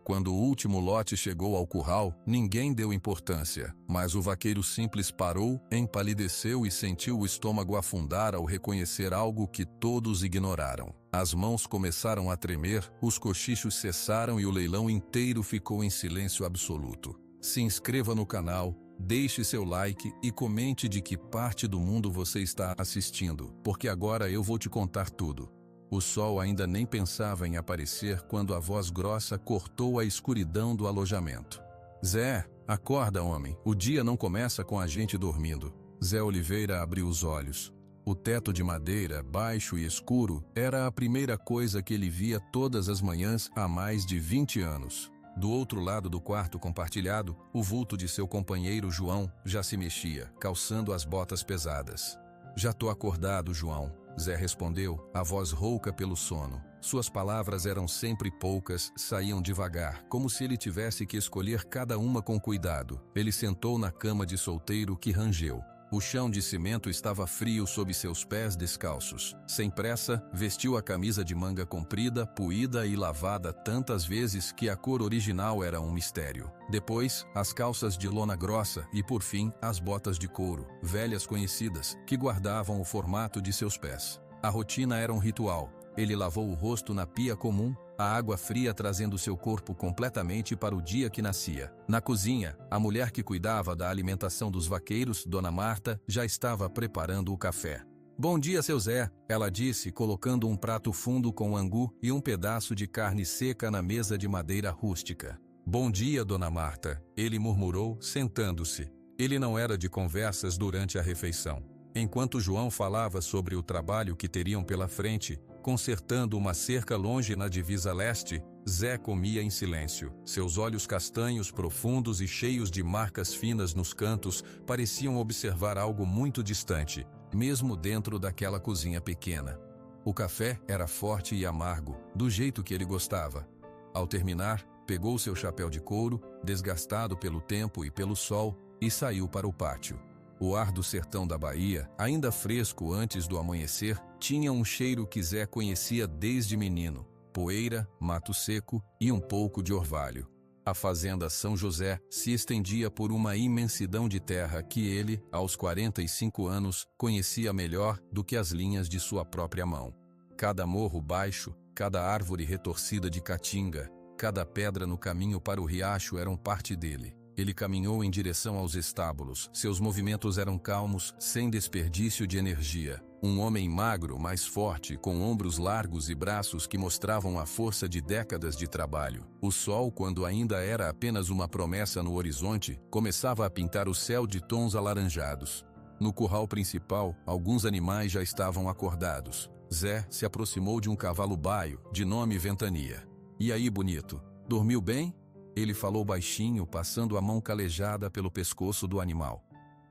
Quando o último lote chegou ao curral, ninguém deu importância, mas o vaqueiro simples parou, empalideceu e sentiu o estômago afundar ao reconhecer algo que todos ignoraram. As mãos começaram a tremer, os cochichos cessaram e o leilão inteiro ficou em silêncio absoluto. Se inscreva no canal, deixe seu like e comente de que parte do mundo você está assistindo, porque agora eu vou te contar tudo. O sol ainda nem pensava em aparecer quando a voz grossa cortou a escuridão do alojamento. Zé, acorda, homem, o dia não começa com a gente dormindo. Zé Oliveira abriu os olhos. O teto de madeira, baixo e escuro, era a primeira coisa que ele via todas as manhãs há mais de 20 anos. Do outro lado do quarto compartilhado, o vulto de seu companheiro João já se mexia, calçando as botas pesadas. Já tô acordado, João, Zé respondeu, a voz rouca pelo sono. Suas palavras eram sempre poucas, saíam devagar, como se ele tivesse que escolher cada uma com cuidado. Ele sentou na cama de solteiro que rangeu. O chão de cimento estava frio sob seus pés descalços. Sem pressa, vestiu a camisa de manga comprida, puída e lavada tantas vezes que a cor original era um mistério. Depois, as calças de lona grossa e, por fim, as botas de couro, velhas conhecidas, que guardavam o formato de seus pés. A rotina era um ritual. Ele lavou o rosto na pia comum, a água fria trazendo seu corpo completamente para o dia que nascia. Na cozinha, a mulher que cuidava da alimentação dos vaqueiros, Dona Marta, já estava preparando o café. Bom dia, seu Zé, ela disse, colocando um prato fundo com angu e um pedaço de carne seca na mesa de madeira rústica. Bom dia, Dona Marta, ele murmurou, sentando-se. Ele não era de conversas durante a refeição. Enquanto João falava sobre o trabalho que teriam pela frente, consertando uma cerca longe na divisa leste, Zé comia em silêncio. Seus olhos castanhos profundos e cheios de marcas finas nos cantos pareciam observar algo muito distante, mesmo dentro daquela cozinha pequena. O café era forte e amargo, do jeito que ele gostava. Ao terminar, pegou seu chapéu de couro, desgastado pelo tempo e pelo sol, e saiu para o pátio. O ar do sertão da Bahia, ainda fresco antes do amanhecer, tinha um cheiro que Zé conhecia desde menino: poeira, mato seco e um pouco de orvalho. A fazenda São José se estendia por uma imensidão de terra que ele, aos 45 anos, conhecia melhor do que as linhas de sua própria mão. Cada morro baixo, cada árvore retorcida de caatinga, cada pedra no caminho para o riacho eram parte dele. Ele caminhou em direção aos estábulos. Seus movimentos eram calmos, sem desperdício de energia. Um homem magro, mas forte, com ombros largos e braços que mostravam a força de décadas de trabalho. O sol, quando ainda era apenas uma promessa no horizonte, começava a pintar o céu de tons alaranjados. No curral principal, alguns animais já estavam acordados. Zé se aproximou de um cavalo baio, de nome Ventania. E aí, bonito, dormiu bem? Ele falou baixinho, passando a mão calejada pelo pescoço do animal.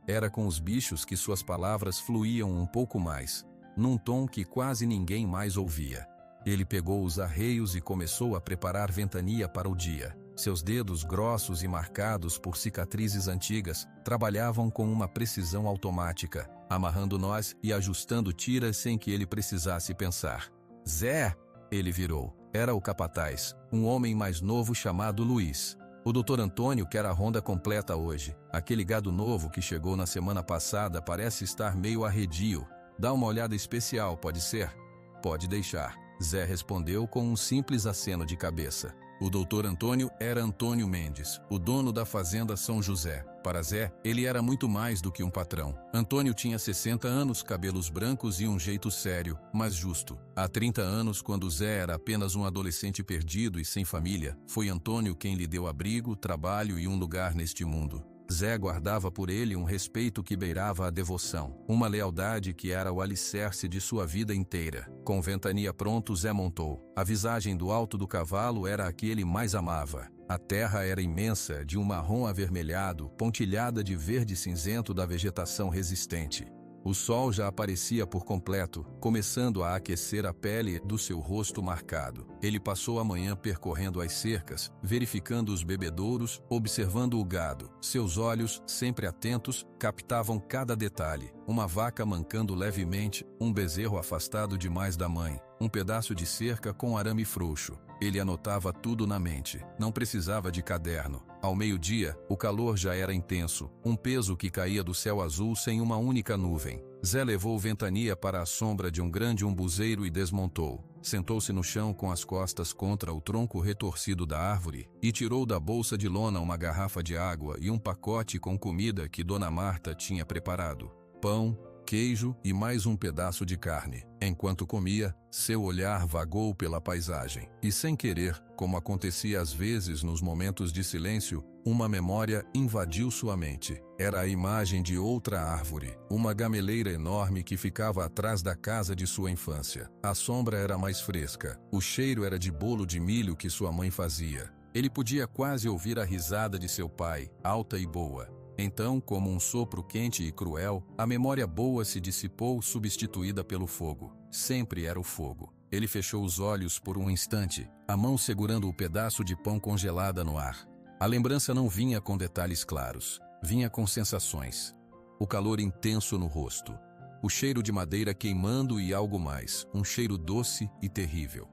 Era com os bichos que suas palavras fluíam um pouco mais, num tom que quase ninguém mais ouvia. Ele pegou os arreios e começou a preparar Ventania para o dia. Seus dedos grossos e marcados por cicatrizes antigas trabalhavam com uma precisão automática, amarrando nós e ajustando tiras sem que ele precisasse pensar. Zé! Ele virou. Era o capataz, um homem mais novo chamado Luiz. O Dr. Antônio quer a ronda completa hoje. Aquele gado novo que chegou na semana passada parece estar meio arredio. Dá uma olhada especial, pode ser? Pode deixar. Zé respondeu com um simples aceno de cabeça. O Dr. Antônio era Antônio Mendes, o dono da fazenda São José. Para Zé, ele era muito mais do que um patrão. Antônio tinha 60 anos, cabelos brancos e um jeito sério, mas justo. Há 30 anos, quando Zé era apenas um adolescente perdido e sem família, foi Antônio quem lhe deu abrigo, trabalho e um lugar neste mundo. Zé guardava por ele um respeito que beirava a devoção, uma lealdade que era o alicerce de sua vida inteira. Com Ventania pronto, Zé montou. A visagem do alto do cavalo era a que ele mais amava. A terra era imensa, de um marrom avermelhado, pontilhada de verde cinzento da vegetação resistente. O sol já aparecia por completo, começando a aquecer a pele do seu rosto marcado. Ele passou a manhã percorrendo as cercas, verificando os bebedouros, observando o gado. Seus olhos, sempre atentos, captavam cada detalhe. Uma vaca mancando levemente, um bezerro afastado demais da mãe, um pedaço de cerca com arame frouxo. Ele anotava tudo na mente, não precisava de caderno. Ao meio-dia, o calor já era intenso, um peso que caía do céu azul sem uma única nuvem. Zé levou Ventania para a sombra de um grande umbuzeiro e desmontou. Sentou-se no chão com as costas contra o tronco retorcido da árvore e tirou da bolsa de lona uma garrafa de água e um pacote com comida que Dona Marta tinha preparado. Pão, queijo e mais um pedaço de carne. Enquanto comia, seu olhar vagou pela paisagem. E sem querer, como acontecia às vezes nos momentos de silêncio, uma memória invadiu sua mente. Era a imagem de outra árvore, uma gameleira enorme que ficava atrás da casa de sua infância. A sombra era mais fresca. O cheiro era de bolo de milho que sua mãe fazia. Ele podia quase ouvir a risada de seu pai, alta e boa. Então, como um sopro quente e cruel, a memória boa se dissipou, substituída pelo fogo. Sempre era o fogo. Ele fechou os olhos por um instante, a mão segurando o pedaço de pão congelada no ar. A lembrança não vinha com detalhes claros, vinha com sensações. O calor intenso no rosto, o cheiro de madeira queimando e algo mais, um cheiro doce e terrível.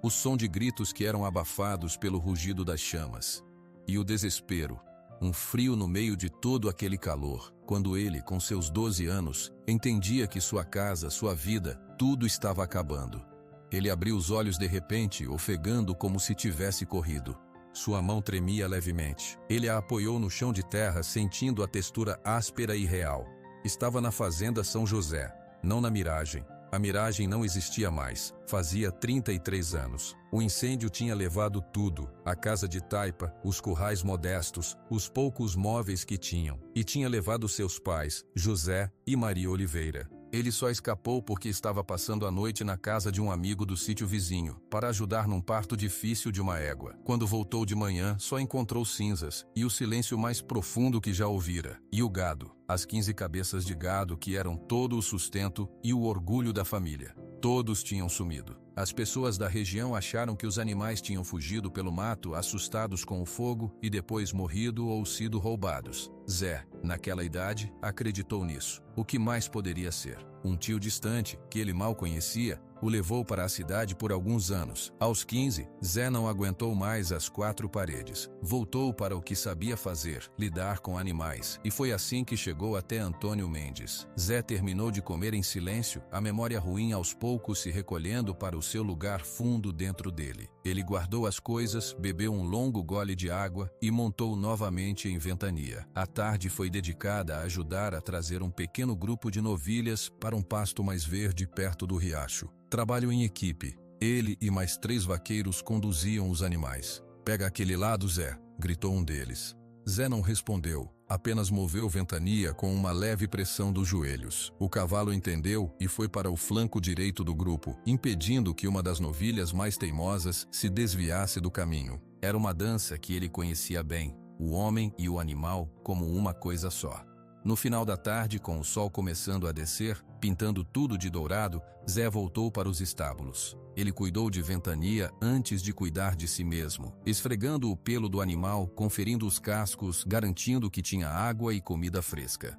O som de gritos que eram abafados pelo rugido das chamas. E o desespero. Um frio no meio de todo aquele calor, quando ele, com seus 12 anos, entendia que sua casa, sua vida, tudo estava acabando. Ele abriu os olhos de repente, ofegando como se tivesse corrido. Sua mão tremia levemente. Ele a apoiou no chão de terra, sentindo a textura áspera e real. Estava na fazenda São José, não na miragem. A miragem não existia mais. Fazia 33 anos. O incêndio tinha levado tudo. A casa de taipa, os currais modestos, os poucos móveis que tinham. E tinha levado seus pais, José e Maria Oliveira. Ele só escapou porque estava passando a noite na casa de um amigo do sítio vizinho, para ajudar num parto difícil de uma égua. Quando voltou de manhã, só encontrou cinzas, e o silêncio mais profundo que já ouvira. E o gado, as 15 cabeças de gado que eram todo o sustento e o orgulho da família. Todos tinham sumido. As pessoas da região acharam que os animais tinham fugido pelo mato, assustados com o fogo, e depois morrido ou sido roubados. Zé, naquela idade, acreditou nisso. O que mais poderia ser? Um tio distante, que ele mal conhecia, o levou para a cidade por alguns anos. Aos 15, Zé não aguentou mais as 4 paredes. Voltou para o que sabia fazer, lidar com animais. E foi assim que chegou até Antônio Mendes. Zé terminou de comer em silêncio, a memória ruim aos poucos se recolhendo para o seu lugar fundo dentro dele. Ele guardou as coisas, bebeu um longo gole de água e montou novamente em Ventania. A tarde foi dedicada a ajudar a trazer um pequeno grupo de novilhas para um pasto mais verde perto do riacho. Trabalho em equipe. Ele e mais 3 vaqueiros conduziam os animais. "Pega aquele lado, Zé", gritou um deles. Zé não respondeu, apenas moveu Ventania com uma leve pressão dos joelhos. O cavalo entendeu e foi para o flanco direito do grupo, impedindo que uma das novilhas mais teimosas se desviasse do caminho. Era uma dança que ele conhecia bem, o homem e o animal como uma coisa só. No final da tarde, com o sol começando a descer, pintando tudo de dourado, Zé voltou para os estábulos. Ele cuidou de Ventania antes de cuidar de si mesmo, esfregando o pelo do animal, conferindo os cascos, garantindo que tinha água e comida fresca.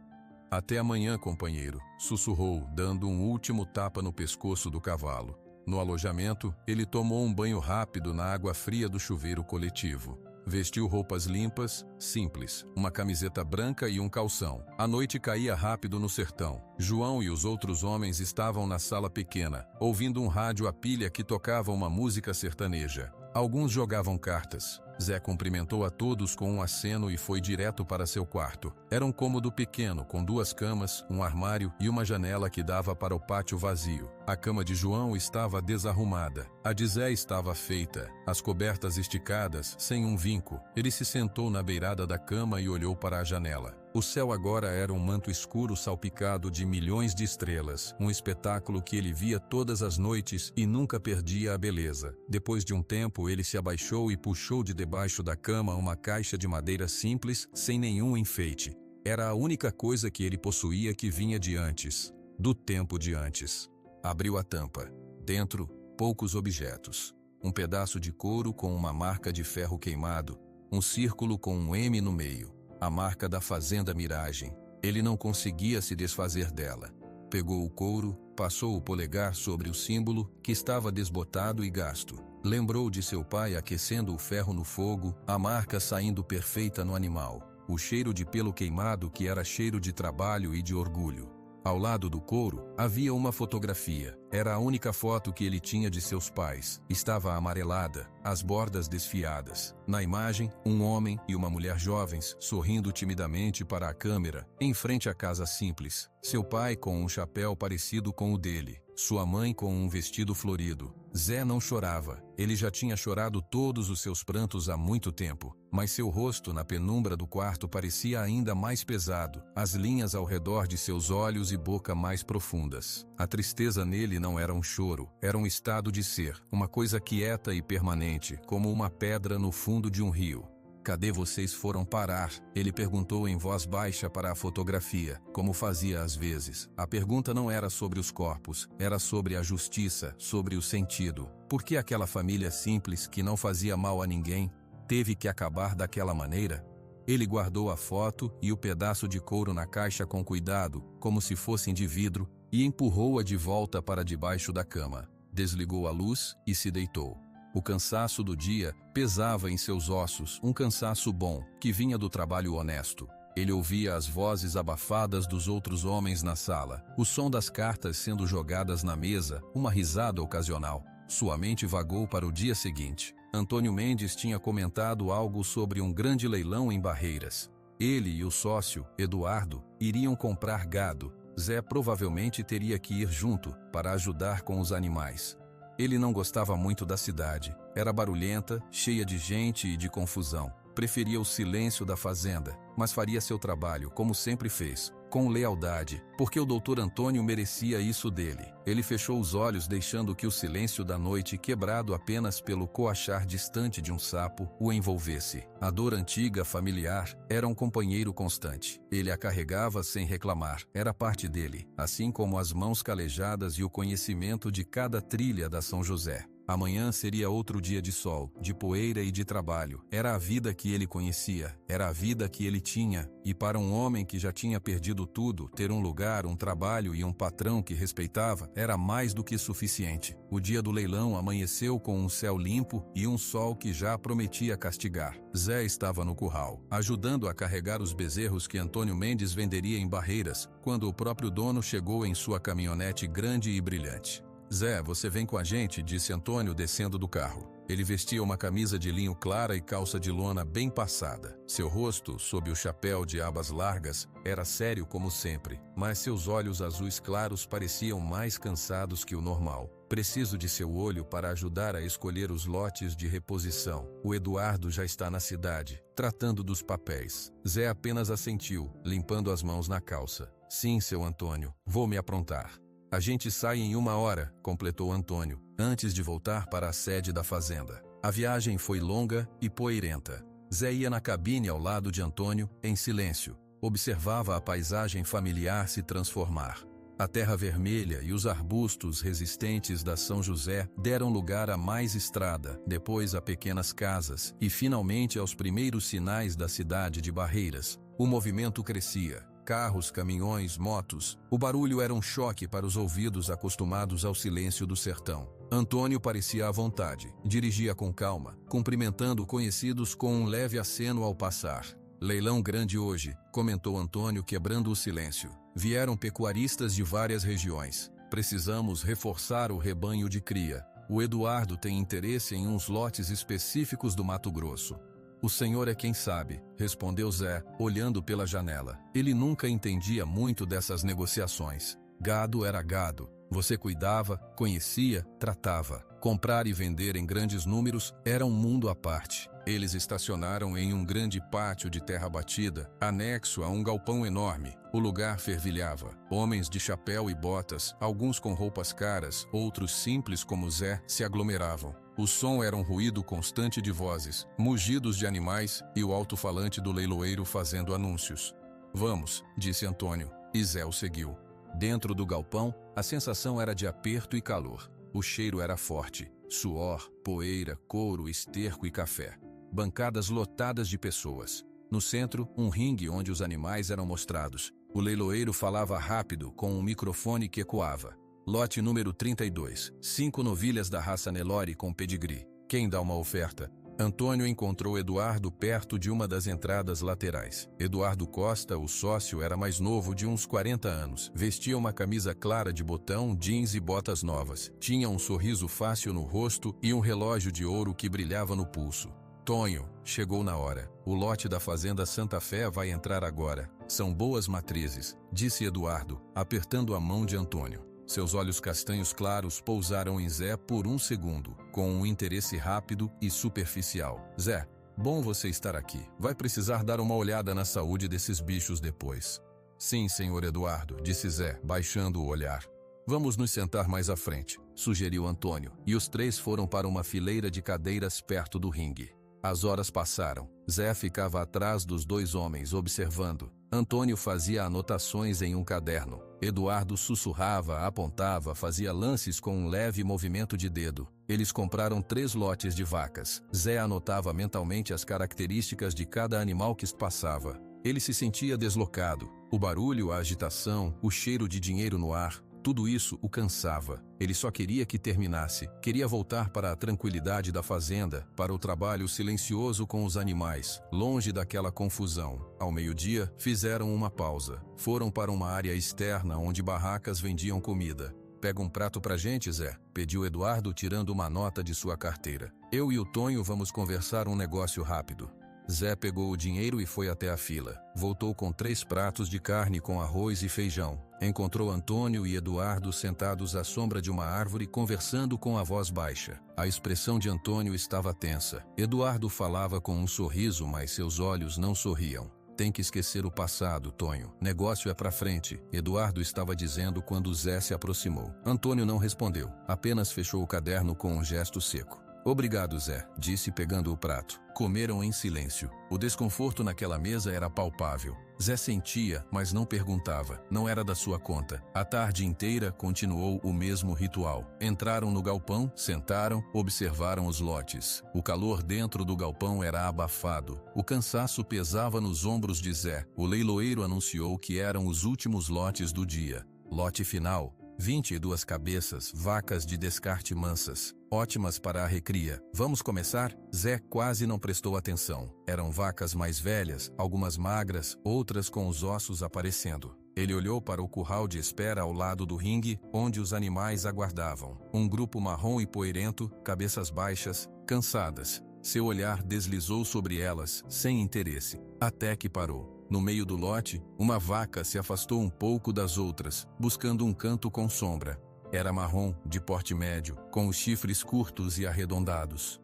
"Até amanhã, companheiro", sussurrou, dando um último tapa no pescoço do cavalo. No alojamento, ele tomou um banho rápido na água fria do chuveiro coletivo. Vestiu roupas limpas, simples, uma camiseta branca e um calção. A noite caía rápido no sertão. João e os outros homens estavam na sala pequena, ouvindo um rádio a pilha que tocava uma música sertaneja. Alguns jogavam cartas. Zé cumprimentou a todos com um aceno e foi direto para seu quarto. Era um cômodo pequeno, com 2 camas, um armário e uma janela que dava para o pátio vazio. A cama de João estava desarrumada. A de Zé estava feita, as cobertas esticadas, sem um vinco. Ele se sentou na beirada da cama e olhou para a janela. O céu agora era um manto escuro salpicado de milhões de estrelas, um espetáculo que ele via todas as noites e nunca perdia a beleza. Depois de um tempo, ele se abaixou e puxou de debaixo da cama uma caixa de madeira simples, sem nenhum enfeite. Era a única coisa que ele possuía que vinha de antes, do tempo de antes. Abriu a tampa. Dentro, poucos objetos. Um pedaço de couro com uma marca de ferro queimado, um círculo com um M no meio. A marca da Fazenda Miragem. Ele não conseguia se desfazer dela. Pegou o couro, passou o polegar sobre o símbolo, que estava desbotado e gasto. Lembrou de seu pai aquecendo o ferro no fogo, a marca saindo perfeita no animal, o cheiro de pelo queimado que era cheiro de trabalho e de orgulho. Ao lado do couro, havia uma fotografia. Era a única foto que ele tinha de seus pais. Estava amarelada, as bordas desfiadas. Na imagem, um homem e uma mulher jovens, sorrindo timidamente para a câmera, em frente à casa simples. Seu pai com um chapéu parecido com o dele. Sua mãe com um vestido florido. Zé não chorava. Ele já tinha chorado todos os seus prantos há muito tempo. Mas seu rosto na penumbra do quarto parecia ainda mais pesado, as linhas ao redor de seus olhos e boca mais profundas. A tristeza nele não era um choro, era um estado de ser, uma coisa quieta e permanente, como uma pedra no fundo de um rio. "Cadê vocês foram parar?" Ele perguntou em voz baixa para a fotografia, como fazia às vezes. A pergunta não era sobre os corpos, era sobre a justiça, sobre o sentido. Por que aquela família simples, que não fazia mal a ninguém, teve que acabar daquela maneira? Ele guardou a foto e o pedaço de couro na caixa com cuidado, como se fossem de vidro, e empurrou-a de volta para debaixo da cama. Desligou a luz e se deitou. O cansaço do dia pesava em seus ossos, um cansaço bom, que vinha do trabalho honesto. Ele ouvia as vozes abafadas dos outros homens na sala, o som das cartas sendo jogadas na mesa, uma risada ocasional. Sua mente vagou para o dia seguinte. Antônio Mendes tinha comentado algo sobre um grande leilão em Barreiras. Ele e o sócio, Eduardo, iriam comprar gado. Zé provavelmente teria que ir junto, para ajudar com os animais. Ele não gostava muito da cidade. Era barulhenta, cheia de gente e de confusão. Preferia o silêncio da fazenda, mas faria seu trabalho, como sempre fez, com lealdade, porque o Dr. Antônio merecia isso dele. Ele fechou os olhos, deixando que o silêncio da noite, quebrado apenas pelo coachar distante de um sapo, o envolvesse. A dor antiga, familiar, era um companheiro constante. Ele a carregava sem reclamar, era parte dele, assim como as mãos calejadas e o conhecimento de cada trilha da São José. Amanhã seria outro dia de sol, de poeira e de trabalho. Era a vida que ele conhecia, era a vida que ele tinha, e para um homem que já tinha perdido tudo, ter um lugar, um trabalho e um patrão que respeitava, era mais do que suficiente. O dia do leilão amanheceu com um céu limpo e um sol que já prometia castigar. Zé estava no curral, ajudando a carregar os bezerros que Antônio Mendes venderia em Barreiras, quando o próprio dono chegou em sua caminhonete grande e brilhante. "Zé, você vem com a gente", disse Antônio descendo do carro. Ele vestia uma camisa de linho clara e calça de lona bem passada. Seu rosto, sob o chapéu de abas largas, era sério como sempre, mas seus olhos azuis claros pareciam mais cansados que o normal. "Preciso de seu olho para ajudar a escolher os lotes de reposição. O Eduardo já está na cidade, tratando dos papéis." Zé apenas assentiu, limpando as mãos na calça. "Sim, seu Antônio, vou me aprontar." "A gente sai em 1 hora", completou Antônio, antes de voltar para a sede da fazenda. A viagem foi longa e poeirenta. Zé ia na cabine ao lado de Antônio, em silêncio. Observava a paisagem familiar se transformar. A terra vermelha e os arbustos resistentes da São José deram lugar a mais estrada, depois a pequenas casas e finalmente aos primeiros sinais da cidade de Barreiras. O movimento crescia. Carros, caminhões, motos. O barulho era um choque para os ouvidos acostumados ao silêncio do sertão. Antônio parecia à vontade. Dirigia com calma, cumprimentando conhecidos com um leve aceno ao passar. "Leilão grande hoje", comentou Antônio, quebrando o silêncio. "Vieram pecuaristas de várias regiões. Precisamos reforçar o rebanho de cria. O Eduardo tem interesse em uns lotes específicos do Mato Grosso." "O senhor é quem sabe", respondeu Zé, olhando pela janela. Ele nunca entendia muito dessas negociações. Gado era gado. Você cuidava, conhecia, tratava. Comprar e vender em grandes números era um mundo à parte. Eles estacionaram em um grande pátio de terra batida, anexo a um galpão enorme. O lugar fervilhava. Homens de chapéu e botas, alguns com roupas caras, outros simples como Zé, se aglomeravam. O som era um ruído constante de vozes, mugidos de animais e o alto-falante do leiloeiro fazendo anúncios. "Vamos", disse Antônio, e Zé o seguiu. Dentro do galpão, a sensação era de aperto e calor. O cheiro era forte. Suor, poeira, couro, esterco e café. Bancadas lotadas de pessoas. No centro, um ringue onde os animais eram mostrados. O leiloeiro falava rápido, com um microfone que ecoava. "Lote número 32. 5 novilhas da raça Nelore com pedigree. Quem dá uma oferta? Antônio encontrou Eduardo perto de uma das entradas laterais. Eduardo Costa, o sócio, era mais novo, de uns 40 anos. Vestia uma camisa clara de botão, jeans e botas novas. Tinha um sorriso fácil no rosto e um relógio de ouro que brilhava no pulso. Tonho, chegou na hora. O lote da Fazenda Santa Fé vai entrar agora. São boas matrizes, disse Eduardo, apertando a mão de Antônio. Seus olhos castanhos claros pousaram em Zé por um segundo, com um interesse rápido e superficial. Zé, bom você estar aqui. Vai precisar dar uma olhada na saúde desses bichos depois. Sim, senhor Eduardo, disse Zé, baixando o olhar. Vamos nos sentar mais à frente, sugeriu Antônio, e os três foram para uma fileira de cadeiras perto do ringue. As horas passaram. Zé ficava atrás dos dois homens, observando. Antônio fazia anotações em um caderno. Eduardo sussurrava, apontava, fazia lances com um leve movimento de dedo. Eles compraram 3 lotes de vacas. Zé anotava mentalmente as características de cada animal que passava. Ele se sentia deslocado. O barulho, a agitação, o cheiro de dinheiro no ar, tudo isso o cansava. Ele só queria que terminasse. Queria voltar para a tranquilidade da fazenda, para o trabalho silencioso com os animais, longe daquela confusão. Ao meio-dia, fizeram uma pausa. Foram para uma área externa onde barracas vendiam comida. Pega um prato pra gente, Zé, pediu Eduardo, tirando uma nota de sua carteira. Eu e o Tonho vamos conversar um negócio rápido. Zé pegou o dinheiro e foi até a fila. Voltou com 3 pratos de carne com arroz e feijão. Encontrou Antônio e Eduardo sentados à sombra de uma árvore conversando com a voz baixa. A expressão de Antônio estava tensa. Eduardo falava com um sorriso, mas seus olhos não sorriam. Tem que esquecer o passado, Tonho. Negócio é pra frente, Eduardo estava dizendo quando Zé se aproximou. Antônio não respondeu, apenas fechou o caderno com um gesto seco. Obrigado, Zé, disse pegando o prato. Comeram em silêncio. O desconforto naquela mesa era palpável. Zé sentia, mas não perguntava. Não era da sua conta. A tarde inteira continuou o mesmo ritual. Entraram no galpão, sentaram, observaram os lotes. O calor dentro do galpão era abafado. O cansaço pesava nos ombros de Zé. O leiloeiro anunciou que eram os últimos lotes do dia. Lote final. 22 cabeças, vacas de descarte mansas, ótimas para a recria. Vamos começar? Zé quase não prestou atenção. Eram vacas mais velhas, algumas magras, outras com os ossos aparecendo. Ele olhou para o curral de espera ao lado do ringue, onde os animais aguardavam. Um grupo marrom e poeirento, cabeças baixas, cansadas. Seu olhar deslizou sobre elas, sem interesse, até que parou. No meio do lote, uma vaca se afastou um pouco das outras, buscando um canto com sombra. Era marrom, de porte médio, com os chifres curtos e arredondados.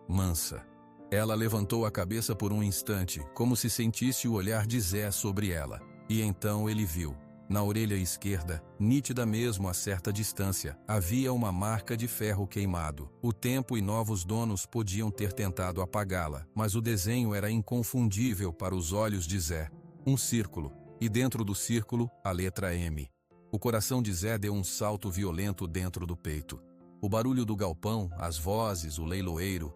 Mansa. Ela levantou a cabeça por um instante, como se sentisse o olhar de Zé sobre ela. E então ele viu. Na orelha esquerda, nítida mesmo a certa distância, havia uma marca de ferro queimado. O tempo e novos donos podiam ter tentado apagá-la, mas o desenho era inconfundível para os olhos de Zé. Um círculo, e dentro do círculo, a letra M. O coração de Zé deu um salto violento dentro do peito. O barulho do galpão, as vozes, o leiloeiro,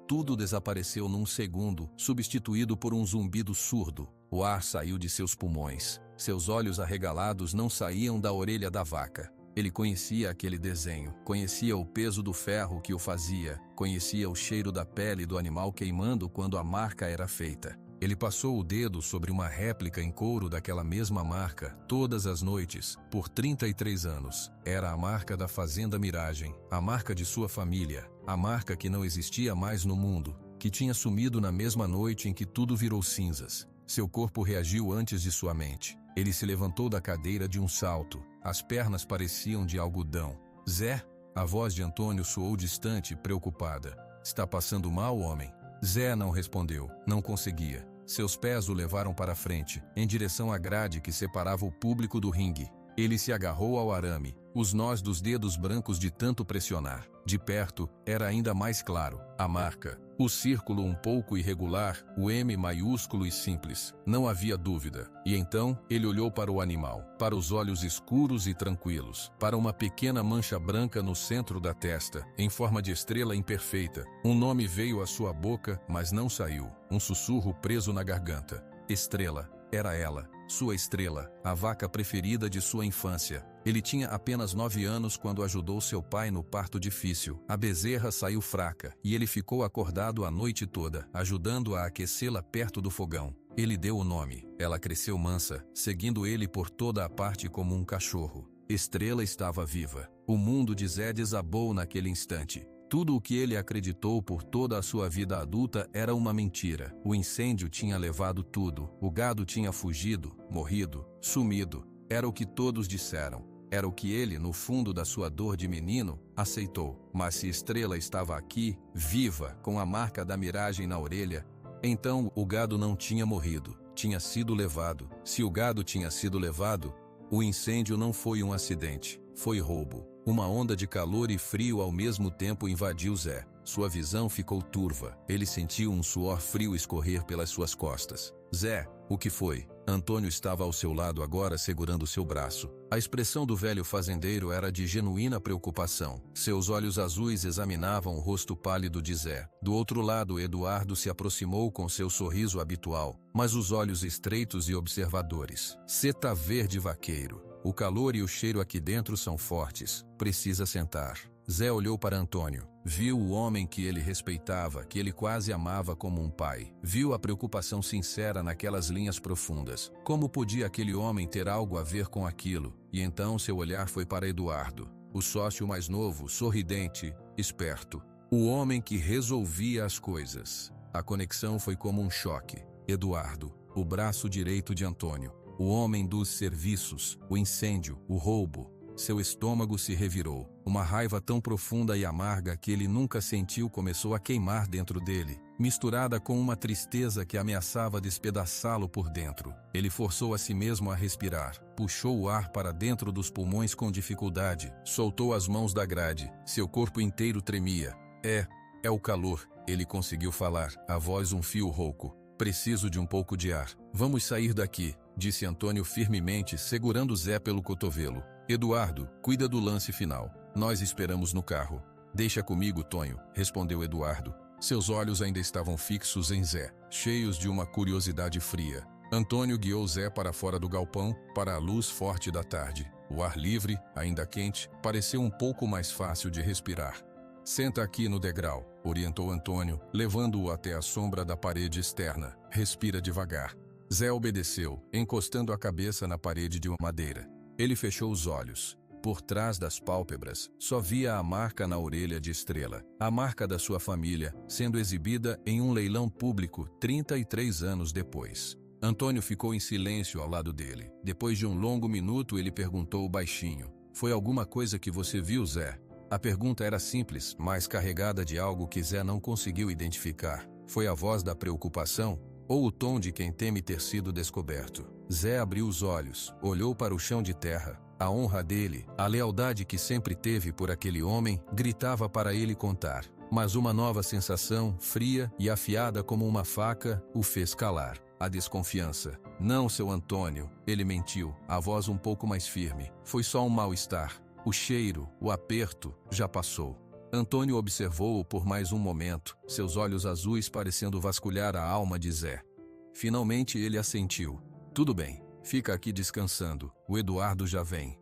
tudo desapareceu num segundo, substituído por um zumbido surdo. O ar saiu de seus pulmões. Seus olhos arregalados não saíam da orelha da vaca. Ele conhecia aquele desenho, conhecia o peso do ferro que o fazia, conhecia o cheiro da pele do animal queimando quando a marca era feita. Ele passou o dedo sobre uma réplica em couro daquela mesma marca, todas as noites, por 33 anos. Era a marca da Fazenda Miragem, a marca de sua família, a marca que não existia mais no mundo, que tinha sumido na mesma noite em que tudo virou cinzas. Seu corpo reagiu antes de sua mente. Ele se levantou da cadeira de um salto. As pernas pareciam de algodão. Zé? A voz de Antônio soou distante, preocupada. Está passando mal, homem? Zé não respondeu. Não conseguia. Seus pés o levaram para frente, em direção à grade que separava o público do ringue. Ele se agarrou ao arame, os nós dos dedos brancos de tanto pressionar. De perto, era ainda mais claro. A marca. O círculo um pouco irregular, o M maiúsculo e simples. Não havia dúvida. E então, ele olhou para o animal, para os olhos escuros e tranquilos, para uma pequena mancha branca no centro da testa, em forma de estrela imperfeita. Um nome veio à sua boca, mas não saiu. Um sussurro preso na garganta. Estrela. Era ela. sua estrela, a vaca preferida de sua infância. Ele tinha apenas 9 anos quando ajudou seu pai no parto difícil. A bezerra saiu fraca e ele ficou acordado a noite toda, ajudando a aquecê-la perto do fogão. Ele deu o nome. Ela cresceu mansa, seguindo ele por toda a parte como um cachorro. Estrela estava viva. O mundo de Zé desabou naquele instante. Tudo o que ele acreditou por toda a sua vida adulta era uma mentira. O incêndio tinha levado tudo. O gado tinha fugido, morrido, sumido. Era o que todos disseram. Era o que ele, no fundo da sua dor de menino, aceitou. Mas se Estrela estava aqui, viva, com a marca da miragem na orelha, então o gado não tinha morrido, tinha sido levado. Se o gado tinha sido levado, o incêndio não foi um acidente, foi roubo. Uma onda de calor e frio ao mesmo tempo invadiu Zé. Sua visão ficou turva. Ele sentiu um suor frio escorrer pelas suas costas. Zé, o que foi? Antônio estava ao seu lado agora segurando seu braço. A expressão do velho fazendeiro era de genuína preocupação. Seus olhos azuis examinavam o rosto pálido de Zé. Do outro lado, Eduardo se aproximou com seu sorriso habitual, mas os olhos estreitos e observadores. Cê tá verde, vaqueiro. O calor e o cheiro aqui dentro são fortes. Precisa sentar. Zé olhou para Antônio. Viu o homem que ele respeitava, que ele quase amava como um pai. Viu a preocupação sincera naquelas linhas profundas. Como podia aquele homem ter algo a ver com aquilo? E então seu olhar foi para Eduardo, o sócio mais novo, sorridente, esperto. O homem que resolvia as coisas. A conexão foi como um choque. Eduardo, o braço direito de Antônio. O homem dos serviços, o incêndio, o roubo. Seu estômago se revirou. Uma raiva tão profunda e amarga que ele nunca sentiu começou a queimar dentro dele, misturada com uma tristeza que ameaçava despedaçá-lo por dentro. Ele forçou a si mesmo a respirar, puxou o ar para dentro dos pulmões com dificuldade, soltou as mãos da grade, seu corpo inteiro tremia. É o calor, ele conseguiu falar, a voz um fio rouco. Preciso de um pouco de ar. Vamos sair daqui, disse Antônio firmemente, segurando Zé pelo cotovelo. Eduardo, cuida do lance final. Nós esperamos no carro. Deixa comigo, Tonho, respondeu Eduardo. Seus olhos ainda estavam fixos em Zé, cheios de uma curiosidade fria. Antônio guiou Zé para fora do galpão, para a luz forte da tarde. O ar livre, ainda quente, pareceu um pouco mais fácil de respirar. Senta aqui no degrau, orientou Antônio, levando-o até a sombra da parede externa. Respira devagar. Zé obedeceu, encostando a cabeça na parede de madeira. Ele fechou os olhos. Por trás das pálpebras, só via a marca na orelha de Estrela, a marca da sua família, sendo exibida em um leilão público 33 anos depois. Antônio ficou em silêncio ao lado dele. Depois de um longo minuto, ele perguntou baixinho: "Foi alguma coisa que você viu, Zé?" A pergunta era simples, mas carregada de algo que Zé não conseguiu identificar. Foi a voz da preocupação ou o tom de quem teme ter sido descoberto? Zé abriu os olhos, olhou para o chão de terra. A honra dele, a lealdade que sempre teve por aquele homem, gritava para ele contar. Mas uma nova sensação, fria e afiada como uma faca, o fez calar. A desconfiança. "Não, seu Antônio", ele mentiu, a voz um pouco mais firme. "Foi só um mal-estar. O cheiro, o aperto, já passou." Antônio observou-o por mais um momento, seus olhos azuis parecendo vasculhar a alma de Zé. Finalmente ele assentiu. "Tudo bem, fica aqui descansando, o Eduardo já vem."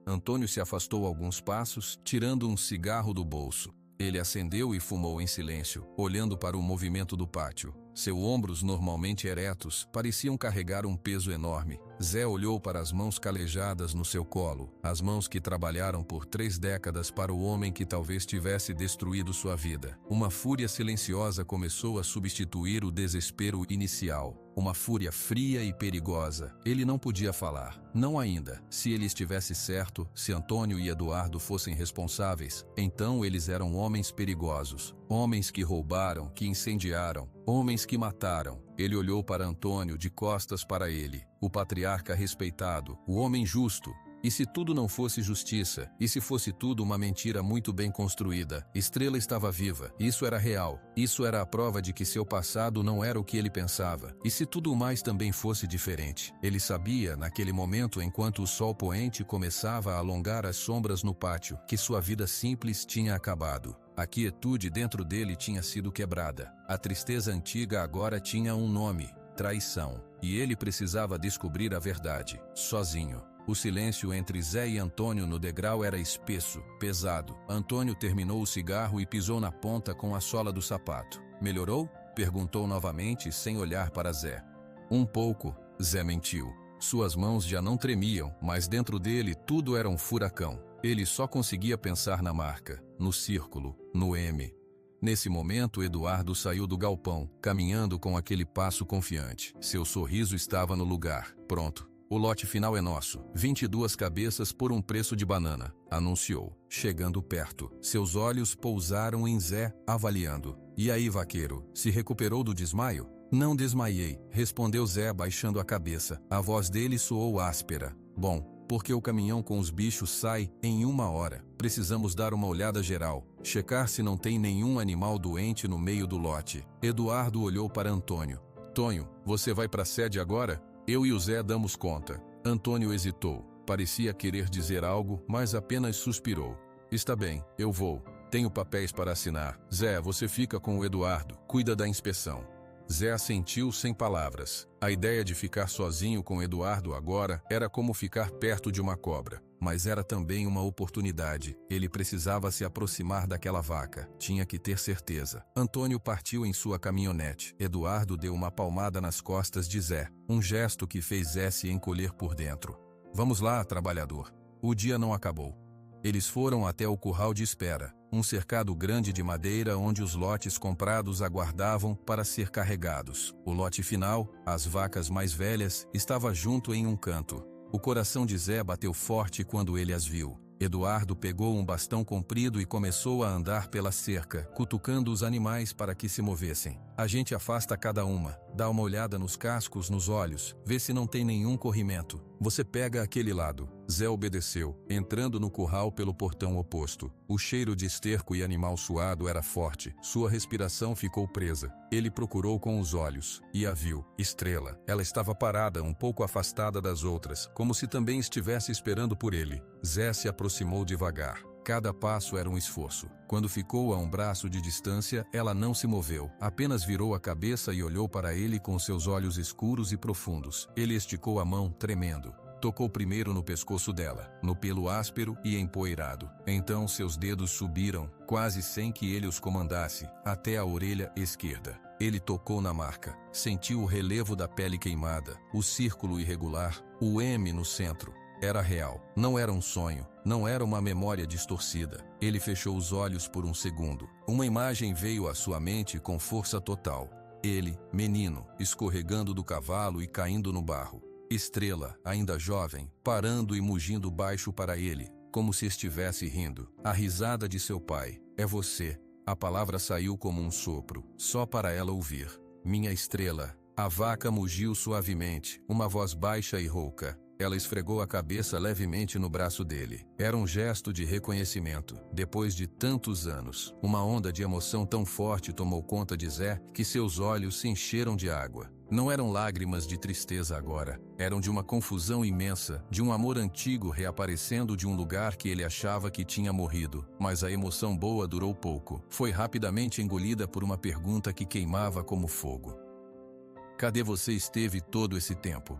Antônio se afastou alguns passos, tirando um cigarro do bolso. Ele acendeu e fumou em silêncio, olhando para o movimento do pátio. Seus ombros, normalmente eretos, pareciam carregar um peso enorme. Zé olhou para as mãos calejadas no seu colo, as mãos que trabalharam por 3 décadas para o homem que talvez tivesse destruído sua vida. Uma fúria silenciosa começou a substituir o desespero inicial. Uma fúria fria e perigosa. Ele não podia falar. Não ainda. Se ele estivesse certo, se Antônio e Eduardo fossem responsáveis, então eles eram homens perigosos. Homens que roubaram, que incendiaram, homens que mataram. Ele olhou para Antônio de costas para ele, o patriarca respeitado, o homem justo. E se tudo não fosse justiça? E se fosse tudo uma mentira muito bem construída? Estrela estava viva. Isso era real. Isso era a prova de que seu passado não era o que ele pensava. E se tudo mais também fosse diferente? Ele sabia, naquele momento, enquanto o sol poente começava a alongar as sombras no pátio, que sua vida simples tinha acabado. A quietude dentro dele tinha sido quebrada. A tristeza antiga agora tinha um nome: traição. E ele precisava descobrir a verdade, sozinho. O silêncio entre Zé e Antônio no degrau era espesso, pesado. Antônio terminou o cigarro e pisou na ponta com a sola do sapato. Melhorou? Perguntou novamente, sem olhar para Zé. Um pouco, Zé mentiu. Suas mãos já não tremiam, mas dentro dele tudo era um furacão. Ele só conseguia pensar na marca, no círculo, no M. Nesse momento, Eduardo saiu do galpão, caminhando com aquele passo confiante. Seu sorriso estava no lugar. Pronto. O lote final é nosso. 22 cabeças por um preço de banana, anunciou. Chegando perto, seus olhos pousaram em Zé, avaliando. E aí, vaqueiro, se recuperou do desmaio? Não desmaiei, respondeu Zé baixando a cabeça. A voz dele soou áspera. Bom, porque o caminhão com os bichos sai em 1 hora. Precisamos dar uma olhada geral, checar se não tem nenhum animal doente no meio do lote. Eduardo olhou para Antônio. Tonho, você vai para a sede agora? Eu e o Zé damos conta. Antônio hesitou. Parecia querer dizer algo, mas apenas suspirou. Está bem, eu vou. Tenho papéis para assinar. Zé, você fica com o Eduardo. Cuida da inspeção. Zé assentiu sem palavras. A ideia de ficar sozinho com Eduardo agora era como ficar perto de uma cobra. Mas era também uma oportunidade. Ele precisava se aproximar daquela vaca. Tinha que ter certeza. Antônio partiu em sua caminhonete. Eduardo deu uma palmada nas costas de Zé. Um gesto que fez Zé se encolher por dentro. Vamos lá, trabalhador. O dia não acabou. Eles foram até o curral de espera, um cercado grande de madeira onde os lotes comprados aguardavam para ser carregados. O lote final, as vacas mais velhas, estava junto em um canto. O coração de Zé bateu forte quando ele as viu. Eduardo pegou um bastão comprido e começou a andar pela cerca, cutucando os animais para que se movessem. A gente afasta cada uma, dá uma olhada nos cascos, nos olhos, vê se não tem nenhum corrimento. Você pega aquele lado. Zé obedeceu, entrando no curral pelo portão oposto. O cheiro de esterco e animal suado era forte. Sua respiração ficou presa. Ele procurou com os olhos, e a viu. Estrela. Ela estava parada, um pouco afastada das outras, como se também estivesse esperando por ele. Zé se aproximou devagar. Cada passo era um esforço. Quando ficou a um braço de distância, ela não se moveu. Apenas virou a cabeça e olhou para ele com seus olhos escuros e profundos. Ele esticou a mão, tremendo. Tocou primeiro no pescoço dela, no pelo áspero e empoeirado. Então seus dedos subiram, quase sem que ele os comandasse, até a orelha esquerda. Ele tocou na marca, sentiu o relevo da pele queimada, o círculo irregular, o M no centro. Era real, não era um sonho, não era uma memória distorcida. Ele fechou os olhos por um segundo. Uma imagem veio à sua mente com força total. Ele, menino, escorregando do cavalo e caindo no barro. Estrela, ainda jovem, parando e mugindo baixo para ele, como se estivesse rindo. A risada de seu pai. É você. A palavra saiu como um sopro, só para ela ouvir. Minha estrela. A vaca mugiu suavemente, uma voz baixa e rouca. Ela esfregou a cabeça levemente no braço dele. Era um gesto de reconhecimento. Depois de tantos anos, uma onda de emoção tão forte tomou conta de Zé que seus olhos se encheram de água. Não eram lágrimas de tristeza agora. Eram de uma confusão imensa, de um amor antigo reaparecendo de um lugar que ele achava que tinha morrido. Mas a emoção boa durou pouco. Foi rapidamente engolida por uma pergunta que queimava como fogo. Cadê você esteve todo esse tempo?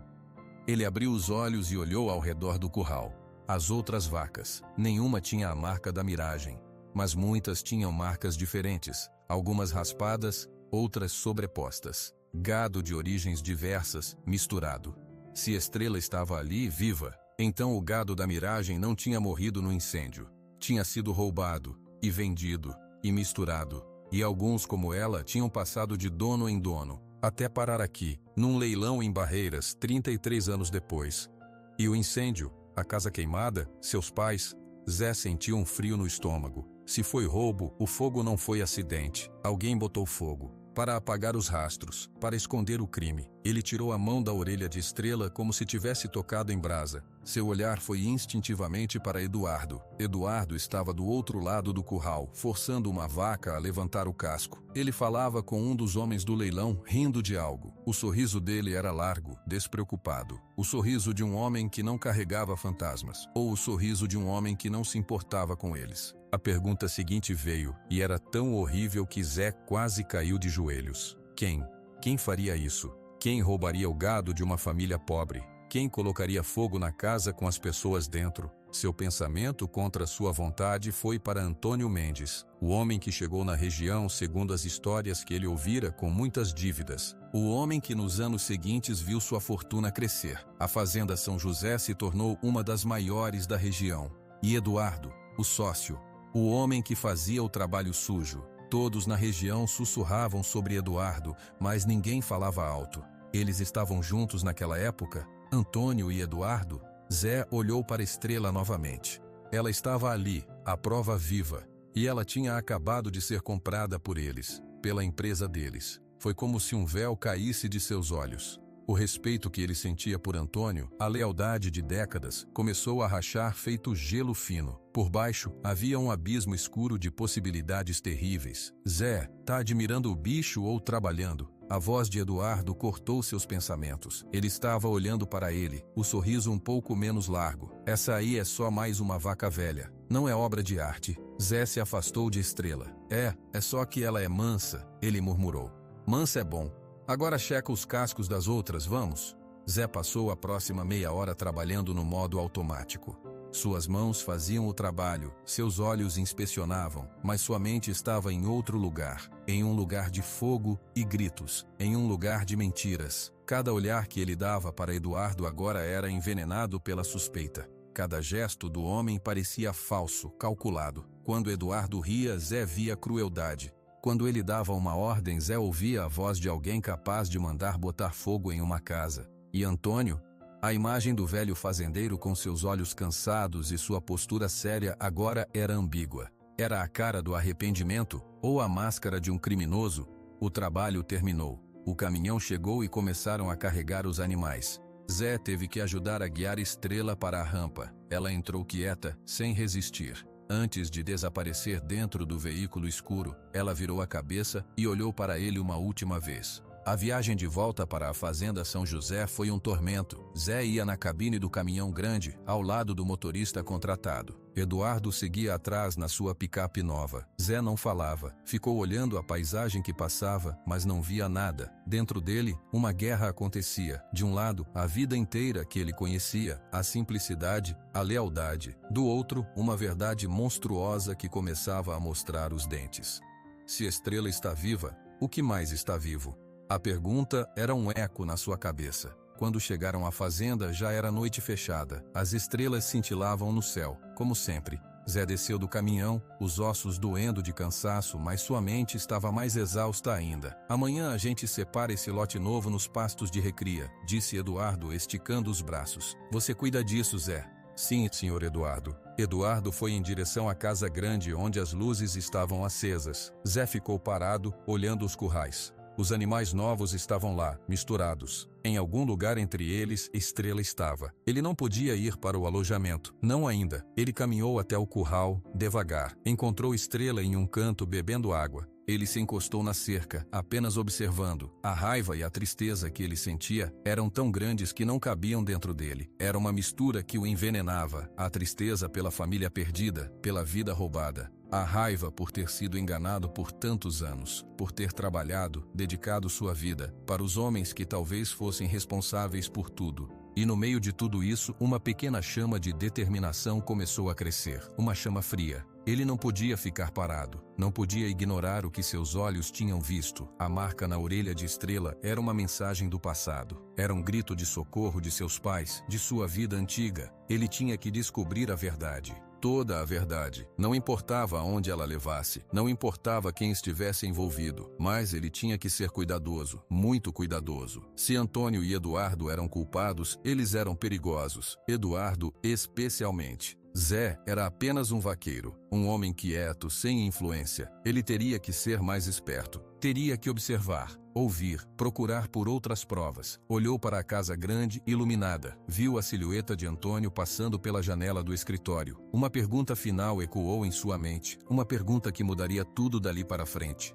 Ele abriu os olhos e olhou ao redor do curral. As outras vacas, nenhuma tinha a marca da miragem, mas muitas tinham marcas diferentes, algumas raspadas, outras sobrepostas. Gado de origens diversas, misturado. Se Estrela estava ali, viva, então o gado da miragem não tinha morrido no incêndio. Tinha sido roubado, e vendido, e misturado. E alguns, como ela, tinham passado de dono em dono, até parar aqui, num leilão em Barreiras, 33 anos depois. E o incêndio, a casa queimada, seus pais. Zé sentiu um frio no estômago. Se foi roubo, o fogo não foi acidente. Alguém botou fogo. Para apagar os rastros, para esconder o crime. Ele tirou a mão da orelha de Estrela como se tivesse tocado em brasa. Seu olhar foi instintivamente para Eduardo. Eduardo estava do outro lado do curral, forçando uma vaca a levantar o casco. Ele falava com um dos homens do leilão, rindo de algo. O sorriso dele era largo, despreocupado. O sorriso de um homem que não carregava fantasmas. Ou o sorriso de um homem que não se importava com eles. A pergunta seguinte veio, e era tão horrível que Zé quase caiu de joelhos. Quem? Quem faria isso? Quem roubaria o gado de uma família pobre? Quem colocaria fogo na casa com as pessoas dentro? Seu pensamento contra sua vontade foi para Antônio Mendes, o homem que chegou na região segundo as histórias que ele ouvira com muitas dívidas. O homem que nos anos seguintes viu sua fortuna crescer. A fazenda São José se tornou uma das maiores da região. E Eduardo, o sócio, o homem que fazia o trabalho sujo. Todos na região sussurravam sobre Eduardo, mas ninguém falava alto. Eles estavam juntos naquela época, Antônio e Eduardo. Zé olhou para Estrela novamente. Ela estava ali, a prova viva, e ela tinha acabado de ser comprada por eles, pela empresa deles. Foi como se um véu caísse de seus olhos. O respeito que ele sentia por Antônio, a lealdade de décadas, começou a rachar feito gelo fino. Por baixo, havia um abismo escuro de possibilidades terríveis. Zé, tá admirando o bicho ou trabalhando? A voz de Eduardo cortou seus pensamentos. Ele estava olhando para ele, o sorriso um pouco menos largo. Essa aí é só mais uma vaca velha. Não é obra de arte. Zé se afastou de Estrela. É só que ela é mansa, ele murmurou. Mansa é bom. Agora checa os cascos das outras, vamos? Zé passou a próxima meia hora trabalhando no modo automático. Suas mãos faziam o trabalho, seus olhos inspecionavam, mas sua mente estava em outro lugar, em um lugar de fogo e gritos, em um lugar de mentiras. Cada olhar que ele dava para Eduardo agora era envenenado pela suspeita. Cada gesto do homem parecia falso, calculado. Quando Eduardo ria, Zé via crueldade. Quando ele dava uma ordem, Zé ouvia a voz de alguém capaz de mandar botar fogo em uma casa. E Antônio? A imagem do velho fazendeiro com seus olhos cansados e sua postura séria agora era ambígua. Era a cara do arrependimento ou a máscara de um criminoso? O trabalho terminou. O caminhão chegou e começaram a carregar os animais. Zé teve que ajudar a guiar Estrela para a rampa. Ela entrou quieta, sem resistir. Antes de desaparecer dentro do veículo escuro, ela virou a cabeça e olhou para ele uma última vez. A viagem de volta para a fazenda São José foi um tormento. Zé ia na cabine do caminhão grande, ao lado do motorista contratado. Eduardo seguia atrás na sua picape nova. Zé não falava, ficou olhando a paisagem que passava, mas não via nada. Dentro dele, uma guerra acontecia. De um lado, a vida inteira que ele conhecia, a simplicidade, a lealdade. Do outro, uma verdade monstruosa que começava a mostrar os dentes. Se Estrela está viva, o que mais está vivo? A pergunta era um eco na sua cabeça. Quando chegaram à fazenda, já era noite fechada. As estrelas cintilavam no céu, como sempre. Zé desceu do caminhão, os ossos doendo de cansaço, mas sua mente estava mais exausta ainda. Amanhã a gente separa esse lote novo nos pastos de recria, disse Eduardo, esticando os braços. Você cuida disso, Zé? Sim, senhor Eduardo. Eduardo foi em direção à casa grande onde as luzes estavam acesas. Zé ficou parado, olhando os currais. Os animais novos estavam lá, misturados. Em algum lugar entre eles, Estrela estava. Ele não podia ir para o alojamento. Não ainda. Ele caminhou até o curral, devagar. Encontrou Estrela em um canto bebendo água. Ele se encostou na cerca, apenas observando. A raiva e a tristeza que ele sentia eram tão grandes que não cabiam dentro dele. Era uma mistura que o envenenava. A tristeza pela família perdida, pela vida roubada. A raiva por ter sido enganado por tantos anos, por ter trabalhado, dedicado sua vida, para os homens que talvez fossem responsáveis por tudo. E no meio de tudo isso, uma pequena chama de determinação começou a crescer, uma chama fria. Ele não podia ficar parado, não podia ignorar o que seus olhos tinham visto. A marca na orelha de Estrela era uma mensagem do passado. Era um grito de socorro de seus pais, de sua vida antiga. Ele tinha que descobrir a verdade. Toda a verdade. Não importava aonde ela levasse, não importava quem estivesse envolvido, mas ele tinha que ser cuidadoso, muito cuidadoso. Se Antônio e Eduardo eram culpados, eles eram perigosos. Eduardo especialmente. Zé era apenas um vaqueiro, um homem quieto, sem influência. Ele teria que ser mais esperto. Teria que observar, ouvir, procurar por outras provas. Olhou para a casa grande, iluminada. Viu a silhueta de Antônio passando pela janela do escritório. Uma pergunta final ecoou em sua mente. Uma pergunta que mudaria tudo dali para frente.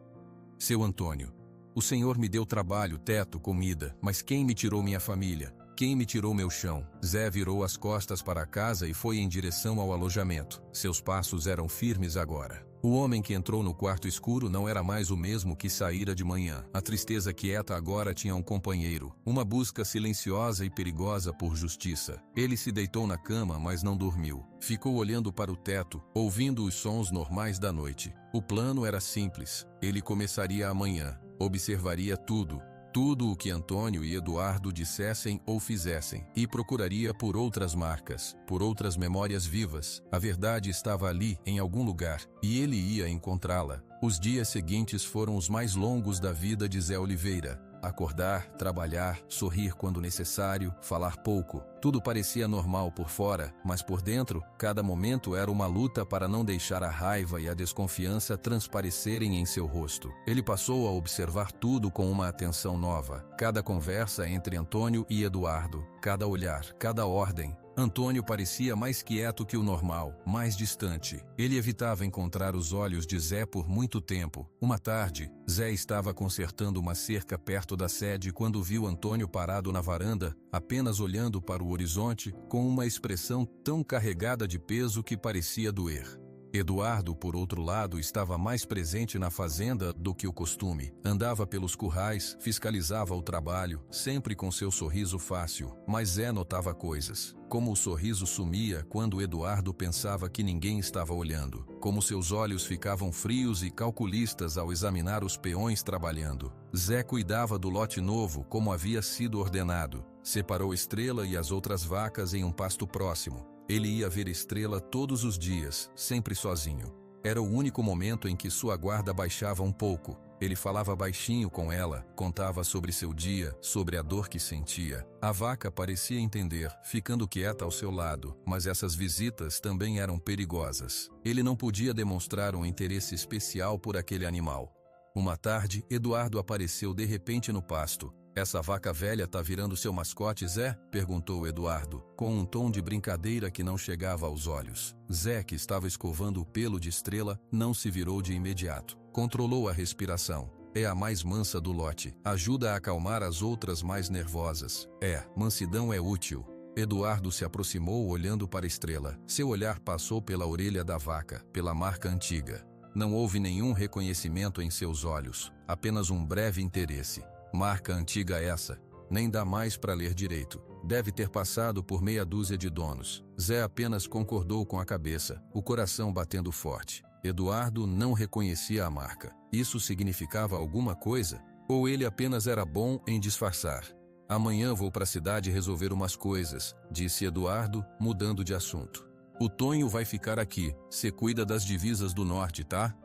Seu Antônio, o senhor me deu trabalho, teto, comida, mas quem me tirou minha família? Quem me tirou meu chão? Zé virou as costas para a casa e foi em direção ao alojamento. Seus passos eram firmes agora. O homem que entrou no quarto escuro não era mais o mesmo que saíra de manhã. A tristeza quieta agora tinha um companheiro, uma busca silenciosa e perigosa por justiça. Ele se deitou na cama, mas não dormiu. Ficou olhando para o teto, ouvindo os sons normais da noite. O plano era simples. Ele começaria amanhã. Observaria tudo o que Antônio e Eduardo dissessem ou fizessem, e procuraria por outras marcas, por outras memórias vivas. A verdade estava ali, em algum lugar, e ele ia encontrá-la. Os dias seguintes foram os mais longos da vida de Zé Oliveira. Acordar, trabalhar, sorrir quando necessário, falar pouco. Tudo parecia normal por fora, mas por dentro, cada momento era uma luta para não deixar a raiva e a desconfiança transparecerem em seu rosto. Ele passou a observar tudo com uma atenção nova. Cada conversa entre Antônio e Eduardo, cada olhar, cada ordem. Antônio parecia mais quieto que o normal, mais distante. Ele evitava encontrar os olhos de Zé por muito tempo. Uma tarde, Zé estava consertando uma cerca perto da sede quando viu Antônio parado na varanda, apenas olhando para o horizonte, com uma expressão tão carregada de peso que parecia doer. Eduardo, por outro lado, estava mais presente na fazenda do que o costume. Andava pelos currais, fiscalizava o trabalho, sempre com seu sorriso fácil. Mas Zé notava coisas. Como o sorriso sumia quando Eduardo pensava que ninguém estava olhando. Como seus olhos ficavam frios e calculistas ao examinar os peões trabalhando. Zé cuidava do lote novo como havia sido ordenado. Separou Estrela e as outras vacas em um pasto próximo. Ele ia ver Estrela todos os dias, sempre sozinho. Era o único momento em que sua guarda baixava um pouco. Ele falava baixinho com ela, contava sobre seu dia, sobre a dor que sentia. A vaca parecia entender, ficando quieta ao seu lado, mas essas visitas também eram perigosas. Ele não podia demonstrar um interesse especial por aquele animal. Uma tarde, Eduardo apareceu de repente no pasto. "Essa vaca velha tá virando seu mascote, Zé?" perguntou Eduardo, com um tom de brincadeira que não chegava aos olhos. Zé, que estava escovando o pelo de Estrela, não se virou de imediato. Controlou a respiração. "É a mais mansa do lote. Ajuda a acalmar as outras mais nervosas. Mansidão é útil." Eduardo se aproximou olhando para Estrela. Seu olhar passou pela orelha da vaca, pela marca antiga. Não houve nenhum reconhecimento em seus olhos, apenas um breve interesse. Marca antiga essa, nem dá mais para ler direito. Deve ter passado por meia dúzia de donos. Zé apenas concordou com a cabeça, o coração batendo forte. Eduardo não reconhecia a marca. Isso significava alguma coisa? Ou ele apenas era bom em disfarçar? "Amanhã vou para a cidade resolver umas coisas", disse Eduardo, mudando de assunto. "O Tonho vai ficar aqui. Cê cuida das divisas do norte, tá?"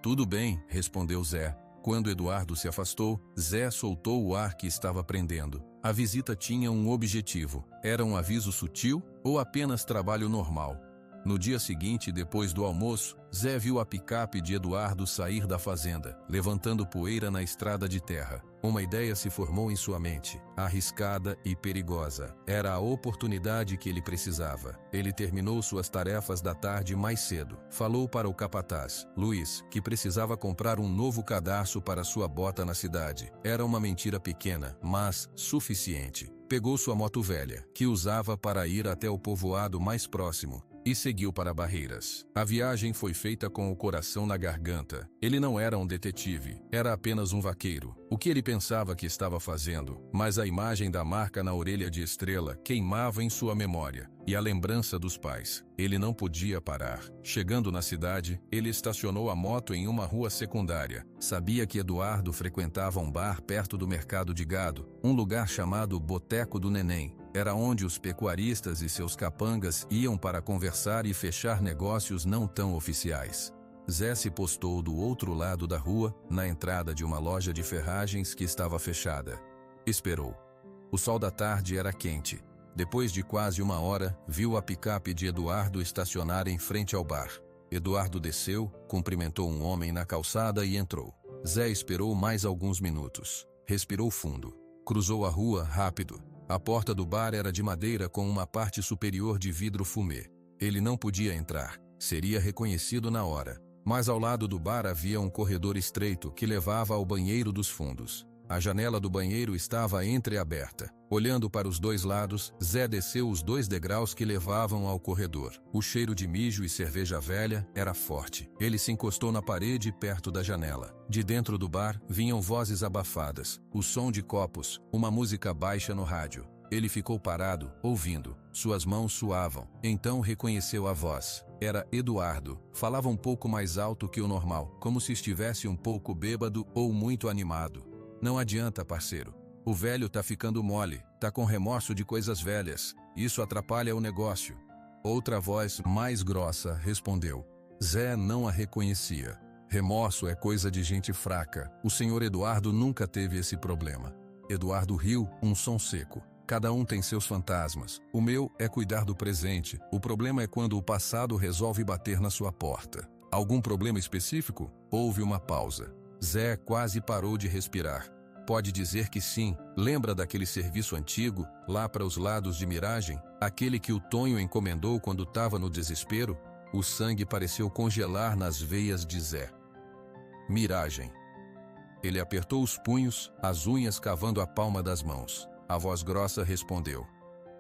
"Tudo bem", respondeu Zé. Quando Eduardo se afastou, Zé soltou o ar que estava prendendo. A visita tinha um objetivo. Era um aviso sutil ou apenas trabalho normal? No dia seguinte, depois do almoço, Zé viu a picape de Eduardo sair da fazenda, levantando poeira na estrada de terra. Uma ideia se formou em sua mente, arriscada e perigosa. Era a oportunidade que ele precisava. Ele terminou suas tarefas da tarde mais cedo. Falou para o capataz, Luiz, que precisava comprar um novo cadarço para sua bota na cidade. Era uma mentira pequena, mas suficiente. Pegou sua moto velha, que usava para ir até o povoado mais próximo, e seguiu para Barreiras. A viagem foi feita com o coração na garganta. Ele não era um detetive, era apenas um vaqueiro. O que ele pensava que estava fazendo? Mas a imagem da marca na orelha de Estrela queimava em sua memória, e a lembrança dos pais. Ele não podia parar. Chegando na cidade, ele estacionou a moto em uma rua secundária. Sabia que Eduardo frequentava um bar perto do mercado de gado, um lugar chamado Boteco do Neném. Era onde os pecuaristas e seus capangas iam para conversar e fechar negócios não tão oficiais. Zé se postou do outro lado da rua, na entrada de uma loja de ferragens que estava fechada. Esperou. O sol da tarde era quente. Depois de quase uma hora, viu a picape de Eduardo estacionar em frente ao bar. Eduardo desceu, cumprimentou um homem na calçada e entrou. Zé esperou mais alguns minutos. Respirou fundo. Cruzou a rua rápido. A porta do bar era de madeira com uma parte superior de vidro fumê. Ele não podia entrar. Seria reconhecido na hora. Mas ao lado do bar havia um corredor estreito que levava ao banheiro dos fundos. A janela do banheiro estava entreaberta. Olhando para os dois lados, Zé desceu os 2 degraus que levavam ao corredor. O cheiro de mijo e cerveja velha era forte. Ele se encostou na parede perto da janela. De dentro do bar, vinham vozes abafadas, o som de copos, uma música baixa no rádio. Ele ficou parado, ouvindo. Suas mãos suavam. Então reconheceu a voz. Era Eduardo. Falava um pouco mais alto que o normal, como se estivesse um pouco bêbado ou muito animado. Não adianta, parceiro. O velho tá ficando mole, tá com remorso de coisas velhas. Isso atrapalha o negócio. Outra voz mais grossa respondeu. Zé não a reconhecia. Remorso é coisa de gente fraca. O senhor Eduardo nunca teve esse problema. Eduardo riu, um som seco. Cada um tem seus fantasmas. O meu é cuidar do presente. O problema é quando o passado resolve bater na sua porta. Algum problema específico? Houve uma pausa. Zé quase parou de respirar. Pode dizer que sim. Lembra daquele serviço antigo, lá para os lados de Miragem? Aquele que o Tonho encomendou quando estava no desespero? O sangue pareceu congelar nas veias de Zé. Miragem. Ele apertou os punhos, as unhas cavando a palma das mãos. A voz grossa respondeu.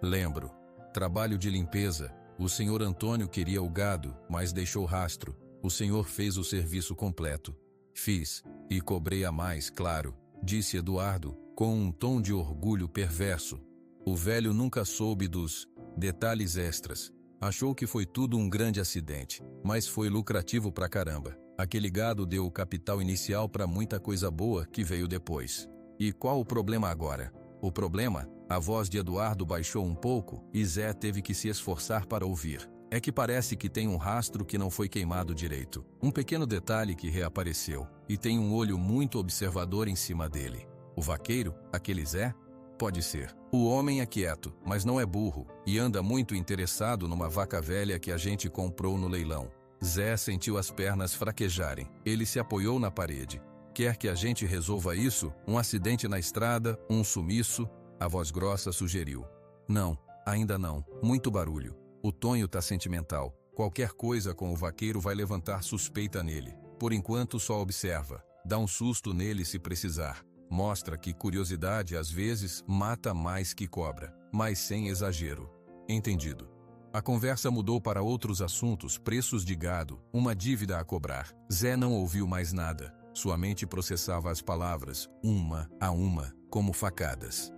Lembro. Trabalho de limpeza. O senhor Antônio queria o gado, mas deixou rastro. O senhor fez o serviço completo. Fiz. E cobrei a mais, claro, disse Eduardo, com um tom de orgulho perverso. O velho nunca soube dos detalhes extras. Achou que foi tudo um grande acidente, mas foi lucrativo pra caramba. Aquele gado deu o capital inicial pra muita coisa boa que veio depois. E qual o problema agora? O problema? A voz de Eduardo baixou um pouco e Zé teve que se esforçar para ouvir. É que parece que tem um rastro que não foi queimado direito. Um pequeno detalhe que reapareceu. E tem um olho muito observador em cima dele. O vaqueiro? Aquele Zé? Pode ser. O homem é quieto, mas não é burro. E anda muito interessado numa vaca velha que a gente comprou no leilão. Zé sentiu as pernas fraquejarem. Ele se apoiou na parede. Quer que a gente resolva isso? Um acidente na estrada? Um sumiço? A voz grossa sugeriu. Não, ainda não. Muito barulho. O Tonho tá sentimental. Qualquer coisa com o vaqueiro vai levantar suspeita nele. Por enquanto só observa. Dá um susto nele se precisar. Mostra que curiosidade às vezes mata mais que cobra. Mas sem exagero. Entendido. A conversa mudou para outros assuntos, preços de gado, uma dívida a cobrar. Zé não ouviu mais nada. Sua mente processava as palavras, uma a uma, como facadas.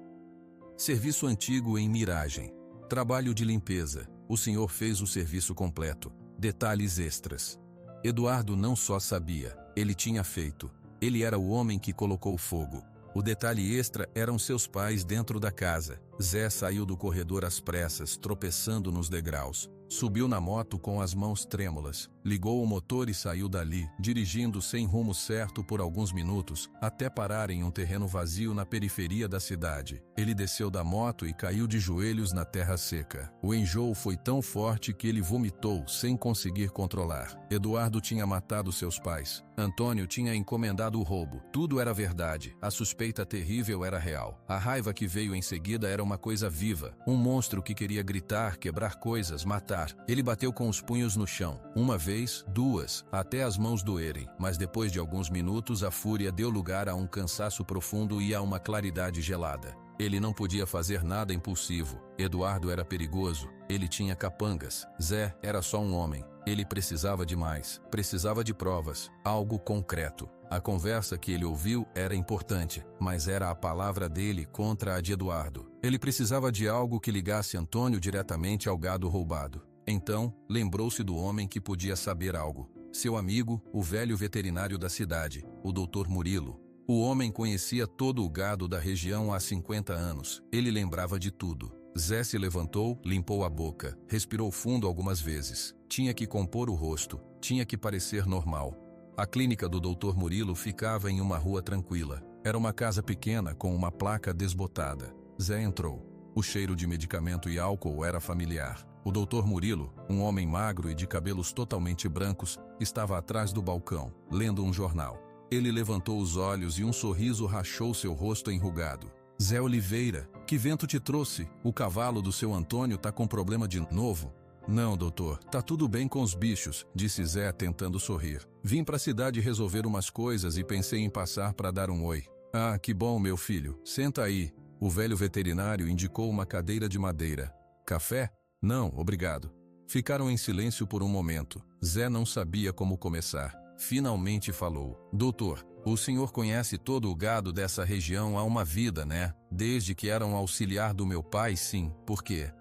Serviço antigo em Miragem. Trabalho de limpeza. O senhor fez o serviço completo. Detalhes extras. Eduardo não só sabia, ele tinha feito. Ele era o homem que colocou fogo. O detalhe extra eram seus pais dentro da casa. Zé saiu do corredor às pressas, tropeçando nos degraus. Subiu na moto com as mãos trêmulas, ligou o motor e saiu dali, dirigindo sem rumo certo por alguns minutos, até parar em um terreno vazio na periferia da cidade. Ele desceu da moto e caiu de joelhos na terra seca. O enjoo foi tão forte que ele vomitou sem conseguir controlar. Eduardo tinha matado seus pais. Antônio tinha encomendado o roubo. Tudo era verdade. A suspeita terrível era real. A raiva que veio em seguida era uma coisa viva. Um monstro que queria gritar, quebrar coisas, matar. Ele bateu com os punhos no chão. Uma vez, duas, até as mãos doerem. Mas depois de alguns minutos, a fúria deu lugar a um cansaço profundo e a uma claridade gelada. Ele não podia fazer nada impulsivo. Eduardo era perigoso. Ele tinha capangas. Zé era só um homem. Ele precisava de mais. Precisava de provas. Algo concreto. A conversa que ele ouviu era importante, mas era a palavra dele contra a de Eduardo. Ele precisava de algo que ligasse Antônio diretamente ao gado roubado. Então, lembrou-se do homem que podia saber algo. Seu amigo, o velho veterinário da cidade, o Dr. Murilo. O homem conhecia todo o gado da região há 50 anos. Ele lembrava de tudo. Zé se levantou, limpou a boca, respirou fundo algumas vezes. Tinha que compor o rosto, tinha que parecer normal. A clínica do Dr. Murilo ficava em uma rua tranquila. Era uma casa pequena com uma placa desbotada. Zé entrou. O cheiro de medicamento e álcool era familiar. O Dr. Murilo, um homem magro e de cabelos totalmente brancos, estava atrás do balcão, lendo um jornal. Ele levantou os olhos e um sorriso rachou seu rosto enrugado. Zé Oliveira, que vento te trouxe? O cavalo do seu Antônio tá com problema de novo? Não, doutor, tá tudo bem com os bichos, disse Zé tentando sorrir. Vim pra cidade resolver umas coisas e pensei em passar para dar um oi. Ah, que bom, meu filho. Senta aí. O velho veterinário indicou uma cadeira de madeira. Café? Não, obrigado. Ficaram em silêncio por um momento. Zé não sabia como começar. Finalmente falou. Doutor, o senhor conhece todo o gado dessa região há uma vida, né? Desde que era um auxiliar do meu pai, sim. Por quê?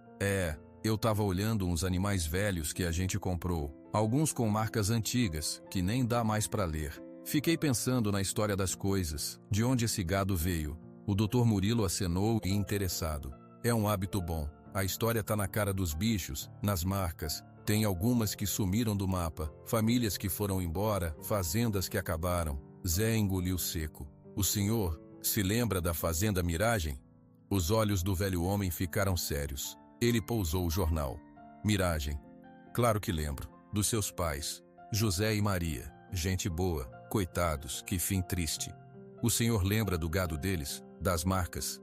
Eu tava olhando uns animais velhos que a gente comprou. Alguns com marcas antigas, que nem dá mais para ler. Fiquei pensando na história das coisas, de onde esse gado veio. O Dr. Murilo acenou e interessado. É um hábito bom. A história tá na cara dos bichos, nas marcas. Tem algumas que sumiram do mapa, famílias que foram embora, fazendas que acabaram. Zé engoliu seco. O senhor se lembra da Fazenda Miragem? Os olhos do velho homem ficaram sérios. Ele pousou o jornal. Miragem. Claro que lembro. Dos seus pais. José e Maria. Gente boa. Coitados, que fim triste. O senhor lembra do gado deles? Das marcas?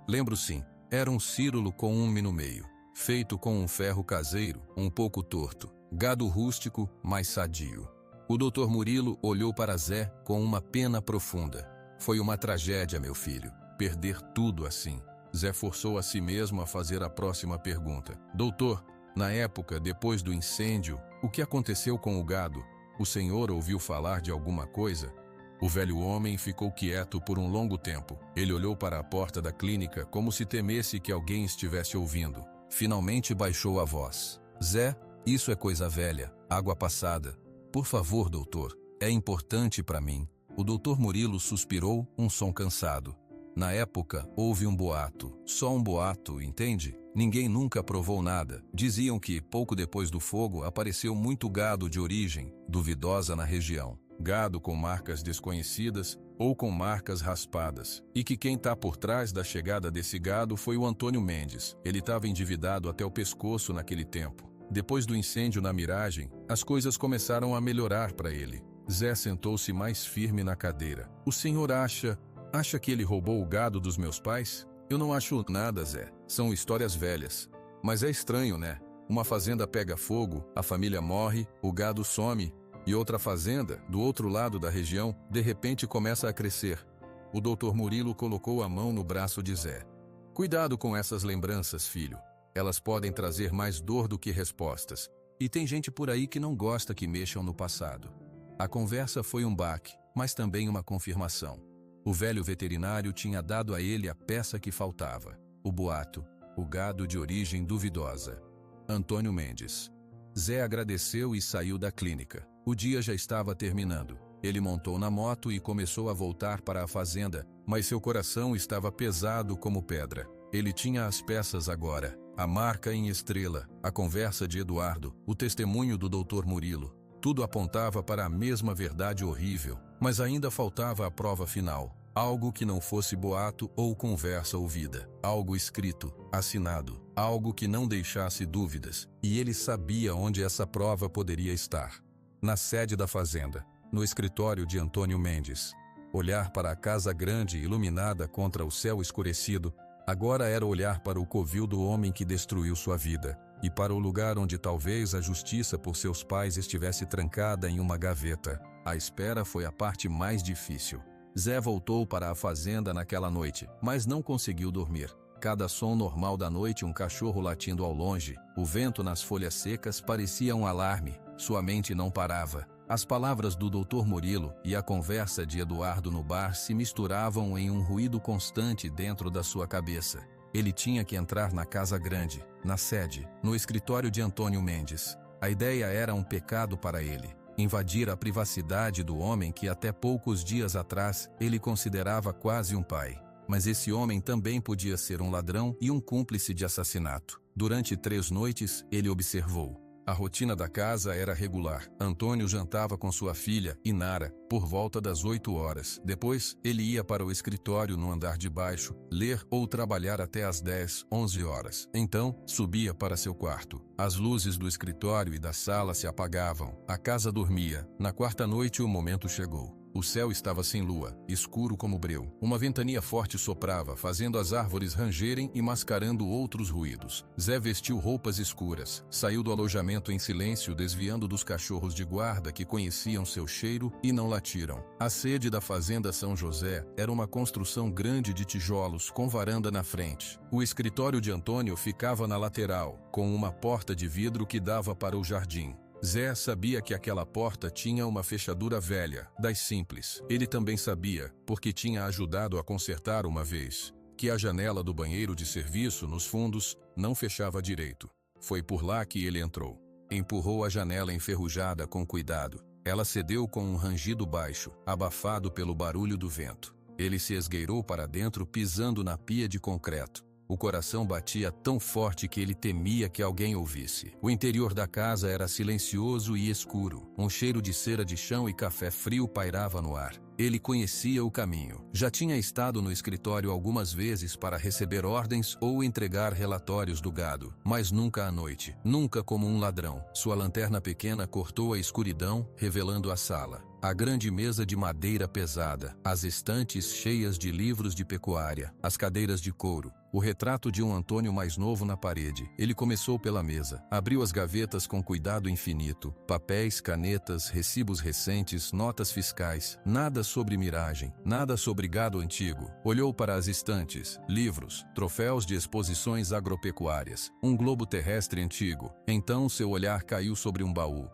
Lembro sim. Era um círolo com um no meio. Feito com um ferro caseiro, um pouco torto. Gado rústico, mas sadio. O Dr. Murilo olhou para Zé com uma pena profunda. Foi uma tragédia, meu filho. Perder tudo assim. Zé forçou a si mesmo a fazer a próxima pergunta. Doutor, na época, depois do incêndio, o que aconteceu com o gado? O senhor ouviu falar de alguma coisa? O velho homem ficou quieto por um longo tempo. Ele olhou para a porta da clínica como se temesse que alguém estivesse ouvindo. Finalmente baixou a voz. Zé, isso é coisa velha, água passada. Por favor, doutor, é importante para mim. O doutor Murilo suspirou, um som cansado. Na época, houve um boato. Só um boato, entende? Ninguém nunca provou nada. Diziam que, pouco depois do fogo, apareceu muito gado de origem duvidosa na região. Gado com marcas desconhecidas ou com marcas raspadas. E que quem está por trás da chegada desse gado foi o Antônio Mendes. Ele estava endividado até o pescoço naquele tempo. Depois do incêndio na Miragem, as coisas começaram a melhorar para ele. Zé sentou-se mais firme na cadeira. O senhor acha que ele roubou o gado dos meus pais? Eu não acho nada, Zé. São histórias velhas. Mas é estranho, né? Uma fazenda pega fogo, a família morre, o gado some, e outra fazenda, do outro lado da região, de repente começa a crescer. O Dr. Murilo colocou a mão no braço de Zé. Cuidado com essas lembranças, filho. Elas podem trazer mais dor do que respostas. E tem gente por aí que não gosta que mexam no passado. A conversa foi um baque, mas também uma confirmação. O velho veterinário tinha dado a ele a peça que faltava. O boato, o gado de origem duvidosa. Antônio Mendes. Zé agradeceu e saiu da clínica. O dia já estava terminando. Ele montou na moto e começou a voltar para a fazenda, mas seu coração estava pesado como pedra. Ele tinha as peças agora. A marca em estrela, a conversa de Eduardo, o testemunho do Dr. Murilo. Tudo apontava para a mesma verdade horrível, mas ainda faltava a prova final. Algo que não fosse boato ou conversa ouvida. Algo escrito, assinado. Algo que não deixasse dúvidas. E ele sabia onde essa prova poderia estar. Na sede da fazenda, no escritório de Antônio Mendes. Olhar para a casa grande iluminada contra o céu escurecido, agora era olhar para o covil do homem que destruiu sua vida. E para o lugar onde talvez a justiça por seus pais estivesse trancada em uma gaveta. A espera foi a parte mais difícil. Zé voltou para a fazenda naquela noite, mas não conseguiu dormir. Cada som normal da noite, um cachorro latindo ao longe, o vento nas folhas secas parecia um alarme. Sua mente não parava. As palavras do Dr. Murilo e a conversa de Eduardo no bar se misturavam em um ruído constante dentro da sua cabeça. Ele tinha que entrar na casa grande, na sede, no escritório de Antônio Mendes. A ideia era um pecado para ele. Invadir a privacidade do homem que até poucos dias atrás ele considerava quase um pai. Mas esse homem também podia ser um ladrão e um cúmplice de assassinato. Durante 3 noites, ele observou. A rotina da casa era regular. Antônio jantava com sua filha, Inara, por volta das 8 horas. Depois, ele ia para o escritório no andar de baixo, ler ou trabalhar até às 10, 11 horas. Então, subia para seu quarto. As luzes do escritório e da sala se apagavam. A casa dormia. Na quarta noite, o momento chegou. O céu estava sem lua, escuro como breu. Uma ventania forte soprava, fazendo as árvores rangerem e mascarando outros ruídos. Zé vestiu roupas escuras, saiu do alojamento em silêncio, desviando dos cachorros de guarda que conheciam seu cheiro e não latiram. A sede da fazenda São José era uma construção grande de tijolos com varanda na frente. O escritório de Antônio ficava na lateral, com uma porta de vidro que dava para o jardim. Zé sabia que aquela porta tinha uma fechadura velha, das simples. Ele também sabia, porque tinha ajudado a consertar uma vez, que a janela do banheiro de serviço, nos fundos, não fechava direito. Foi por lá que ele entrou. Empurrou a janela enferrujada com cuidado. Ela cedeu com um rangido baixo, abafado pelo barulho do vento. Ele se esgueirou para dentro, pisando na pia de concreto. O coração batia tão forte que ele temia que alguém ouvisse. O interior da casa era silencioso e escuro. Um cheiro de cera de chão e café frio pairava no ar. Ele conhecia o caminho. Já tinha estado no escritório algumas vezes para receber ordens ou entregar relatórios do gado, mas nunca à noite, nunca como um ladrão. Sua lanterna pequena cortou a escuridão, revelando a sala. A grande mesa de madeira pesada, as estantes cheias de livros de pecuária, as cadeiras de couro, o retrato de um Antônio mais novo na parede. Ele começou pela mesa, abriu as gavetas com cuidado infinito, papéis, canetas, recibos recentes, notas fiscais, nada sobre miragem, nada sobre gado antigo. Olhou para as estantes, livros, troféus de exposições agropecuárias, um globo terrestre antigo. Então seu olhar caiu sobre um baú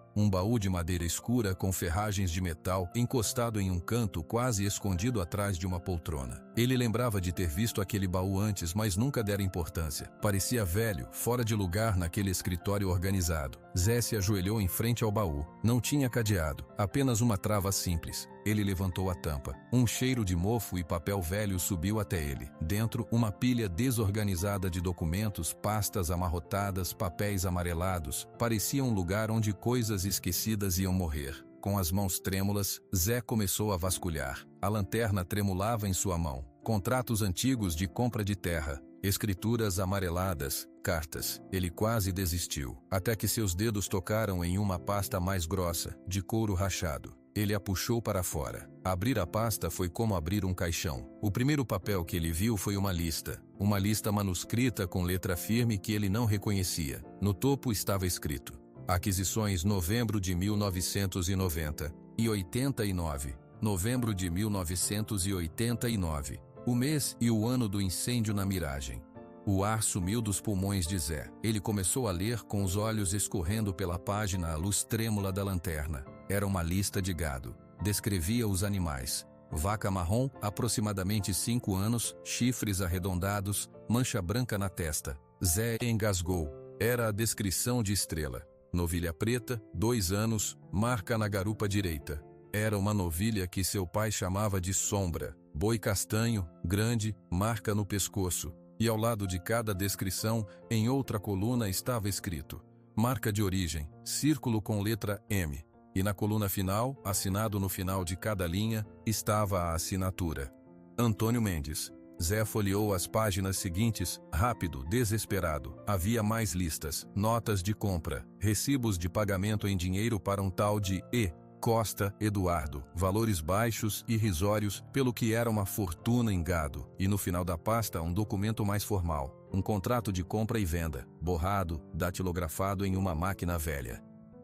de madeira escura com ferragens de metal encostado em um canto quase escondido atrás de uma poltrona. Ele lembrava de ter visto aquele baú antes, mas nunca dera importância. Parecia velho, fora de lugar naquele escritório organizado. Zé se ajoelhou em frente ao baú. Não tinha cadeado, apenas uma trava simples. Ele levantou a tampa. Um cheiro de mofo e papel velho subiu até ele. Dentro, uma pilha desorganizada de documentos, pastas amarrotadas, papéis amarelados. Parecia um lugar onde coisas esquecidas iam morrer. Com as mãos trêmulas, Zé começou a vasculhar. A lanterna tremulava em sua mão. Contratos antigos de compra de terra, escrituras amareladas, cartas. Ele quase desistiu, até que seus dedos tocaram em uma pasta mais grossa, de couro rachado. Ele a puxou para fora. Abrir a pasta foi como abrir um caixão. O primeiro papel que ele viu foi uma lista manuscrita com letra firme que ele não reconhecia. No topo estava escrito: Aquisições novembro de 1990 e 89. Novembro de 1989. O mês e o ano do incêndio na Miragem. O ar sumiu dos pulmões de Zé. Ele começou a ler com os olhos escorrendo pela página à luz trêmula da lanterna. Era uma lista de gado. Descrevia os animais. Vaca marrom, aproximadamente 5 anos, chifres arredondados, mancha branca na testa. Zé engasgou. Era a descrição de Estrela. Novilha preta, 2 anos, marca na garupa direita. Era uma novilha que seu pai chamava de Sombra. Boi castanho, grande, marca no pescoço. E ao lado de cada descrição, em outra coluna estava escrito: marca de origem, círculo com letra M. E na coluna final, assinado no final de cada linha, estava a assinatura: Antônio Mendes. Zé folheou as páginas seguintes, rápido, desesperado. Havia mais listas, notas de compra, recibos de pagamento em dinheiro para um tal de E. Costa Eduardo, valores baixos e irrisórios, pelo que era uma fortuna em gado. E no final da pasta, um documento mais formal, um contrato de compra e venda, borrado, datilografado em uma máquina velha.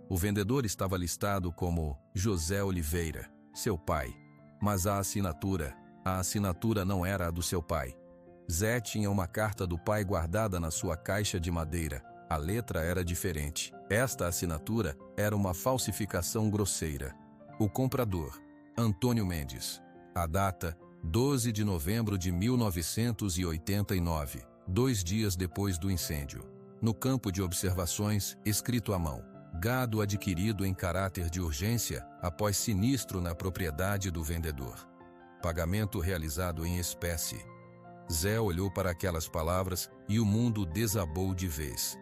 O vendedor estava listado como José Oliveira, seu pai. Mas a assinatura não era a do seu pai. Zé tinha uma carta do pai guardada na sua caixa de madeira. A letra era diferente. Esta assinatura era uma falsificação grosseira. O comprador, Antônio Mendes. A data, 12 de novembro de 1989, 2 dias depois do incêndio. No campo de observações, escrito à mão: gado adquirido em caráter de urgência após sinistro na propriedade do vendedor. Pagamento realizado em espécie. Zé olhou para aquelas palavras e o mundo desabou de vez.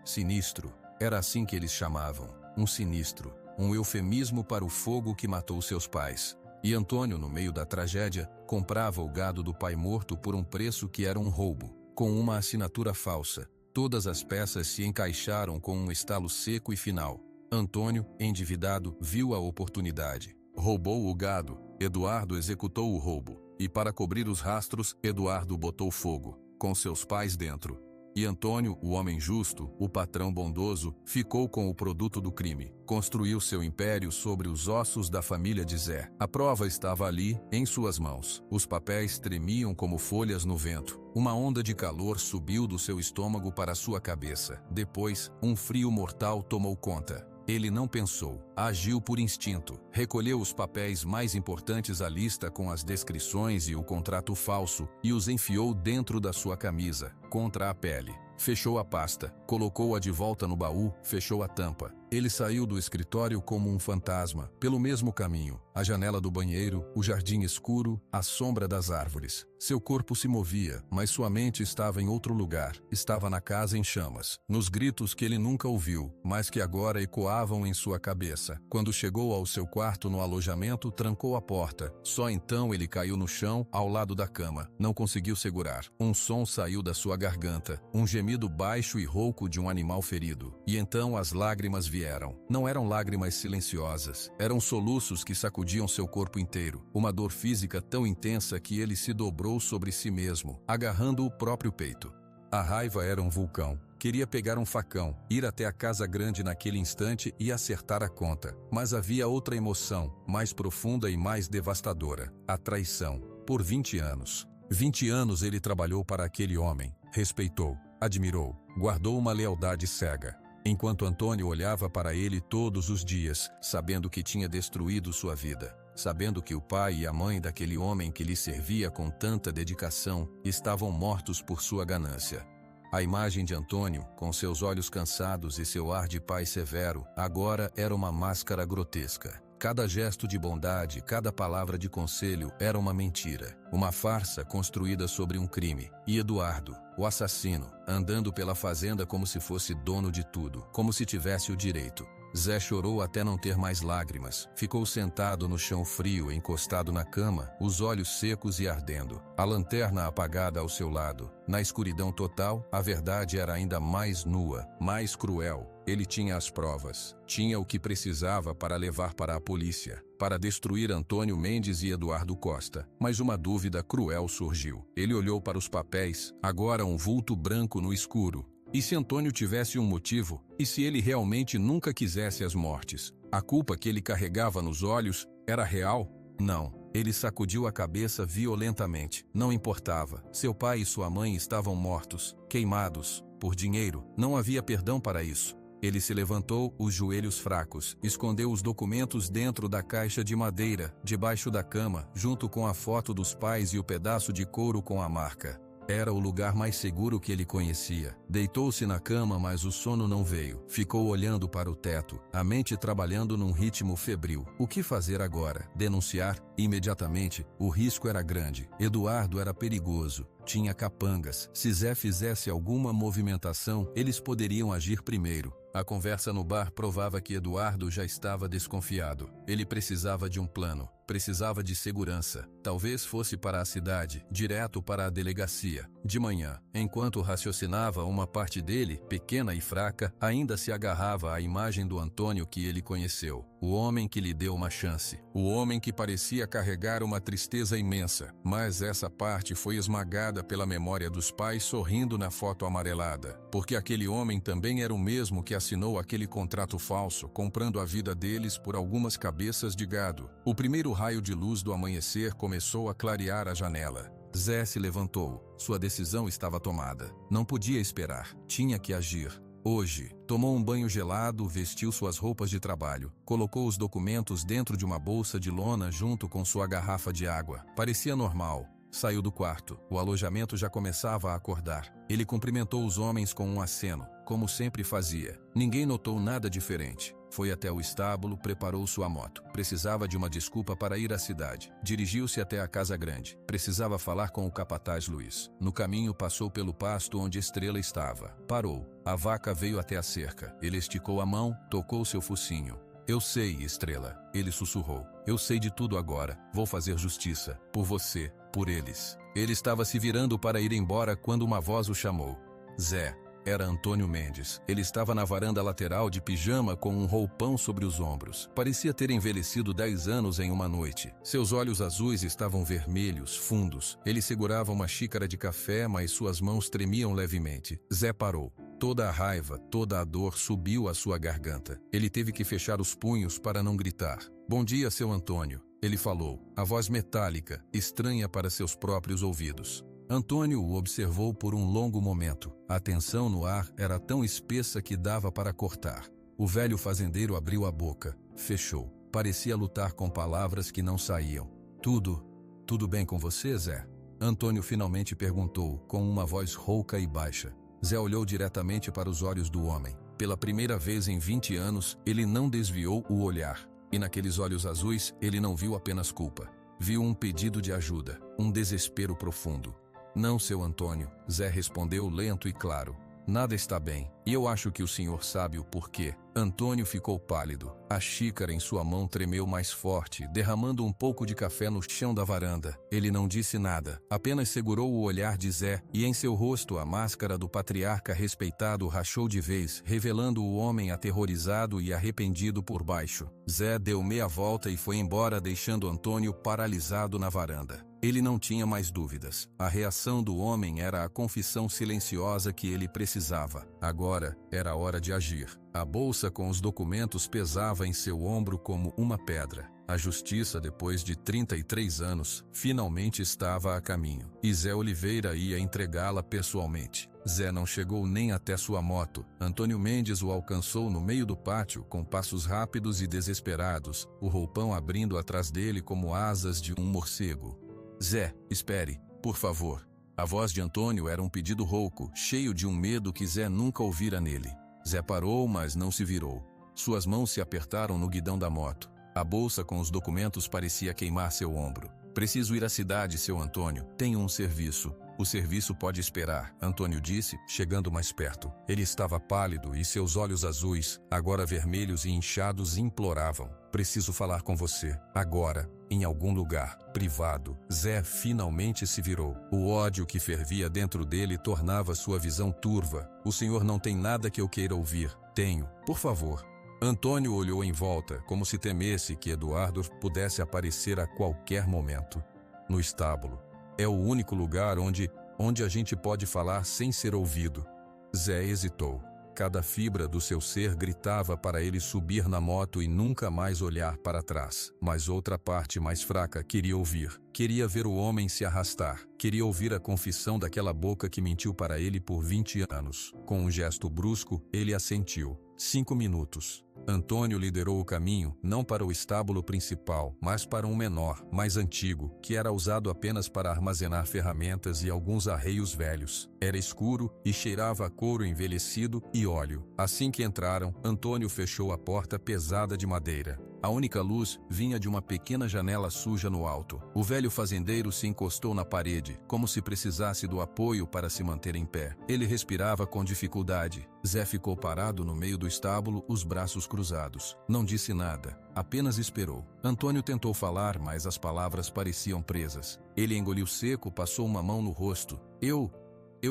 Sinistro, era assim que eles chamavam. Um sinistro, um eufemismo para o fogo que matou seus pais. E Antônio, no meio da tragédia, comprava o gado do pai morto por um preço que era um roubo, com uma assinatura falsa. Todas as peças se encaixaram com um estalo seco e final. Antônio, endividado, viu a oportunidade. Roubou o gado, Eduardo executou o roubo, e para cobrir os rastros, Eduardo botou fogo, com seus pais dentro. E Antônio, o homem justo, o patrão bondoso, ficou com o produto do crime. Construiu seu império sobre os ossos da família de Zé. A prova estava ali, em suas mãos. Os papéis tremiam como folhas no vento. Uma onda de calor subiu do seu estômago para sua cabeça. Depois, um frio mortal tomou conta. Ele não pensou, agiu por instinto. Recolheu os papéis mais importantes à lista com as descrições e o contrato falso e os enfiou dentro da sua camisa, contra a pele. Fechou a pasta, colocou-a de volta no baú, fechou a tampa. Ele saiu do escritório como um fantasma, pelo mesmo caminho. A janela do banheiro, o jardim escuro, a sombra das árvores. Seu corpo se movia, mas sua mente estava em outro lugar. Estava na casa em chamas, nos gritos que ele nunca ouviu, mas que agora ecoavam em sua cabeça. Quando chegou ao seu quarto no alojamento, trancou a porta. Só então ele caiu no chão, ao lado da cama. Não conseguiu segurar. Um som saiu da sua garganta, um gemido baixo e rouco de um animal ferido. E então as lágrimas vieram. Não eram lágrimas silenciosas, eram soluços que sacudiam seu corpo inteiro. Uma dor física tão intensa que ele se dobrou sobre si mesmo, agarrando o próprio peito. A raiva era um vulcão. Queria pegar um facão, ir até a casa grande naquele instante e acertar a conta. Mas havia outra emoção, mais profunda e mais devastadora: a traição. Por 20 anos. 20 anos ele trabalhou para aquele homem, respeitou, admirou, guardou uma lealdade cega. Enquanto Antônio olhava para ele todos os dias, sabendo que tinha destruído sua vida, sabendo que o pai e a mãe daquele homem que lhe servia com tanta dedicação estavam mortos por sua ganância. A imagem de Antônio, com seus olhos cansados e seu ar de pai severo, agora era uma máscara grotesca. Cada gesto de bondade, cada palavra de conselho era uma mentira, uma farsa construída sobre um crime. E Eduardo, o assassino, andando pela fazenda como se fosse dono de tudo, como se tivesse o direito. Zé chorou até não ter mais lágrimas. Ficou sentado no chão frio, encostado na cama, os olhos secos e ardendo. A lanterna apagada ao seu lado. Na escuridão total, a verdade era ainda mais nua, mais cruel. Ele tinha as provas. Tinha o que precisava para levar para a polícia, para destruir Antônio Mendes e Eduardo Costa. Mas uma dúvida cruel surgiu. Ele olhou para os papéis, agora um vulto branco no escuro. E se Antônio tivesse um motivo? E se ele realmente nunca quisesse as mortes? A culpa que ele carregava nos olhos era real? Não. Ele sacudiu a cabeça violentamente. Não importava. Seu pai e sua mãe estavam mortos, queimados, por dinheiro. Não havia perdão para isso. Ele se levantou, os joelhos fracos, escondeu os documentos dentro da caixa de madeira, debaixo da cama, junto com a foto dos pais e o pedaço de couro com a marca. Era o lugar mais seguro que ele conhecia. Deitou-se na cama, mas o sono não veio. Ficou olhando para o teto, a mente trabalhando num ritmo febril. O que fazer agora? Denunciar? Imediatamente? O risco era grande. Eduardo era perigoso. Tinha capangas. Se Zé fizesse alguma movimentação, eles poderiam agir primeiro. A conversa no bar provava que Eduardo já estava desconfiado. Ele precisava de um plano. Precisava de segurança. Talvez fosse para a cidade, direto para a delegacia. De manhã, enquanto raciocinava, uma parte dele, pequena e fraca, ainda se agarrava à imagem do Antônio que ele conheceu. O homem que lhe deu uma chance. O homem que parecia carregar uma tristeza imensa. Mas essa parte foi esmagada pela memória dos pais sorrindo na foto amarelada. Porque aquele homem também era o mesmo que assinou aquele contrato falso, comprando a vida deles por algumas cabeças de gado. O primeiro raio de luz do amanhecer começou a clarear a janela. Zé se levantou. Sua decisão estava tomada. Não podia esperar. Tinha que agir. Hoje, tomou um banho gelado, vestiu suas roupas de trabalho, colocou os documentos dentro de uma bolsa de lona junto com sua garrafa de água. Parecia normal. Saiu do quarto. O alojamento já começava a acordar. Ele cumprimentou os homens com um aceno, como sempre fazia. Ninguém notou nada diferente. Foi até o estábulo, preparou sua moto. Precisava de uma desculpa para ir à cidade. Dirigiu-se até a casa grande. Precisava falar com o capataz Luiz. No caminho passou pelo pasto onde Estrela estava. Parou. A vaca veio até a cerca. Ele esticou a mão, tocou seu focinho. Eu sei, Estrela. Ele sussurrou. Eu sei de tudo agora. Vou fazer justiça. Por você. Por eles. Ele estava se virando para ir embora quando uma voz o chamou. Zé. Era Antônio Mendes. Ele estava na varanda lateral de pijama com um roupão sobre os ombros. Parecia ter envelhecido 10 anos em uma noite. Seus olhos azuis estavam vermelhos, fundos. Ele segurava uma xícara de café, mas suas mãos tremiam levemente. Zé parou. Toda a raiva, toda a dor subiu à sua garganta. Ele teve que fechar os punhos para não gritar. "Bom dia, seu Antônio", ele falou, a voz metálica, estranha para seus próprios ouvidos. Antônio o observou por um longo momento. A tensão no ar era tão espessa que dava para cortar. O velho fazendeiro abriu a boca, fechou. Parecia lutar com palavras que não saíam. Tudo bem com você, Zé?" Antônio finalmente perguntou, com uma voz rouca e baixa. Zé olhou diretamente para os olhos do homem. Pela primeira vez em 20 anos, ele não desviou o olhar. E naqueles olhos azuis, ele não viu apenas culpa. Viu um pedido de ajuda, um desespero profundo. "Não, seu Antônio", Zé respondeu lento e claro. "Nada está bem, e eu acho que o senhor sabe o porquê." Antônio ficou pálido. A xícara em sua mão tremeu mais forte, derramando um pouco de café no chão da varanda. Ele não disse nada, apenas segurou o olhar de Zé, e em seu rosto a máscara do patriarca respeitado rachou de vez, revelando o homem aterrorizado e arrependido por baixo. Zé deu meia volta e foi embora, deixando Antônio paralisado na varanda. Ele não tinha mais dúvidas. A reação do homem era a confissão silenciosa que ele precisava. Agora era hora de agir. A bolsa com os documentos pesava em seu ombro como uma pedra. A justiça, depois de 33 anos, finalmente estava a caminho. E Zé Oliveira ia entregá-la pessoalmente. Zé não chegou nem até sua moto. Antônio Mendes o alcançou no meio do pátio, com passos rápidos e desesperados, o roupão abrindo atrás dele como asas de um morcego. "Zé, espere, por favor." A voz de Antônio era um pedido rouco, cheio de um medo que Zé nunca ouvira nele. Zé parou, mas não se virou. Suas mãos se apertaram no guidão da moto. A bolsa com os documentos parecia queimar seu ombro. "Preciso ir à cidade, seu Antônio. Tenho um serviço." "O serviço pode esperar", Antônio disse, chegando mais perto. Ele estava pálido e seus olhos azuis, agora vermelhos e inchados, imploravam. "Preciso falar com você. Agora. Em algum lugar. Privado." Zé finalmente se virou. O ódio que fervia dentro dele tornava sua visão turva. "O senhor não tem nada que eu queira ouvir." "Tenho. Por favor." Antônio olhou em volta, como se temesse que Eduardo pudesse aparecer a qualquer momento. "No estábulo. É o único lugar onde a gente pode falar sem ser ouvido." Zé hesitou. Cada fibra do seu ser gritava para ele subir na moto e nunca mais olhar para trás. Mas outra parte mais fraca queria ouvir. Queria ver o homem se arrastar. Queria ouvir a confissão daquela boca que mentiu para ele por 20 anos. Com um gesto brusco, ele assentiu. 5 minutos. Antônio liderou o caminho, não para o estábulo principal, mas para um menor, mais antigo, que era usado apenas para armazenar ferramentas e alguns arreios velhos. Era escuro e cheirava a couro envelhecido e óleo. Assim que entraram, Antônio fechou a porta pesada de madeira. A única luz vinha de uma pequena janela suja no alto. O velho fazendeiro se encostou na parede, como se precisasse do apoio para se manter em pé. Ele respirava com dificuldade. Zé ficou parado no meio do estábulo, os braços cruzados. Não disse nada, apenas esperou. Antônio tentou falar, mas as palavras pareciam presas. Ele engoliu seco, passou uma mão no rosto. Eu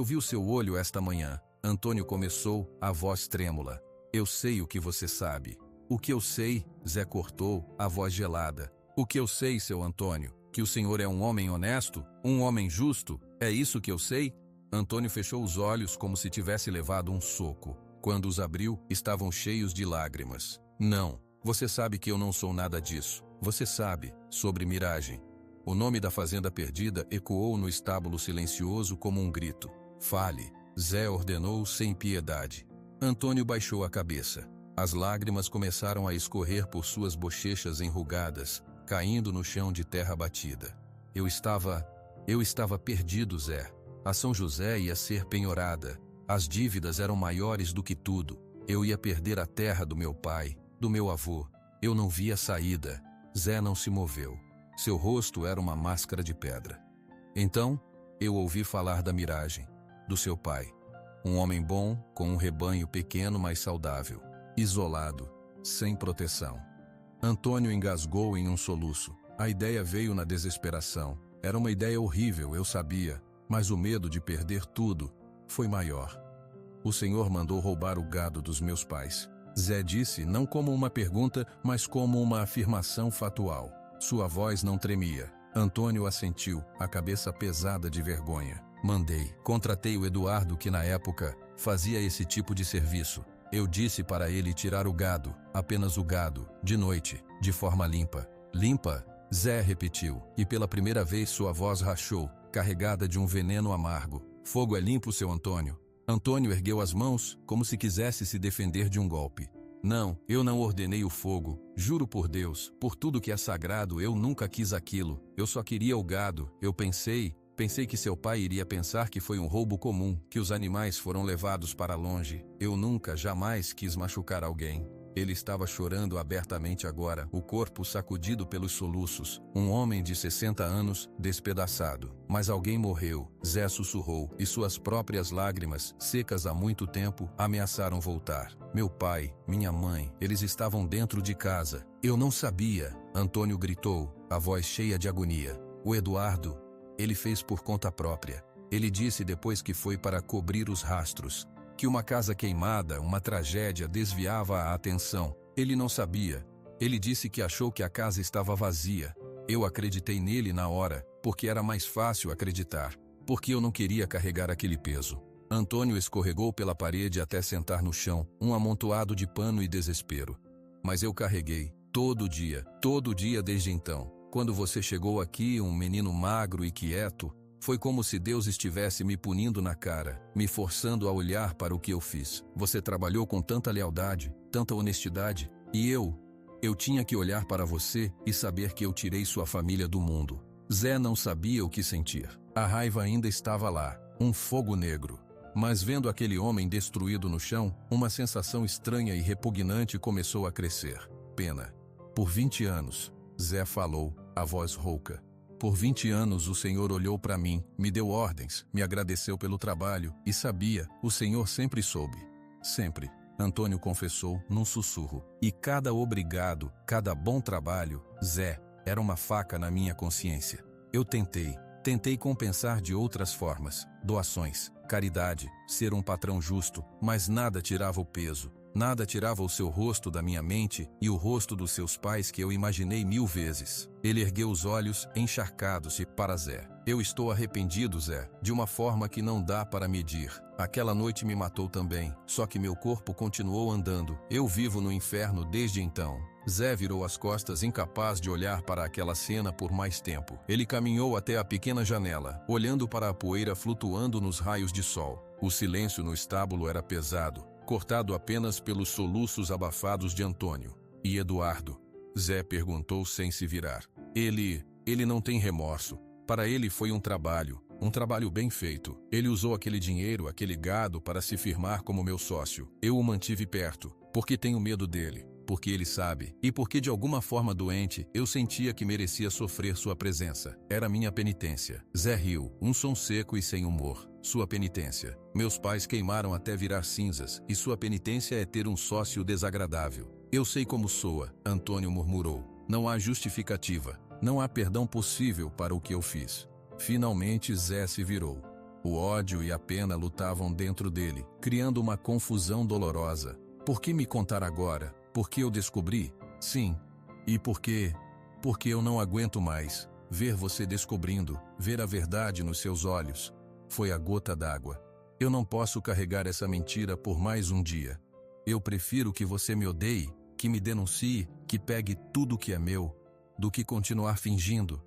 vi o seu olho esta manhã." Antônio começou, a voz trêmula. "Eu sei o que você sabe." "O que eu sei?" Zé cortou, a voz gelada. "O que eu sei, seu Antônio? Que o senhor é um homem honesto? Um homem justo? É isso que eu sei?" Antônio fechou os olhos como se tivesse levado um soco. Quando os abriu, estavam cheios de lágrimas. "Não, você sabe que eu não sou nada disso. Você sabe, sobre Miragem." O nome da fazenda perdida ecoou no estábulo silencioso como um grito. "Fale", Zé ordenou sem piedade. Antônio baixou a cabeça. As lágrimas começaram a escorrer por suas bochechas enrugadas, caindo no chão de terra batida. Eu estava perdido, Zé. A São José ia ser penhorada. As dívidas eram maiores do que tudo. Eu ia perder a terra do meu pai, do meu avô. Eu não via saída." Zé não se moveu. Seu rosto era uma máscara de pedra. "Então, eu ouvi falar da Miragem, do seu pai. Um homem bom, com um rebanho pequeno, mas saudável. Isolado, sem proteção." Antônio engasgou em um soluço. A ideia veio na desesperação. Era uma ideia horrível, eu sabia, mas o medo de perder tudo foi maior. O Senhor mandou roubar o gado dos meus pais. Zé disse não como uma pergunta, mas como uma afirmação fatual. Sua voz não tremia. Antônio assentiu, a cabeça pesada de vergonha. Mandei. Contratei o Eduardo que na época fazia esse tipo de serviço. Eu disse para ele tirar o gado, apenas o gado, de noite, de forma limpa. Limpa? Zé repetiu, e pela primeira vez sua voz rachou, carregada de um veneno amargo. Fogo é limpo, seu Antônio. Antônio ergueu as mãos, como se quisesse se defender de um golpe. Não, eu não ordenei o fogo. Juro por Deus, por tudo que é sagrado, eu nunca quis aquilo. Eu só queria o gado. Eu pensei que seu pai iria pensar que foi um roubo comum, que os animais foram levados para longe. Eu nunca, jamais quis machucar alguém. Ele estava chorando abertamente agora, o corpo sacudido pelos soluços. Um homem de 60 anos, despedaçado. Mas alguém morreu, Zé sussurrou, e suas próprias lágrimas, secas há muito tempo, ameaçaram voltar. Meu pai, minha mãe, eles estavam dentro de casa. Eu não sabia, Antônio gritou, a voz cheia de agonia. O Eduardo, ele fez por conta própria. Ele disse depois que foi para cobrir os rastros. Que uma casa queimada, uma tragédia desviava a atenção. Ele não sabia. Ele disse que achou que a casa estava vazia. Eu acreditei nele na hora, porque era mais fácil acreditar. Porque eu não queria carregar aquele peso. Antônio escorregou pela parede até sentar no chão, um amontoado de pano e desespero. Mas eu carreguei, todo dia desde então. Quando você chegou aqui, um menino magro e quieto, foi como se Deus estivesse me punindo na cara, me forçando a olhar para o que eu fiz. Você trabalhou com tanta lealdade, tanta honestidade, e eu tinha que olhar para você e saber que eu tirei sua família do mundo. Zé não sabia o que sentir. A raiva ainda estava lá, um fogo negro. Mas vendo aquele homem destruído no chão, uma sensação estranha e repugnante começou a crescer. Pena. Por 20 anos, Zé falou, a voz rouca. Por 20 anos o Senhor olhou para mim, me deu ordens, me agradeceu pelo trabalho, e sabia, o Senhor sempre soube. Sempre, Antônio confessou, num sussurro. E cada obrigado, cada bom trabalho, Zé, era uma faca na minha consciência. Eu tentei compensar de outras formas, doações, caridade, ser um patrão justo, mas nada tirava o peso. Nada tirava o seu rosto da minha mente e o rosto dos seus pais que eu imaginei 1000 vezes. Ele ergueu os olhos, encharcados-se, para Zé. Eu estou arrependido, Zé, de uma forma que não dá para medir. Aquela noite me matou também, só que meu corpo continuou andando. Eu vivo no inferno desde então. Zé virou as costas, incapaz de olhar para aquela cena por mais tempo. Ele caminhou até a pequena janela, olhando para a poeira flutuando nos raios de sol. O silêncio no estábulo era pesado, cortado apenas pelos soluços abafados de Antônio. E Eduardo? Zé perguntou sem se virar. Ele não tem remorso. Para ele foi um trabalho bem feito. Ele usou aquele dinheiro, aquele gado para se firmar como meu sócio. Eu o mantive perto, porque tenho medo dele, porque ele sabe, e porque de alguma forma doente, eu sentia que merecia sofrer sua presença. Era minha penitência. Zé riu, um som seco e sem humor. Sua penitência. Meus pais queimaram até virar cinzas, e sua penitência é ter um sócio desagradável. Eu sei como soa, Antônio murmurou. Não há justificativa. Não há perdão possível para o que eu fiz. Finalmente Zé se virou. O ódio e a pena lutavam dentro dele, criando uma confusão dolorosa. Por que me contar agora? Porque eu descobri? Sim. E por quê? Porque eu não aguento mais ver você descobrindo, ver a verdade nos seus olhos. Foi a gota d'água. Eu não posso carregar essa mentira por mais um dia. Eu prefiro que você me odeie, que me denuncie, que pegue tudo que é meu, do que continuar fingindo.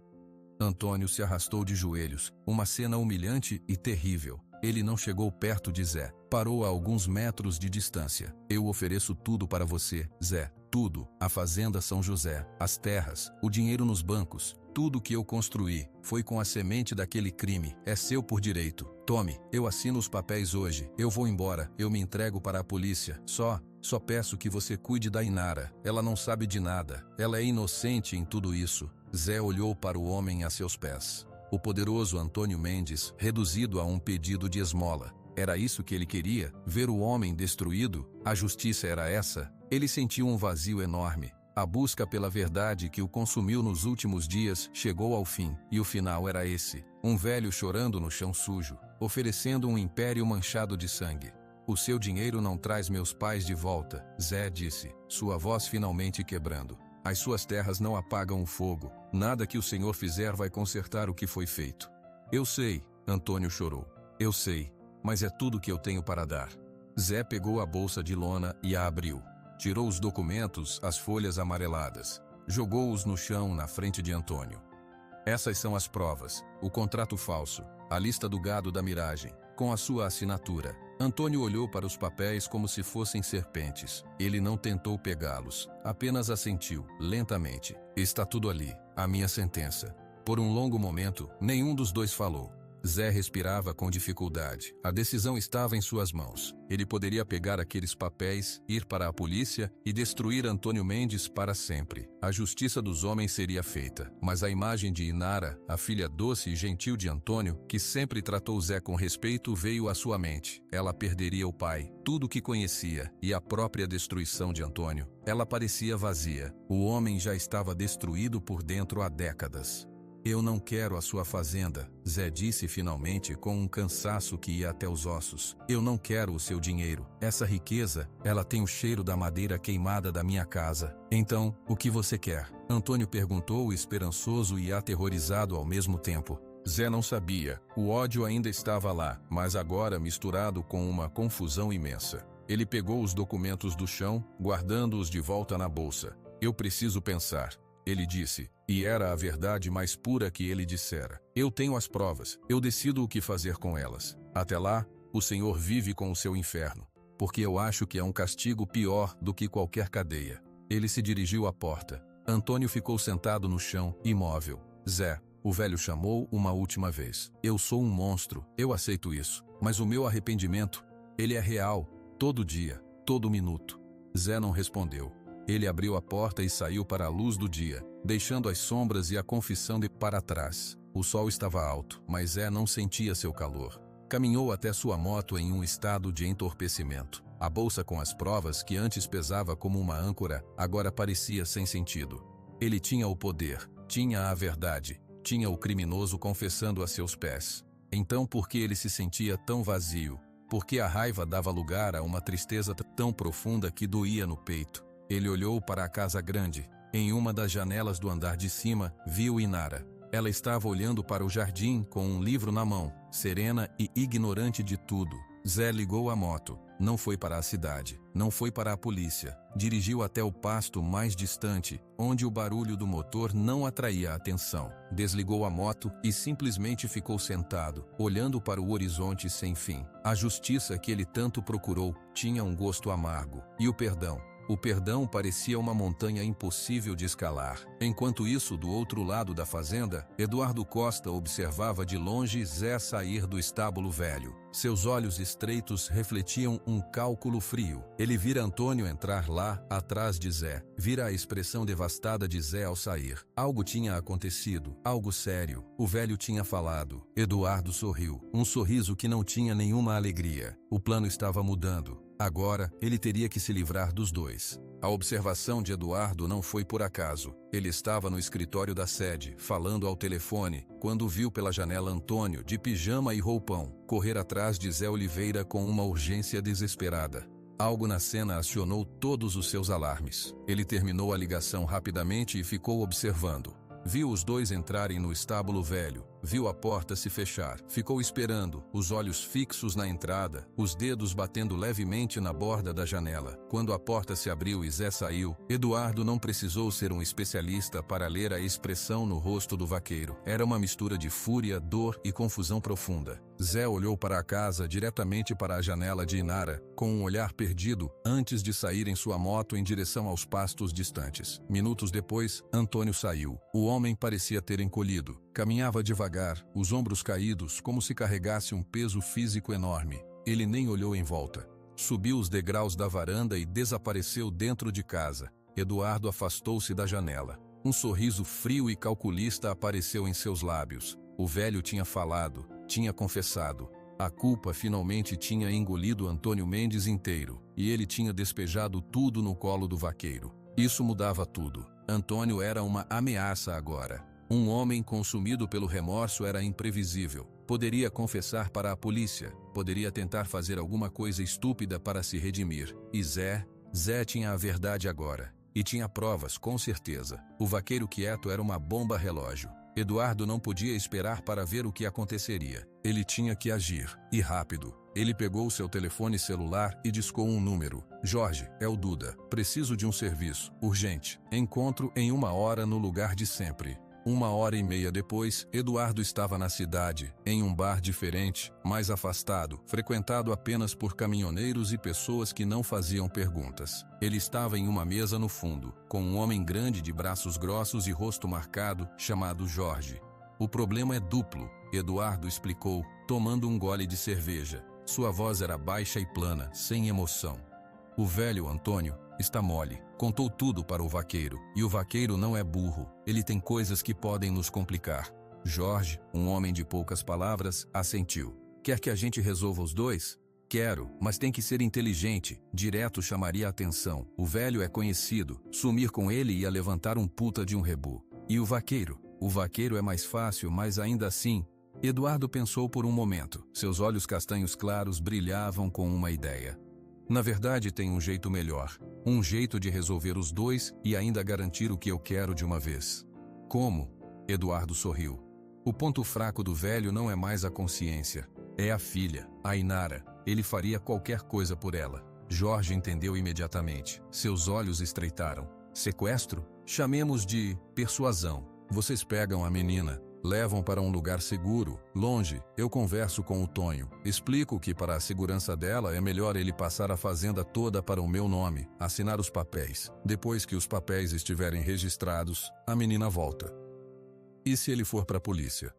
Antônio se arrastou de joelhos, uma cena humilhante e terrível. Ele não chegou perto de Zé, parou a alguns metros de distância. Eu ofereço tudo para você, Zé, tudo. A fazenda São José, as terras, o dinheiro nos bancos. Tudo que eu construí foi com a semente daquele crime. É seu por direito. Tome, eu assino os papéis hoje. Eu vou embora, eu me entrego para a polícia. Só peço que você cuide da Inara. Ela não sabe de nada. Ela é inocente em tudo isso. Zé olhou para o homem a seus pés. O poderoso Antônio Mendes, reduzido a um pedido de esmola. Era isso que ele queria? Ver o homem destruído? A justiça era essa? Ele sentiu um vazio enorme. A busca pela verdade que o consumiu nos últimos dias chegou ao fim, e o final era esse. Um velho chorando no chão sujo, oferecendo um império manchado de sangue. O seu dinheiro não traz meus pais de volta, Zé disse, sua voz finalmente quebrando. As suas terras não apagam o fogo. Nada que o Senhor fizer vai consertar o que foi feito. Eu sei, Antônio chorou. Eu sei, mas é tudo que eu tenho para dar. Zé pegou a bolsa de lona e a abriu. Tirou os documentos, as folhas amareladas. Jogou-os no chão na frente de Antônio. Essas são as provas, o contrato falso, a lista do gado da miragem, com a sua assinatura. Antônio olhou para os papéis como se fossem serpentes. Ele não tentou pegá-los, apenas assentiu, lentamente. Está tudo ali, a minha sentença. Por um longo momento, nenhum dos dois falou. Zé respirava com dificuldade. A decisão estava em suas mãos. Ele poderia pegar aqueles papéis, ir para a polícia e destruir Antônio Mendes para sempre. A justiça dos homens seria feita, mas a imagem de Inara, a filha doce e gentil de Antônio, que sempre tratou Zé com respeito, veio à sua mente. Ela perderia o pai, tudo o que conhecia, e a própria destruição de Antônio. Ela parecia vazia. O homem já estava destruído por dentro há décadas. Eu não quero a sua fazenda, Zé disse finalmente com um cansaço que ia até os ossos. Eu não quero o seu dinheiro. Essa riqueza, ela tem o cheiro da madeira queimada da minha casa. Então, o que você quer? Antônio perguntou, esperançoso e aterrorizado ao mesmo tempo. Zé não sabia. O ódio ainda estava lá, mas agora misturado com uma confusão imensa. Ele pegou os documentos do chão, guardando-os de volta na bolsa. Eu preciso pensar, ele disse. E era a verdade mais pura que ele dissera. Eu tenho as provas, eu decido o que fazer com elas. Até lá, o Senhor vive com o seu inferno, porque eu acho que é um castigo pior do que qualquer cadeia. Ele se dirigiu à porta. Antônio ficou sentado no chão, imóvel. Zé, o velho chamou uma última vez. Eu sou um monstro, eu aceito isso. Mas o meu arrependimento, ele é real, todo dia, todo minuto. Zé não respondeu. Ele abriu a porta e saiu para a luz do dia, deixando as sombras e a confissão de para trás. O sol estava alto, mas Zé não sentia seu calor. Caminhou até sua moto em um estado de entorpecimento. A bolsa com as provas, que antes pesava como uma âncora, agora parecia sem sentido. Ele tinha o poder, tinha a verdade, tinha o criminoso confessando a seus pés. Então por que ele se sentia tão vazio? Porque a raiva dava lugar a uma tristeza tão profunda que doía no peito. Ele olhou para a casa grande. Em uma das janelas do andar de cima, viu Inara. Ela estava olhando para o jardim com um livro na mão, serena e ignorante de tudo. Zé ligou a moto. Não foi para a cidade, não foi para a polícia. Dirigiu até o pasto mais distante, onde o barulho do motor não atraía a atenção. Desligou a moto e simplesmente ficou sentado, olhando para o horizonte sem fim. A justiça que ele tanto procurou tinha um gosto amargo. E o perdão? O perdão parecia uma montanha impossível de escalar. Enquanto isso, do outro lado da fazenda, Eduardo Costa observava de longe Zé sair do estábulo velho. Seus olhos estreitos refletiam um cálculo frio. Ele vira Antônio entrar lá, atrás de Zé. Vira a expressão devastada de Zé ao sair. Algo tinha acontecido, algo sério. O velho tinha falado. Eduardo sorriu. Um sorriso que não tinha nenhuma alegria. O plano estava mudando. Agora, ele teria que se livrar dos dois. A observação de Eduardo não foi por acaso. Ele estava no escritório da sede, falando ao telefone, quando viu pela janela Antônio, de pijama e roupão, correr atrás de Zé Oliveira com uma urgência desesperada. Algo na cena acionou todos os seus alarmes. Ele terminou a ligação rapidamente e ficou observando. Viu os dois entrarem no estábulo velho, viu a porta se fechar, ficou esperando, os olhos fixos na entrada, os dedos batendo levemente na borda da janela. Quando a porta se abriu e Zé saiu, Eduardo não precisou ser um especialista para ler a expressão no rosto do vaqueiro. Era uma mistura de fúria, dor e confusão profunda. Zé olhou para a casa diretamente para a janela de Inara, com um olhar perdido, antes de sair em sua moto em direção aos pastos distantes. Minutos depois, Antônio saiu. O homem parecia ter encolhido. Caminhava devagar, os ombros caídos, como se carregasse um peso físico enorme. Ele nem olhou em volta. Subiu os degraus da varanda e desapareceu dentro de casa. Eduardo afastou-se da janela. Um sorriso frio e calculista apareceu em seus lábios. O velho tinha falado, tinha confessado. A culpa finalmente tinha engolido Antônio Mendes inteiro, e ele tinha despejado tudo no colo do vaqueiro. Isso mudava tudo. Antônio era uma ameaça agora. Um homem consumido pelo remorso era imprevisível. Poderia confessar para a polícia, poderia tentar fazer alguma coisa estúpida para se redimir. E Zé tinha a verdade agora. E tinha provas, com certeza. O vaqueiro quieto era uma bomba relógio. Eduardo não podia esperar para ver o que aconteceria. Ele tinha que agir, e rápido. Ele pegou seu telefone celular e discou um número. Jorge, é o Duda. Preciso de um serviço, urgente. Encontro em 1 hora no lugar de sempre. 1h30 depois, Eduardo estava na cidade, em um bar diferente, mais afastado, frequentado apenas por caminhoneiros e pessoas que não faziam perguntas. Ele estava em uma mesa no fundo, com um homem grande de braços grossos e rosto marcado, chamado Jorge. O problema é duplo, Eduardo explicou, tomando um gole de cerveja. Sua voz era baixa e plana, sem emoção. O velho Antônio está mole. Contou tudo para o vaqueiro. E o vaqueiro não é burro. Ele tem coisas que podem nos complicar. Jorge, um homem de poucas palavras, assentiu. Quer que a gente resolva os dois? Quero, mas tem que ser inteligente. Direto chamaria a atenção. O velho é conhecido. Sumir com ele ia levantar um puta de um rebu. E o vaqueiro? O vaqueiro é mais fácil, mas ainda assim... Eduardo pensou por um momento. Seus olhos castanhos claros brilhavam com uma ideia. Na verdade, tem um jeito melhor. Um jeito de resolver os dois e ainda garantir o que eu quero de uma vez. Como? Eduardo sorriu. O ponto fraco do velho não é mais a consciência. É a filha, a Inara. Ele faria qualquer coisa por ela. Jorge entendeu imediatamente. Seus olhos estreitaram. Sequestro? Chamemos de persuasão. Vocês pegam a menina. Levam para um lugar seguro, longe. Eu converso com o Tonho. Explico que para a segurança dela é melhor ele passar a fazenda toda para o meu nome, assinar os papéis. Depois que os papéis estiverem registrados, a menina volta. E se ele for para a polícia?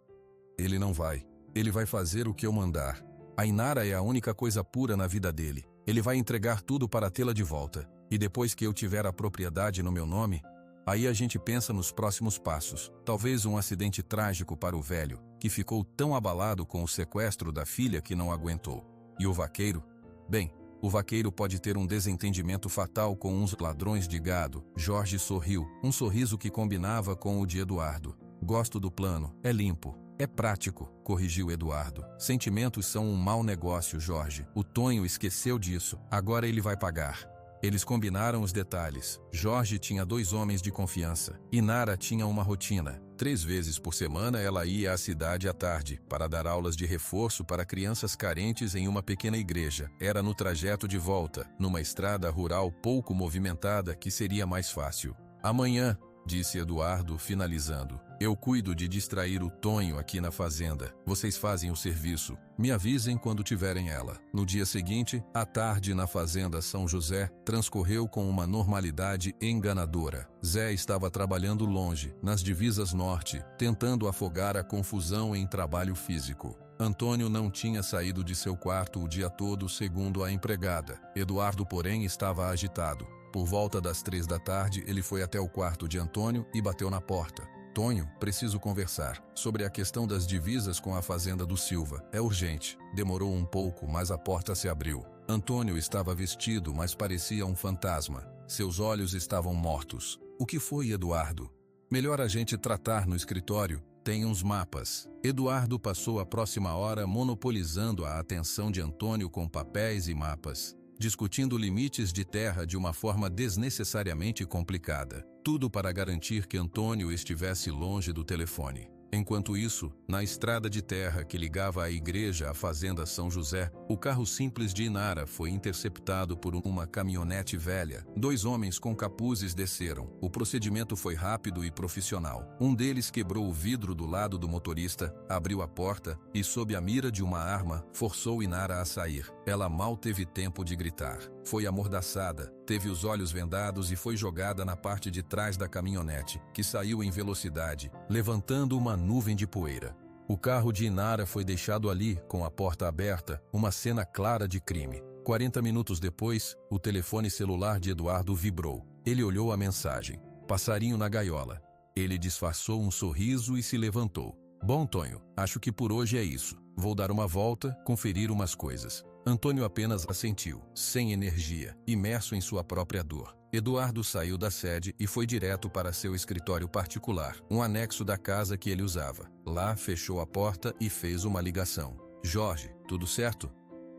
Ele não vai. Ele vai fazer o que eu mandar. A Inara é a única coisa pura na vida dele. Ele vai entregar tudo para tê-la de volta. E depois que eu tiver a propriedade no meu nome... Aí a gente pensa nos próximos passos. Talvez um acidente trágico para o velho, que ficou tão abalado com o sequestro da filha que não aguentou. E o vaqueiro? Bem, o vaqueiro pode ter um desentendimento fatal com uns ladrões de gado. Jorge sorriu, um sorriso que combinava com o de Eduardo. Gosto do plano, é limpo. É prático, corrigiu Eduardo. Sentimentos são um mau negócio, Jorge. O Tonho esqueceu disso. Agora ele vai pagar. Eles combinaram os detalhes. Jorge tinha 2 homens de confiança. Inara tinha uma rotina. 3 vezes por semana ela ia à cidade à tarde, para dar aulas de reforço para crianças carentes em uma pequena igreja. Era no trajeto de volta, numa estrada rural pouco movimentada, que seria mais fácil. Amanhã, disse Eduardo, finalizando. Eu cuido de distrair o Tonho aqui na fazenda. Vocês fazem o serviço. Me avisem quando tiverem ela. No dia seguinte, a tarde na fazenda São José transcorreu com uma normalidade enganadora. Zé estava trabalhando longe, nas divisas norte, tentando afogar a confusão em trabalho físico. Antônio não tinha saído de seu quarto o dia todo, segundo a empregada. Eduardo, porém, estava agitado. Por volta das 3 da tarde, ele foi até o quarto de Antônio e bateu na porta. Tonho, preciso conversar sobre a questão das divisas com a fazenda do Silva. É urgente. Demorou um pouco, mas a porta se abriu. Antônio estava vestido, mas parecia um fantasma. Seus olhos estavam mortos. O que foi, Eduardo? Melhor a gente tratar no escritório. Tem uns mapas. Eduardo passou a próxima hora monopolizando a atenção de Antônio com papéis e mapas, discutindo limites de terra de uma forma desnecessariamente complicada. Tudo para garantir que Antônio estivesse longe do telefone. Enquanto isso, na estrada de terra que ligava a igreja à fazenda São José, o carro simples de Inara foi interceptado por uma caminhonete velha. 2 homens com capuzes desceram. O procedimento foi rápido e profissional. Um deles quebrou o vidro do lado do motorista, abriu a porta e, sob a mira de uma arma, forçou Inara a sair. Ela mal teve tempo de gritar. Foi amordaçada, teve os olhos vendados e foi jogada na parte de trás da caminhonete, que saiu em velocidade, levantando uma nuvem de poeira. O carro de Inara foi deixado ali, com a porta aberta, uma cena clara de crime. 40 minutos depois, o telefone celular de Eduardo vibrou. Ele olhou a mensagem. Passarinho na gaiola. Ele disfarçou um sorriso e se levantou. Bom, Tonho, acho que por hoje é isso. Vou dar uma volta, conferir umas coisas. Antônio apenas assentiu, sem energia, imerso em sua própria dor. Eduardo saiu da sede e foi direto para seu escritório particular, um anexo da casa que ele usava. Lá, fechou a porta e fez uma ligação. Jorge, tudo certo?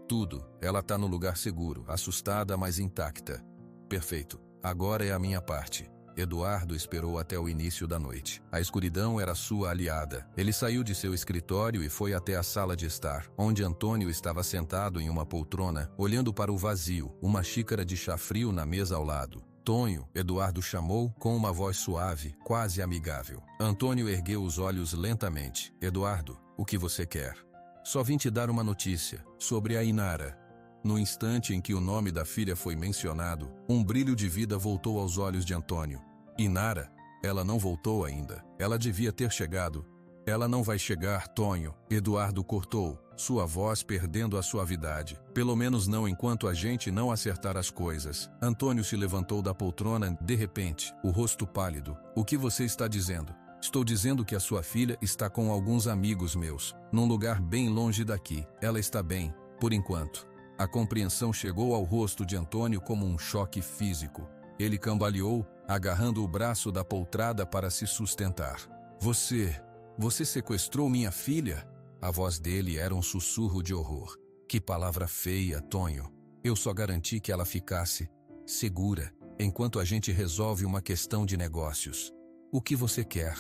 Tudo. Ela tá no lugar seguro, assustada, mas intacta. Perfeito. Agora é a minha parte. Eduardo esperou até o início da noite. A escuridão era sua aliada. Ele saiu de seu escritório e foi até a sala de estar, onde Antônio estava sentado em uma poltrona, olhando para o vazio, uma xícara de chá frio na mesa ao lado. Tonho, Eduardo chamou com uma voz suave, quase amigável. Antônio ergueu os olhos lentamente. Eduardo, o que você quer? Só vim te dar uma notícia sobre a Inara. No instante em que o nome da filha foi mencionado, um brilho de vida voltou aos olhos de Antônio. Inara? Ela não voltou ainda. Ela devia ter chegado. Ela não vai chegar, Tonho. Eduardo cortou, sua voz perdendo a suavidade. Pelo menos não enquanto a gente não acertar as coisas. Antônio se levantou da poltrona, de repente, o rosto pálido. O que você está dizendo? Estou dizendo que a sua filha está com alguns amigos meus, num lugar bem longe daqui. Ela está bem, por enquanto. A compreensão chegou ao rosto de Antônio como um choque físico. Ele cambaleou, agarrando o braço da poltrada para se sustentar. Você sequestrou minha filha? A voz dele era um sussurro de horror. Que palavra feia, Tonho. Eu só garanti que ela ficasse segura, enquanto a gente resolve uma questão de negócios. O que você quer?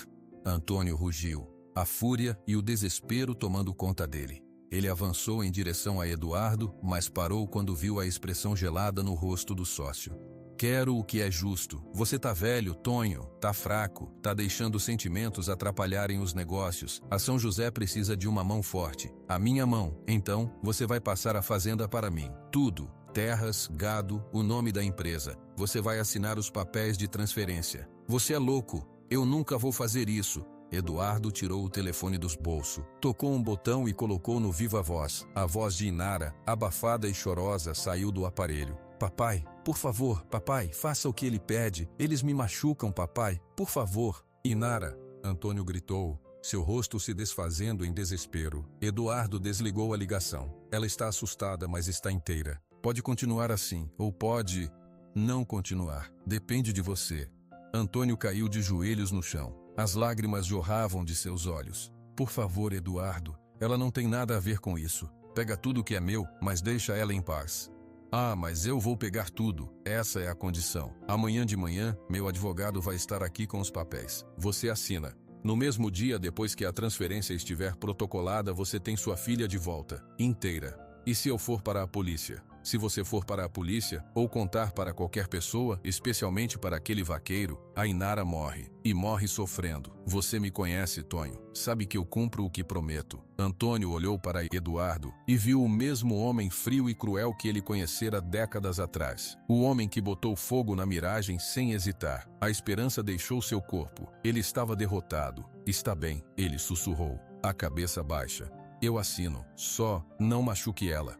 Antônio rugiu, a fúria e o desespero tomando conta dele. Ele avançou em direção a Eduardo, mas parou quando viu a expressão gelada no rosto do sócio. Quero o que é justo. Você tá velho, Tonho, tá fraco, tá deixando os sentimentos atrapalharem os negócios. A São José precisa de uma mão forte. A minha mão. Então, você vai passar a fazenda para mim. Tudo. Terras, gado, o nome da empresa. Você vai assinar os papéis de transferência. Você é louco. Eu nunca vou fazer isso. Eduardo tirou o telefone dos bolsos, tocou um botão e colocou no viva voz. A voz de Inara, abafada e chorosa, saiu do aparelho. Papai, por favor, papai, faça o que ele pede. Eles me machucam, papai, por favor. Inara, Antônio gritou, seu rosto se desfazendo em desespero. Eduardo desligou a ligação. Ela está assustada, mas está inteira. Pode continuar assim, ou pode não continuar. Depende de você. Antônio caiu de joelhos no chão. As lágrimas jorravam de seus olhos. Por favor, Eduardo, ela não tem nada a ver com isso. Pega tudo que é meu, mas deixa ela em paz. Ah, mas eu vou pegar tudo. Essa é a condição. Amanhã de manhã, meu advogado vai estar aqui com os papéis. Você assina. No mesmo dia, depois que a transferência estiver protocolada, você tem sua filha de volta, inteira. E se eu for para a polícia? Se você for para a polícia, ou contar para qualquer pessoa, especialmente para aquele vaqueiro, a Inara morre. E morre sofrendo. Você me conhece, Tonho. Sabe que eu cumpro o que prometo. Antônio olhou para Eduardo e viu o mesmo homem frio e cruel que ele conhecera décadas atrás. O homem que botou fogo na miragem sem hesitar. A esperança deixou seu corpo. Ele estava derrotado. Está bem, ele sussurrou, a cabeça baixa. Eu assino. Só não machuque ela.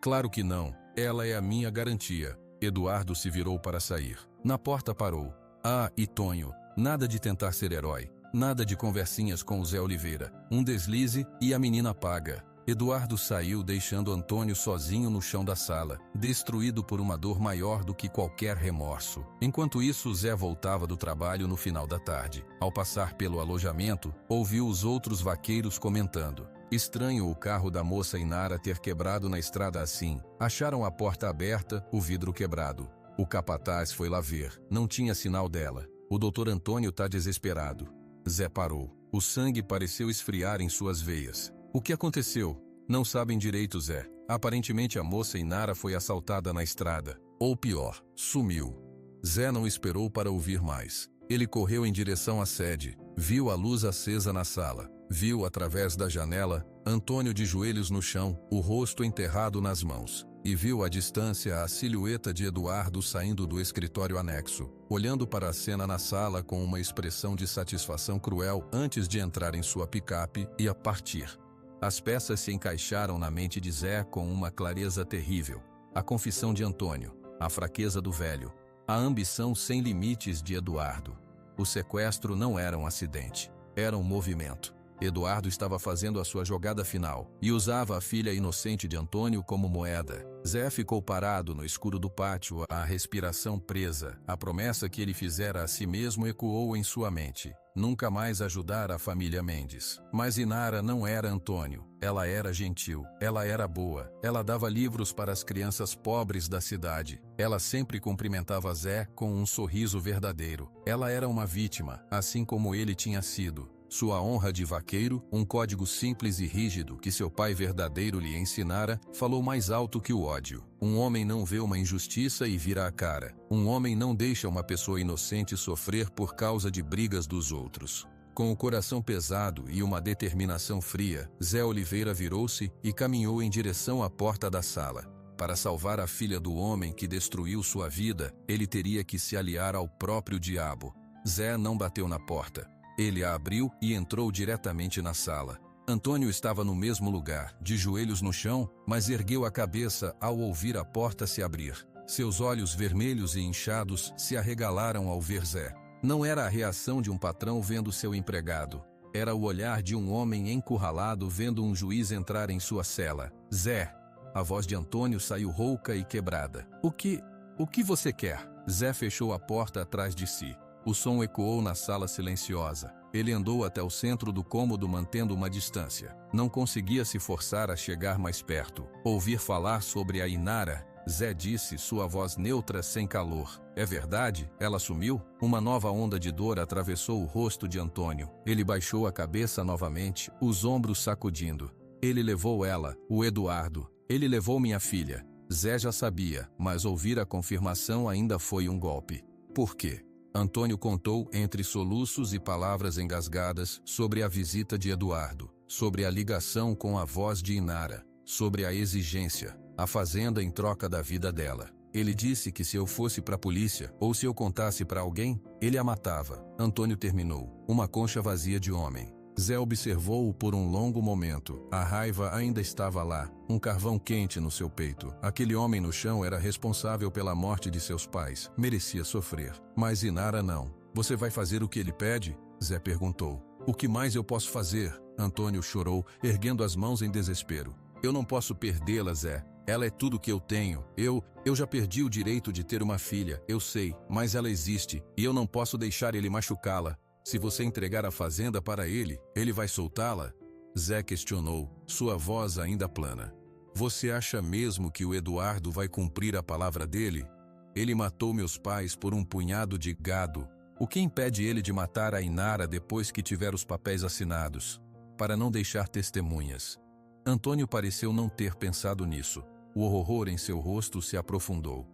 Claro que não. Ela é a minha garantia. Eduardo se virou para sair. Na porta parou. Ah, e Tonho, nada de tentar ser herói. Nada de conversinhas com o Zé Oliveira. Um deslize e a menina paga. Eduardo saiu deixando Antônio sozinho no chão da sala, destruído por uma dor maior do que qualquer remorso. Enquanto isso, Zé voltava do trabalho no final da tarde. Ao passar pelo alojamento, ouviu os outros vaqueiros comentando. Estranho o carro da moça Inara ter quebrado na estrada assim. Acharam a porta aberta, o vidro quebrado. O capataz foi lá ver. Não tinha sinal dela. O doutor Antônio tá desesperado. Zé parou. O sangue pareceu esfriar em suas veias. O que aconteceu? Não sabem direito, Zé. Aparentemente a moça Inara foi assaltada na estrada. Ou pior, sumiu. Zé não esperou para ouvir mais. Ele correu em direção à sede. Viu a luz acesa na sala. Viu através da janela Antônio de joelhos no chão, o rosto enterrado nas mãos. E viu à distância a silhueta de Eduardo saindo do escritório anexo, olhando para a cena na sala com uma expressão de satisfação cruel antes de entrar em sua picape e a partir. As peças se encaixaram na mente de Zé com uma clareza terrível. A confissão de Antônio, a fraqueza do velho, a ambição sem limites de Eduardo. O sequestro não era um acidente, era um movimento. Eduardo estava fazendo a sua jogada final e usava a filha inocente de Antônio como moeda. Zé ficou parado no escuro do pátio, a respiração presa. A promessa que ele fizera a si mesmo ecoou em sua mente. Nunca mais ajudar a família Mendes. Mas Inara não era Antônio. Ela era gentil. Ela era boa. Ela dava livros para as crianças pobres da cidade. Ela sempre cumprimentava Zé com um sorriso verdadeiro. Ela era uma vítima, assim como ele tinha sido. Sua honra de vaqueiro, um código simples e rígido que seu pai verdadeiro lhe ensinara, falou mais alto que o ódio. Um homem não vê uma injustiça e vira a cara. Um homem não deixa uma pessoa inocente sofrer por causa de brigas dos outros. Com o coração pesado e uma determinação fria, Zé Oliveira virou-se e caminhou em direção à porta da sala. Para salvar a filha do homem que destruiu sua vida, ele teria que se aliar ao próprio diabo. Zé não bateu na porta. Ele a abriu e entrou diretamente na sala. Antônio estava no mesmo lugar, de joelhos no chão, mas ergueu a cabeça ao ouvir a porta se abrir. Seus olhos vermelhos e inchados se arregalaram ao ver Zé. Não era a reação de um patrão vendo seu empregado. Era o olhar de um homem encurralado vendo um juiz entrar em sua cela. Zé! A voz de Antônio saiu rouca e quebrada. O que você quer? Zé fechou a porta atrás de si. O som ecoou na sala silenciosa. Ele andou até o centro do cômodo mantendo uma distância. Não conseguia se forçar a chegar mais perto. Ouvir falar sobre a Inara, Zé disse, sua voz neutra sem calor. É verdade? Ela sumiu? Uma nova onda de dor atravessou o rosto de Antônio. Ele baixou a cabeça novamente, os ombros sacudindo. Ele levou ela, o Eduardo. Ele levou minha filha. Zé já sabia, mas ouvir a confirmação ainda foi um golpe. Por quê? Antônio contou, entre soluços e palavras engasgadas, sobre a visita de Eduardo, sobre a ligação com a voz de Inara, sobre a exigência, a fazenda em troca da vida dela. Ele disse que se eu fosse para a polícia, ou se eu contasse para alguém, ele a matava. Antônio terminou. Uma concha vazia de homem. Zé observou-o por um longo momento. A raiva ainda estava lá, um carvão quente no seu peito. Aquele homem no chão era responsável pela morte de seus pais. Merecia sofrer. Mas Inara não. Você vai fazer o que ele pede? Zé perguntou. O que mais eu posso fazer? Antônio chorou, erguendo as mãos em desespero. Eu não posso perdê-la, Zé. Ela é tudo que eu tenho. Eu já perdi o direito de ter uma filha, eu sei, mas ela existe, e eu não posso deixar ele machucá-la. Se você entregar a fazenda para ele, ele vai soltá-la? Zé questionou, sua voz ainda plana. Você acha mesmo que o Eduardo vai cumprir a palavra dele? Ele matou meus pais por um punhado de gado. O que impede ele de matar a Inara depois que tiver os papéis assinados? Para não deixar testemunhas. Antônio pareceu não ter pensado nisso. O horror em seu rosto se aprofundou.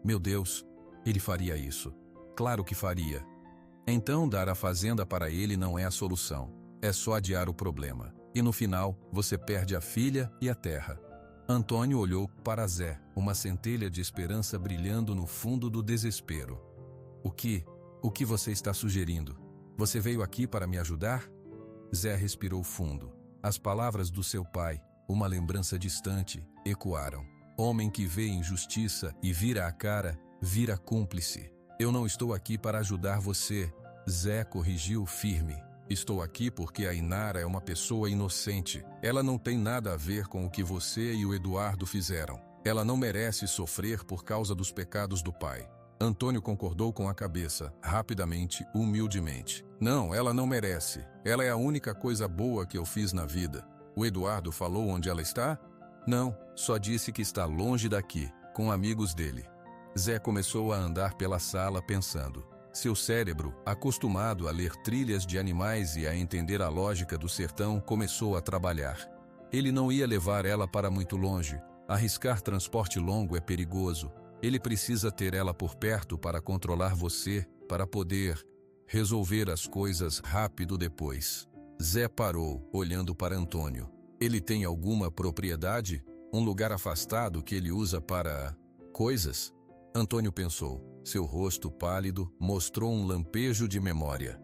Meu Deus, ele faria isso. Claro que faria. Então dar a fazenda para ele não é a solução. É só adiar o problema. E no final, você perde a filha e a terra. Antônio olhou para Zé, uma centelha de esperança brilhando no fundo do desespero. O que você está sugerindo? Você veio aqui para me ajudar? Zé respirou fundo. As palavras do seu pai, uma lembrança distante, ecoaram. Homem que vê injustiça e vira a cara, vira cúmplice. Eu não estou aqui para ajudar você, Zé corrigiu firme. Estou aqui porque a Inara é uma pessoa inocente. Ela não tem nada a ver com o que você e o Eduardo fizeram. Ela não merece sofrer por causa dos pecados do pai. Antônio concordou com a cabeça, rapidamente, humildemente. Não, ela não merece. Ela é a única coisa boa que eu fiz na vida. O Eduardo falou onde ela está? Não, só disse que está longe daqui, com amigos dele. Zé começou a andar pela sala pensando. Seu cérebro, acostumado a ler trilhas de animais e a entender a lógica do sertão, começou a trabalhar. Ele não ia levar ela para muito longe. Arriscar transporte longo é perigoso. Ele precisa ter ela por perto para controlar você, para poder resolver as coisas rápido depois. Zé parou, olhando para Antônio. Ele tem alguma propriedade? Um lugar afastado que ele usa para coisas? Antônio pensou. Seu rosto pálido mostrou um lampejo de memória.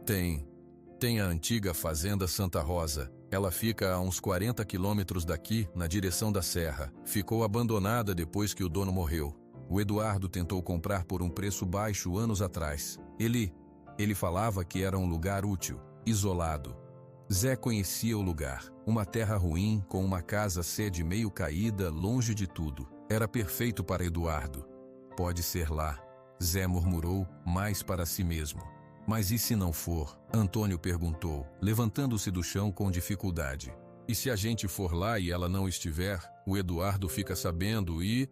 Tem a antiga fazenda Santa Rosa. Ela fica a uns 40 quilômetros daqui, na direção da serra. Ficou abandonada depois que o dono morreu. O Eduardo tentou comprar por um preço baixo anos atrás. Ele falava que era um lugar útil, isolado. Zé conhecia o lugar. Uma terra ruim, com uma casa-sede meio caída, longe de tudo. Era perfeito para Eduardo. Pode ser lá, Zé murmurou, mais para si mesmo. Mas e se não for? Antônio perguntou, levantando-se do chão com dificuldade. E se a gente for lá e ela não estiver, o Eduardo fica sabendo e...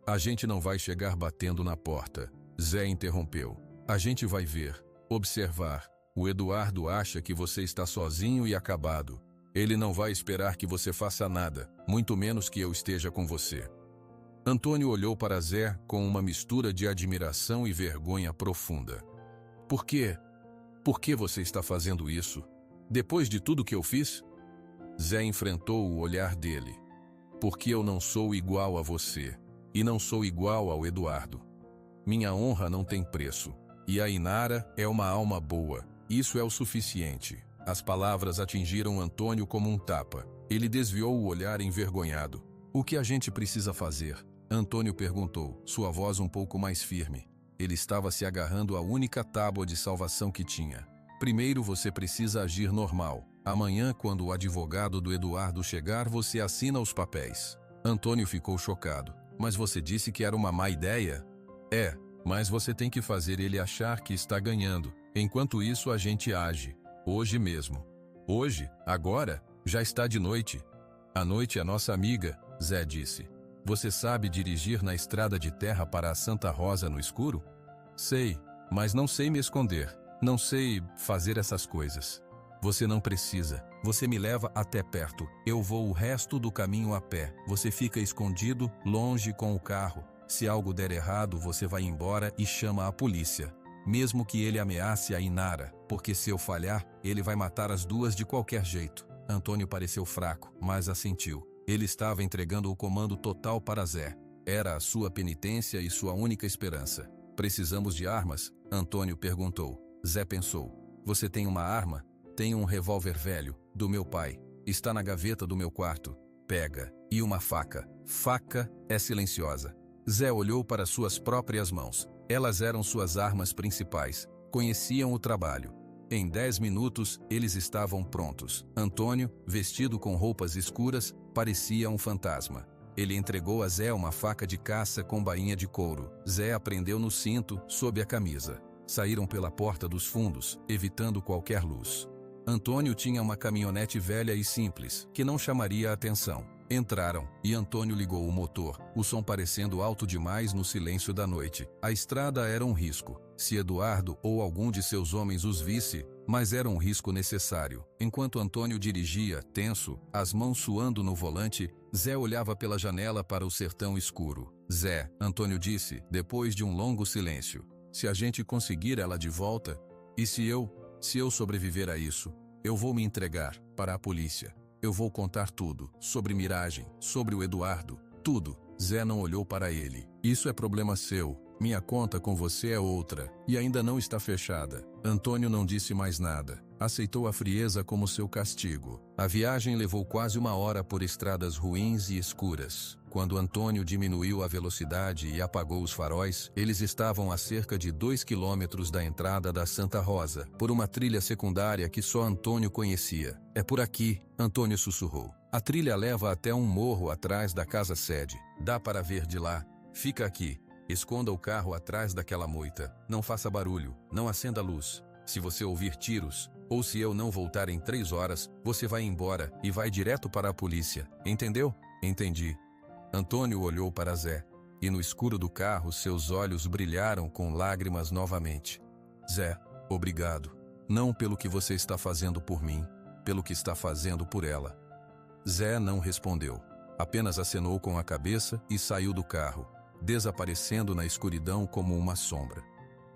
A gente não vai chegar batendo na porta. Zé interrompeu. A gente vai ver, observar. O Eduardo acha que você está sozinho e acabado. Ele não vai esperar que você faça nada, muito menos que eu esteja com você. Antônio olhou para Zé com uma mistura de admiração e vergonha profunda. Por quê? Por que você está fazendo isso? Depois de tudo que eu fiz? Zé enfrentou o olhar dele. Porque eu não sou igual a você. E não sou igual ao Eduardo. Minha honra não tem preço. E a Inara é uma alma boa. Isso é o suficiente. As palavras atingiram Antônio como um tapa. Ele desviou o olhar envergonhado. O que a gente precisa fazer? Antônio perguntou, sua voz um pouco mais firme. Ele estava se agarrando à única tábua de salvação que tinha. Primeiro você precisa agir normal. Amanhã, quando o advogado do Eduardo chegar, você assina os papéis. Antônio ficou chocado. Mas você disse que era uma má ideia? É, mas você tem que fazer ele achar que está ganhando. Enquanto isso, a gente age. Hoje mesmo. Hoje? Agora? Já está de noite. A noite é nossa amiga, Zé disse. Você sabe dirigir na estrada de terra para a Santa Rosa no escuro? Sei, mas não sei me esconder. Não sei fazer essas coisas. Você não precisa. Você me leva até perto. Eu vou o resto do caminho a pé. Você fica escondido, longe com o carro. Se algo der errado, você vai embora e chama a polícia. Mesmo que ele ameace a Inara, porque se eu falhar, ele vai matar as duas de qualquer jeito. Antônio pareceu fraco, mas assentiu. Ele estava entregando o comando total para Zé. Era a sua penitência e sua única esperança. Precisamos de armas? Antônio perguntou. Zé pensou. Você tem uma arma? Tenho um revólver velho, do meu pai. Está na gaveta do meu quarto. Pega. E uma faca. Faca é silenciosa. Zé olhou para suas próprias mãos. Elas eram suas armas principais. Conheciam o trabalho. Em 10 minutos, eles estavam prontos. Antônio, vestido com roupas escuras, parecia um fantasma. Ele entregou a Zé uma faca de caça com bainha de couro. Zé a prendeu no cinto, sob a camisa. Saíram pela porta dos fundos, evitando qualquer luz. Antônio tinha uma caminhonete velha e simples, que não chamaria a atenção. Entraram, e Antônio ligou o motor, o som parecendo alto demais no silêncio da noite. A estrada era um risco. Se Eduardo ou algum de seus homens os visse, mas era um risco necessário. Enquanto Antônio dirigia, tenso, as mãos suando no volante, Zé olhava pela janela para o sertão escuro. Zé, Antônio disse, depois de um longo silêncio. Se a gente conseguir ela de volta, e se eu sobreviver a isso, eu vou me entregar para a polícia. Eu vou contar tudo, sobre Miragem, sobre o Eduardo, tudo. Zé não olhou para ele. Isso é problema seu. Minha conta com você é outra, e ainda não está fechada. Antônio não disse mais nada. Aceitou a frieza como seu castigo. A viagem levou quase 1 hora por estradas ruins e escuras. Quando Antônio diminuiu a velocidade e apagou os faróis, eles estavam a cerca de 2 quilômetros da entrada da Santa Rosa, por uma trilha secundária que só Antônio conhecia. É por aqui, Antônio sussurrou. A trilha leva até um morro atrás da casa-sede. Dá para ver de lá. Fica aqui. Esconda o carro atrás daquela moita. Não faça barulho. Não acenda a luz. Se você ouvir tiros, ou se eu não voltar em 3 horas, você vai embora e vai direto para a polícia. Entendeu? Entendi. Antônio olhou para Zé, e no escuro do carro seus olhos brilharam com lágrimas novamente. Zé, obrigado. Não pelo que você está fazendo por mim, pelo que está fazendo por ela. Zé não respondeu. Apenas acenou com a cabeça e saiu do carro, desaparecendo na escuridão como uma sombra.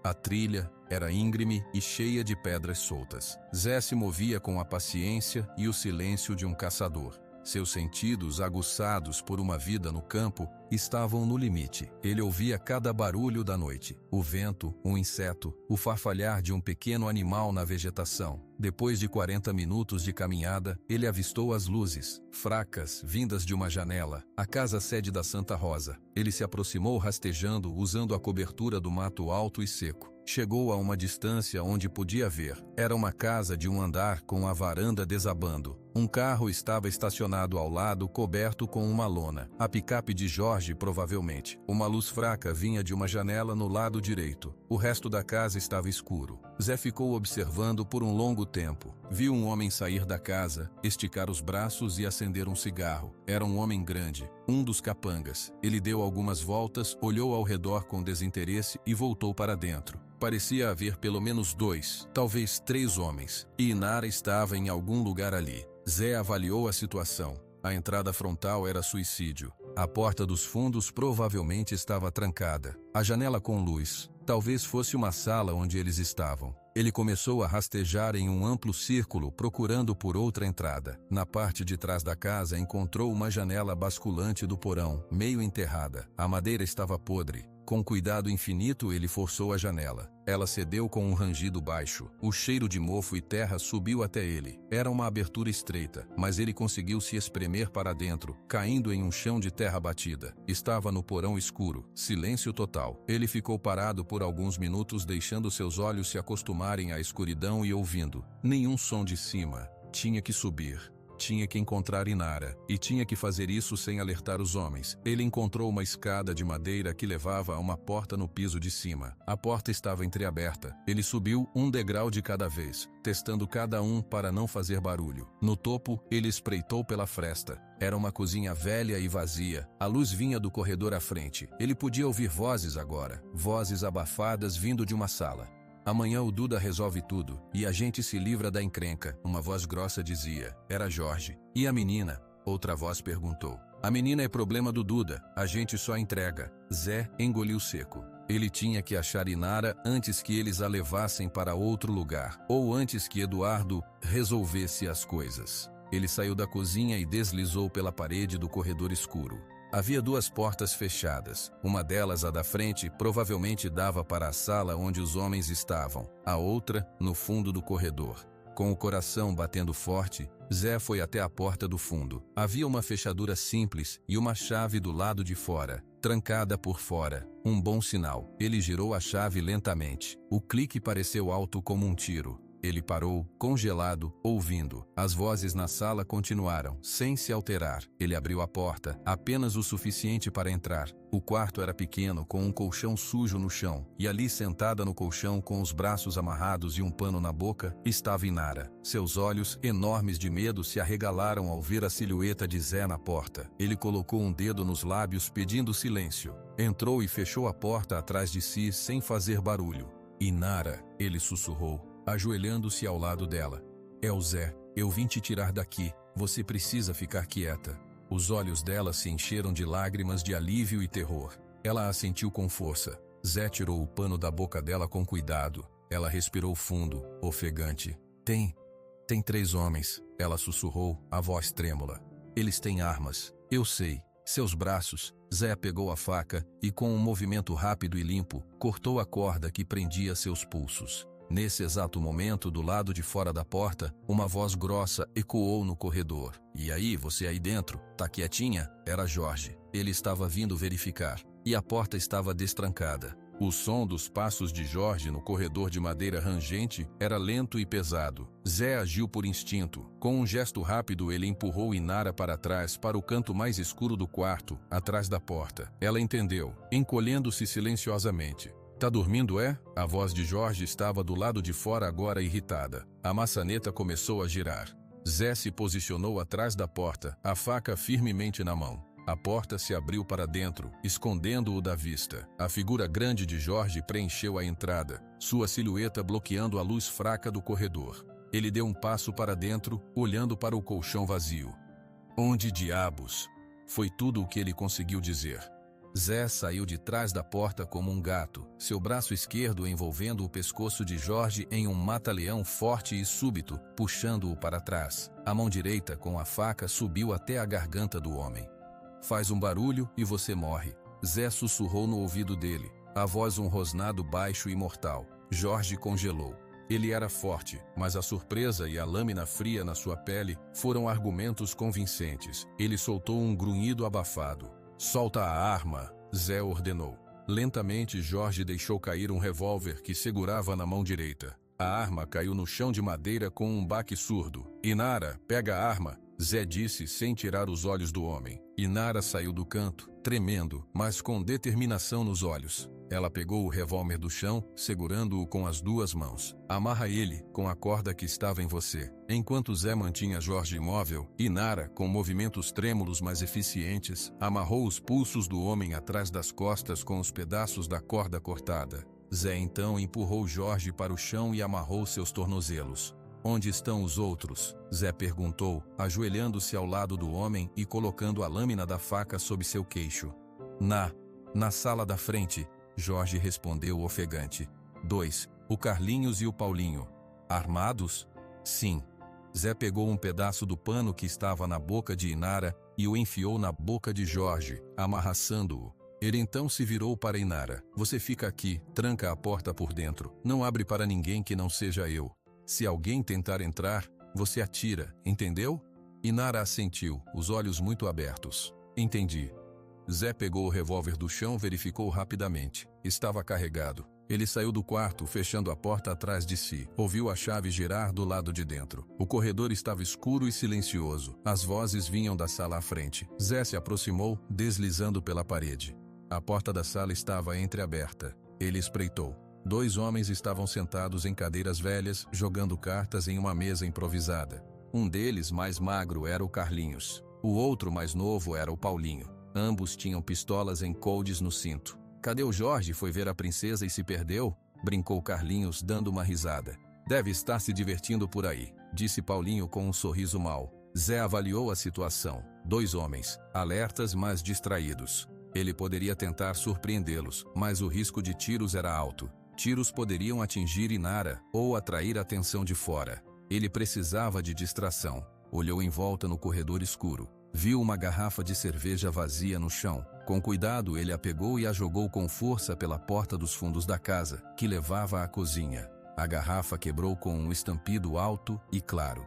A trilha era íngreme e cheia de pedras soltas. Zé se movia com a paciência e o silêncio de um caçador. Seus sentidos, aguçados por uma vida no campo, estavam no limite. Ele ouvia cada barulho da noite. O vento, um inseto, o farfalhar de um pequeno animal na vegetação. Depois de 40 minutos de caminhada, ele avistou as luzes, fracas, vindas de uma janela, a casa-sede da Santa Rosa. Ele se aproximou rastejando, usando a cobertura do mato alto e seco. Chegou a uma distância onde podia ver. Era uma casa de um andar com a varanda desabando. Um carro estava estacionado ao lado, coberto com uma lona. A picape de Jorge, provavelmente. Uma luz fraca vinha de uma janela no lado direito. O resto da casa estava escuro. Zé ficou observando por um longo tempo. Viu um homem sair da casa, esticar os braços e acender um cigarro. Era um homem grande, um dos capangas. Ele deu algumas voltas, olhou ao redor com desinteresse e voltou para dentro. Parecia haver pelo menos 2, talvez 3 homens. E Inara estava em algum lugar ali. Zé avaliou a situação. A entrada frontal era suicídio. A porta dos fundos provavelmente estava trancada. A janela com luz. Talvez fosse uma sala onde eles estavam. Ele começou a rastejar em um amplo círculo, procurando por outra entrada. Na parte de trás da casa encontrou uma janela basculante do porão, meio enterrada. A madeira estava podre. Com cuidado infinito, ele forçou a janela. Ela cedeu com um rangido baixo. O cheiro de mofo e terra subiu até ele. Era uma abertura estreita, mas ele conseguiu se espremer para dentro, caindo em um chão de terra batida. Estava no porão escuro, silêncio total. Ele ficou parado por alguns minutos, deixando seus olhos se acostumarem à escuridão e ouvindo. Nenhum som de cima. Tinha que subir. Tinha que encontrar Inara, e tinha que fazer isso sem alertar os homens. Ele encontrou uma escada de madeira que levava a uma porta no piso de cima. A porta estava entreaberta. Ele subiu um degrau de cada vez, testando cada um para não fazer barulho. No topo, ele espreitou pela fresta. Era uma cozinha velha e vazia. A luz vinha do corredor à frente. Ele podia ouvir vozes agora, vozes abafadas vindo de uma sala. Amanhã o Duda resolve tudo, e a gente se livra da encrenca, uma voz grossa dizia. Era Jorge. E a menina? Outra voz perguntou. A menina é problema do Duda, a gente só entrega. Zé engoliu seco. Ele tinha que achar Inara antes que eles a levassem para outro lugar, ou antes que Eduardo resolvesse as coisas. Ele saiu da cozinha e deslizou pela parede do corredor escuro. Havia 2 portas fechadas. Uma delas, a da frente, provavelmente dava para a sala onde os homens estavam. A outra, no fundo do corredor. Com o coração batendo forte, Zé foi até a porta do fundo. Havia uma fechadura simples e uma chave do lado de fora, trancada por fora. Um bom sinal. Ele girou a chave lentamente. O clique pareceu alto como um tiro. Ele parou, congelado, ouvindo. As vozes na sala continuaram, sem se alterar. Ele abriu a porta, apenas o suficiente para entrar. O quarto era pequeno, com um colchão sujo no chão, e ali sentada no colchão com os braços amarrados e um pano na boca, estava Inara. Seus olhos, enormes de medo, se arregalaram ao ver a silhueta de Zé na porta. Ele colocou um dedo nos lábios pedindo silêncio. Entrou e fechou a porta atrás de si sem fazer barulho. Inara, ele sussurrou, ajoelhando-se ao lado dela. É o Zé, eu vim te tirar daqui, você precisa ficar quieta. Os olhos dela se encheram de lágrimas de alívio e terror. Ela assentiu com força. Zé tirou o pano da boca dela com cuidado. Ela respirou fundo, ofegante. Tem 3 homens, ela sussurrou, a voz trêmula. Eles têm armas, eu sei. Seus braços. Zé pegou a faca e, com um movimento rápido e limpo, cortou a corda que prendia seus pulsos. Nesse exato momento, do lado de fora da porta, uma voz grossa ecoou no corredor. E aí, você aí dentro? Tá quietinha? Era Jorge. Ele estava vindo verificar. E a porta estava destrancada. O som dos passos de Jorge no corredor de madeira rangente era lento e pesado. Zé agiu por instinto. Com um gesto rápido, ele empurrou Inara para trás, para o canto mais escuro do quarto, atrás da porta. Ela entendeu, encolhendo-se silenciosamente. Tá dormindo, é? A voz de Jorge estava do lado de fora agora irritada. A maçaneta começou a girar. Zé se posicionou atrás da porta, a faca firmemente na mão. A porta se abriu para dentro, escondendo-o da vista. A figura grande de Jorge preencheu a entrada, sua silhueta bloqueando a luz fraca do corredor. Ele deu um passo para dentro, olhando para o colchão vazio. Onde diabos? Foi tudo o que ele conseguiu dizer. Zé saiu de trás da porta como um gato, seu braço esquerdo envolvendo o pescoço de Jorge em um mata-leão forte e súbito, puxando-o para trás. A mão direita, com a faca, subiu até a garganta do homem. Faz um barulho e você morre. Zé sussurrou no ouvido dele, a voz um rosnado baixo e mortal. Jorge congelou. Ele era forte, mas a surpresa e a lâmina fria na sua pele foram argumentos convincentes. Ele soltou um grunhido abafado. Solta a arma, Zé ordenou. Lentamente, Jorge deixou cair um revólver que segurava na mão direita. A arma caiu no chão de madeira com um baque surdo. Inara, pega a arma, Zé disse sem tirar os olhos do homem. Inara saiu do canto, tremendo, mas com determinação nos olhos. Ela pegou o revólver do chão, segurando-o com as duas mãos. Amarra ele com a corda que estava em você. Enquanto Zé mantinha Jorge imóvel, Inara, com movimentos trêmulos mas eficientes, amarrou os pulsos do homem atrás das costas com os pedaços da corda cortada. Zé então empurrou Jorge para o chão e amarrou seus tornozelos. Onde estão os outros? Zé perguntou, ajoelhando-se ao lado do homem e colocando a lâmina da faca sob seu queixo. Na sala da frente, Jorge respondeu ofegante. 2. O Carlinhos e o Paulinho. Armados? Sim. Zé pegou um pedaço do pano que estava na boca de Inara e o enfiou na boca de Jorge, amarraçando-o. Ele então se virou para Inara. Você fica aqui, tranca a porta por dentro. Não abre para ninguém que não seja eu. Se alguém tentar entrar, você atira, entendeu? Inara assentiu, os olhos muito abertos. Entendi. Zé pegou o revólver do chão, verificou rapidamente. Estava carregado. Ele saiu do quarto, fechando a porta atrás de si. Ouviu a chave girar do lado de dentro. O corredor estava escuro e silencioso. As vozes vinham da sala à frente. Zé se aproximou, deslizando pela parede. A porta da sala estava entreaberta. Ele espreitou. 2 homens estavam sentados em cadeiras velhas, jogando cartas em uma mesa improvisada. Um deles, mais magro, era o Carlinhos. O outro, mais novo, era o Paulinho. Ambos tinham pistolas em coldes no cinto. Cadê o Jorge? Foi ver a princesa e se perdeu? Brincou Carlinhos, dando uma risada. Deve estar se divertindo por aí, disse Paulinho com um sorriso mau. Zé avaliou a situação. 2 homens, alertas mas distraídos. Ele poderia tentar surpreendê-los, mas o risco de tiros era alto. Tiros poderiam atingir Inara ou atrair a atenção de fora. Ele precisava de distração. Olhou em volta no corredor escuro. Viu uma garrafa de cerveja vazia no chão. Com cuidado, ele a pegou e a jogou com força pela porta dos fundos da casa, que levava à cozinha. A garrafa quebrou com um estampido alto e claro.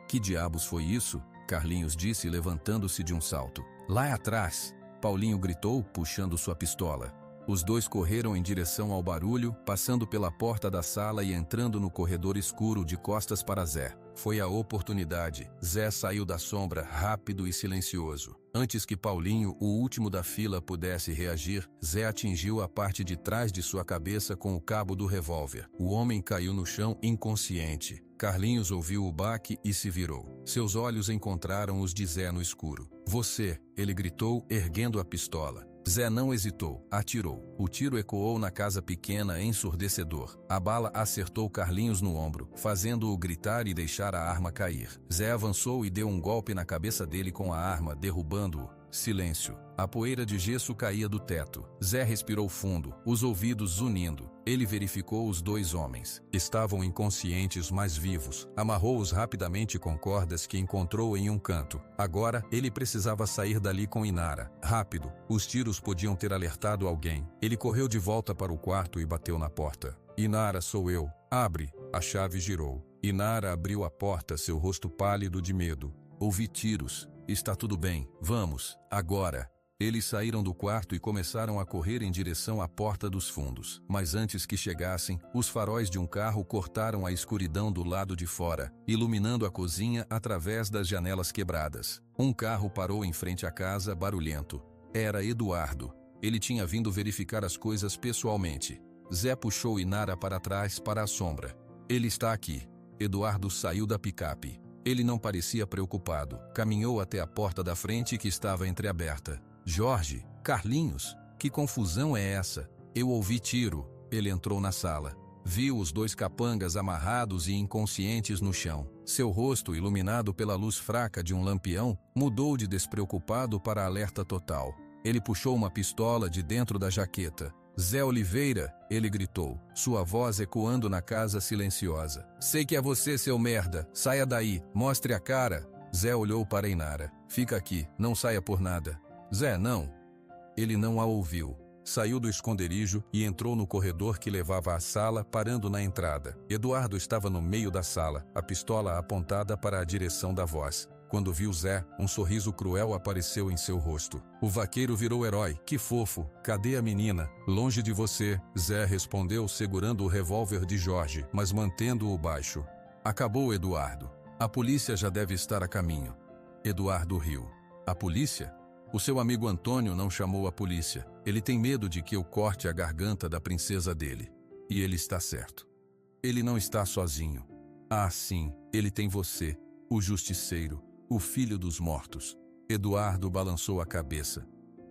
Que diabos foi isso? Carlinhos disse, levantando-se de um salto. Lá atrás! Paulinho gritou, puxando sua pistola. Os 2 correram em direção ao barulho, passando pela porta da sala e entrando no corredor escuro de costas para Zé. Foi a oportunidade. Zé saiu da sombra, rápido e silencioso. Antes que Paulinho, o último da fila, pudesse reagir, Zé atingiu a parte de trás de sua cabeça com o cabo do revólver. O homem caiu no chão inconsciente. Carlinhos ouviu o baque e se virou. Seus olhos encontraram os de Zé no escuro. Você, ele gritou, erguendo a pistola. Zé não hesitou, atirou. O tiro ecoou na casa pequena, ensurdecedor. A bala acertou Carlinhos no ombro, fazendo-o gritar e deixar a arma cair. Zé avançou e deu um golpe na cabeça dele com a arma, derrubando-o. Silêncio. A poeira de gesso caía do teto. Zé respirou fundo, os ouvidos zunindo. Ele verificou os 2 homens. Estavam inconscientes, mas vivos. Amarrou-os rapidamente com cordas que encontrou em um canto. Agora, ele precisava sair dali com Inara. Rápido. Os tiros podiam ter alertado alguém. Ele correu de volta para o quarto e bateu na porta. Inara, sou eu. Abre. A chave girou. Inara abriu a porta, seu rosto pálido de medo. Ouvi tiros. Está tudo bem. Vamos. Agora. Eles saíram do quarto e começaram a correr em direção à porta dos fundos. Mas antes que chegassem, os faróis de um carro cortaram a escuridão do lado de fora, iluminando a cozinha através das janelas quebradas. Um carro parou em frente à casa, barulhento. Era Eduardo. Ele tinha vindo verificar as coisas pessoalmente. Zé puxou Inara para trás, para a sombra. Ele está aqui. Eduardo saiu da picape. Ele não parecia preocupado. Caminhou até a porta da frente que estava entreaberta. Jorge, Carlinhos, que confusão é essa? Eu ouvi tiro. Ele entrou na sala. Viu os 2 capangas amarrados e inconscientes no chão. Seu rosto, iluminado pela luz fraca de um lampião, mudou de despreocupado para alerta total. Ele puxou uma pistola de dentro da jaqueta. Zé Oliveira, ele gritou, sua voz ecoando na casa silenciosa. Sei que é você, seu merda. Saia daí, mostre a cara. Zé olhou para Inara. Fica aqui, não saia por nada. Zé, não. Ele não a ouviu. Saiu do esconderijo e entrou no corredor que levava à sala, parando na entrada. Eduardo estava no meio da sala, a pistola apontada para a direção da voz. Quando viu Zé, um sorriso cruel apareceu em seu rosto. O vaqueiro virou herói. Que fofo! Cadê a menina? Longe de você, Zé respondeu segurando o revólver de Jorge, mas mantendo-o baixo. Acabou, Eduardo. A polícia já deve estar a caminho. Eduardo riu. A polícia? O seu amigo Antônio não chamou a polícia. Ele tem medo de que eu corte a garganta da princesa dele. E ele está certo. Ele não está sozinho. Ah, sim, ele tem você, o justiceiro, o filho dos mortos. Eduardo balançou a cabeça.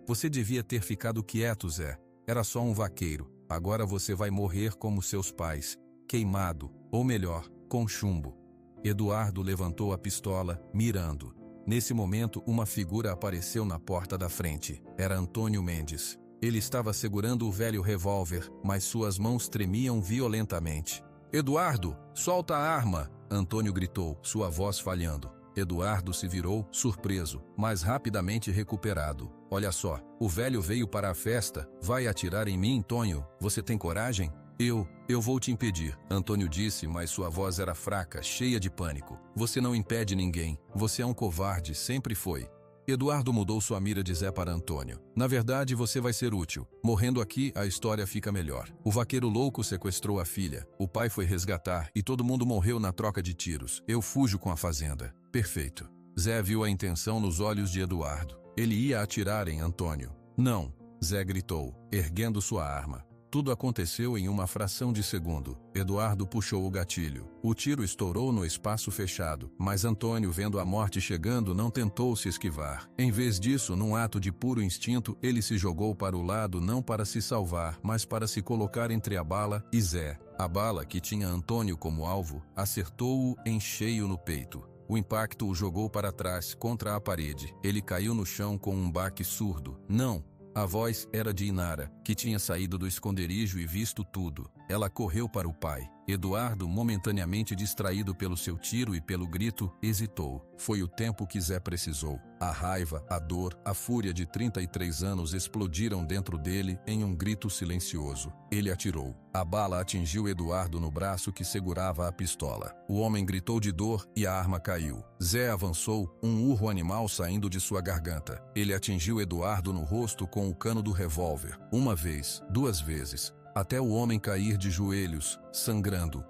Você devia ter ficado quieto, Zé. Era só um vaqueiro. Agora você vai morrer como seus pais, queimado, ou melhor, com chumbo. Eduardo levantou a pistola, mirando. Nesse momento, uma figura apareceu na porta da frente. Era Antônio Mendes. Ele estava segurando o velho revólver, mas suas mãos tremiam violentamente. Eduardo, solta a arma! Antônio gritou, sua voz falhando. Eduardo se virou, surpreso, mas rapidamente recuperado. Olha só, o velho veio para a festa. Vai atirar em mim, Tonho? Você tem coragem? Eu vou te impedir, Antônio disse, mas sua voz era fraca, cheia de pânico. Você não impede ninguém. Você é um covarde, sempre foi. Eduardo mudou sua mira de Zé para Antônio. Na verdade, você vai ser útil. Morrendo aqui, a história fica melhor. O vaqueiro louco sequestrou a filha. O pai foi resgatar e todo mundo morreu na troca de tiros. Eu fujo com a fazenda. Perfeito. Zé viu a intenção nos olhos de Eduardo. Ele ia atirar em Antônio. Não, Zé gritou, erguendo sua arma. Tudo aconteceu em uma fração de segundo. Eduardo puxou o gatilho. O tiro estourou no espaço fechado, mas Antônio, vendo a morte chegando, não tentou se esquivar. Em vez disso, num ato de puro instinto, ele se jogou para o lado não para se salvar, mas para se colocar entre a bala e Zé. A bala, que tinha Antônio como alvo, acertou-o em cheio no peito. O impacto o jogou para trás, contra a parede. Ele caiu no chão com um baque surdo. Não! A voz era de Inara, que tinha saído do esconderijo e visto tudo. Ela correu para o pai. Eduardo, momentaneamente distraído pelo seu tiro e pelo grito, hesitou. Foi o tempo que Zé precisou. A raiva, a dor, a fúria de 33 anos explodiram dentro dele em um grito silencioso. Ele atirou. A bala atingiu Eduardo no braço que segurava a pistola. O homem gritou de dor e a arma caiu. Zé avançou, um urro animal saindo de sua garganta. Ele atingiu Eduardo no rosto com o cano do revólver. Uma vez, duas vezes, até o homem cair de joelhos, sangrando.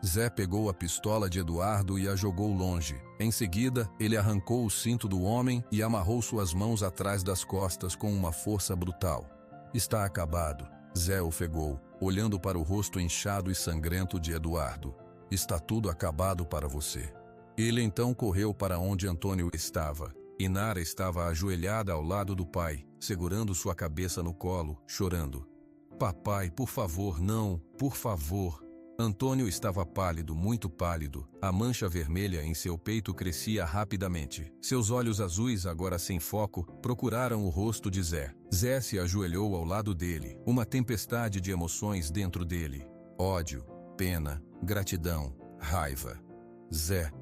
Zé pegou a pistola de Eduardo e a jogou longe. Em seguida, ele arrancou o cinto do homem e amarrou suas mãos atrás das costas com uma força brutal. Está acabado, Zé ofegou, olhando para o rosto inchado e sangrento de Eduardo. Está tudo acabado para você. Ele então correu para onde Antônio estava. Inara estava ajoelhada ao lado do pai, segurando sua cabeça no colo, chorando. Papai, por favor, não, por favor. Antônio estava pálido, muito pálido. A mancha vermelha em seu peito crescia rapidamente. Seus olhos azuis, agora sem foco, procuraram o rosto de Zé. Zé se ajoelhou ao lado dele, uma tempestade de emoções dentro dele. Ódio, pena, gratidão, raiva. Zé.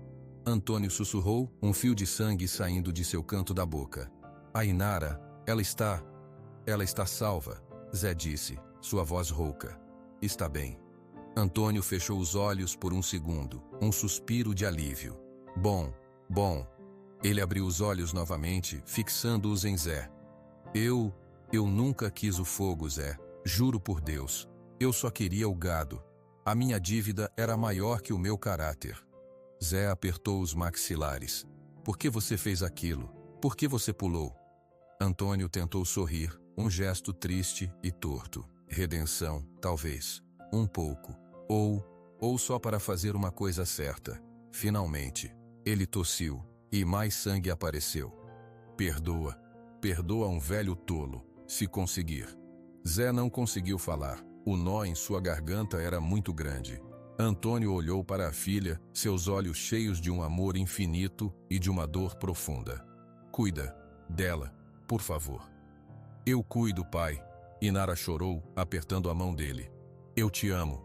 Antônio sussurrou, um fio de sangue saindo de seu canto da boca. A Inara, ela está salva, Zé disse, sua voz rouca. Está bem. Antônio fechou os olhos por um segundo, um suspiro de alívio. Bom. Ele abriu os olhos novamente, fixando-os em Zé. Eu nunca quis o fogo, Zé. Juro por Deus. Eu só queria o gado. A minha dívida era maior que o meu caráter. Zé apertou os maxilares. Por que você fez aquilo? Por que você pulou? Antônio tentou sorrir, um gesto triste e torto. Redenção, talvez. Um pouco. Ou só para fazer uma coisa certa. Finalmente. Ele tossiu, e mais sangue apareceu. Perdoa um velho tolo, se conseguir. Zé não conseguiu falar. O nó em sua garganta era muito grande. Antônio olhou para a filha, seus olhos cheios de um amor infinito e de uma dor profunda. Cuida dela, por favor. Eu cuido, pai. Inara chorou, apertando a mão dele. Eu te amo.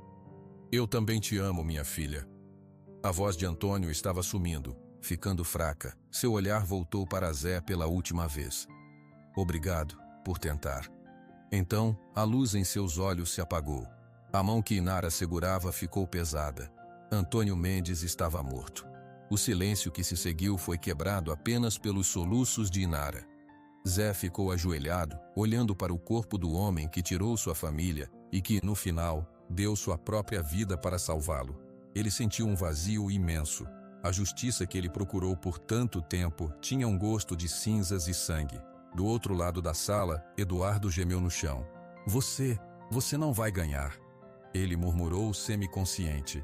Eu também te amo, minha filha. A voz de Antônio estava sumindo, ficando fraca. Seu olhar voltou para Zé pela última vez. Obrigado por tentar. Então, a luz em seus olhos se apagou. A mão que Inara segurava ficou pesada. Antônio Mendes estava morto. O silêncio que se seguiu foi quebrado apenas pelos soluços de Inara. Zé ficou ajoelhado, olhando para o corpo do homem que tirou sua família e que, no final, deu sua própria vida para salvá-lo. Ele sentiu um vazio imenso. A justiça que ele procurou por tanto tempo tinha um gosto de cinzas e sangue. Do outro lado da sala, Eduardo gemeu no chão. Você não vai ganhar. Ele murmurou semiconsciente.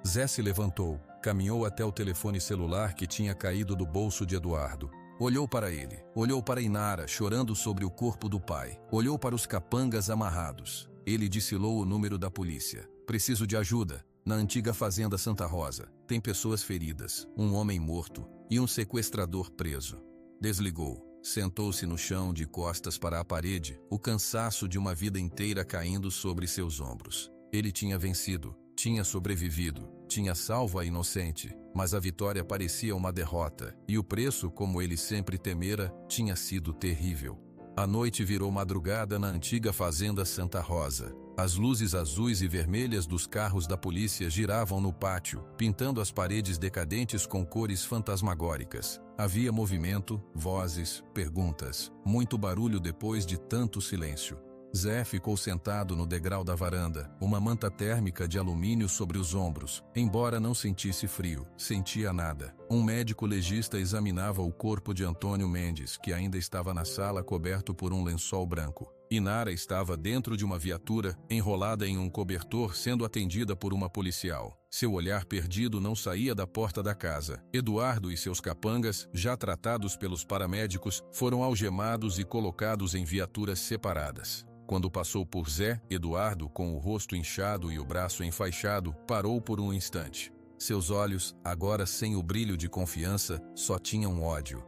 Zé se levantou, caminhou até o telefone celular que tinha caído do bolso de Eduardo. Olhou para ele, olhou para Inara chorando sobre o corpo do pai, olhou para os capangas amarrados. Ele discilou o número da polícia. Preciso de ajuda. Na antiga fazenda Santa Rosa, tem pessoas feridas, um homem morto e um sequestrador preso. Desligou, sentou-se no chão de costas para a parede, o cansaço de uma vida inteira caindo sobre seus ombros. Ele tinha vencido, tinha sobrevivido, tinha salvo a inocente, mas a vitória parecia uma derrota, e o preço, como ele sempre temera, tinha sido terrível. A noite virou madrugada na antiga fazenda Santa Rosa. As luzes azuis e vermelhas dos carros da polícia giravam no pátio, pintando as paredes decadentes com cores fantasmagóricas. Havia movimento, vozes, perguntas, muito barulho depois de tanto silêncio. Zé ficou sentado no degrau da varanda, uma manta térmica de alumínio sobre os ombros. Embora não sentisse frio, sentia nada. Um médico legista examinava o corpo de Antônio Mendes, que ainda estava na sala coberto por um lençol branco. Inara estava dentro de uma viatura, enrolada em um cobertor, sendo atendida por uma policial. Seu olhar perdido não saía da porta da casa. Eduardo e seus capangas, já tratados pelos paramédicos, foram algemados e colocados em viaturas separadas. Quando passou por Zé, Eduardo, com o rosto inchado e o braço enfaixado, parou por um instante. Seus olhos, agora sem o brilho de confiança, só tinham ódio.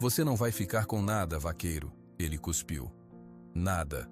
Você não vai ficar com nada, vaqueiro, ele cuspiu. Nada.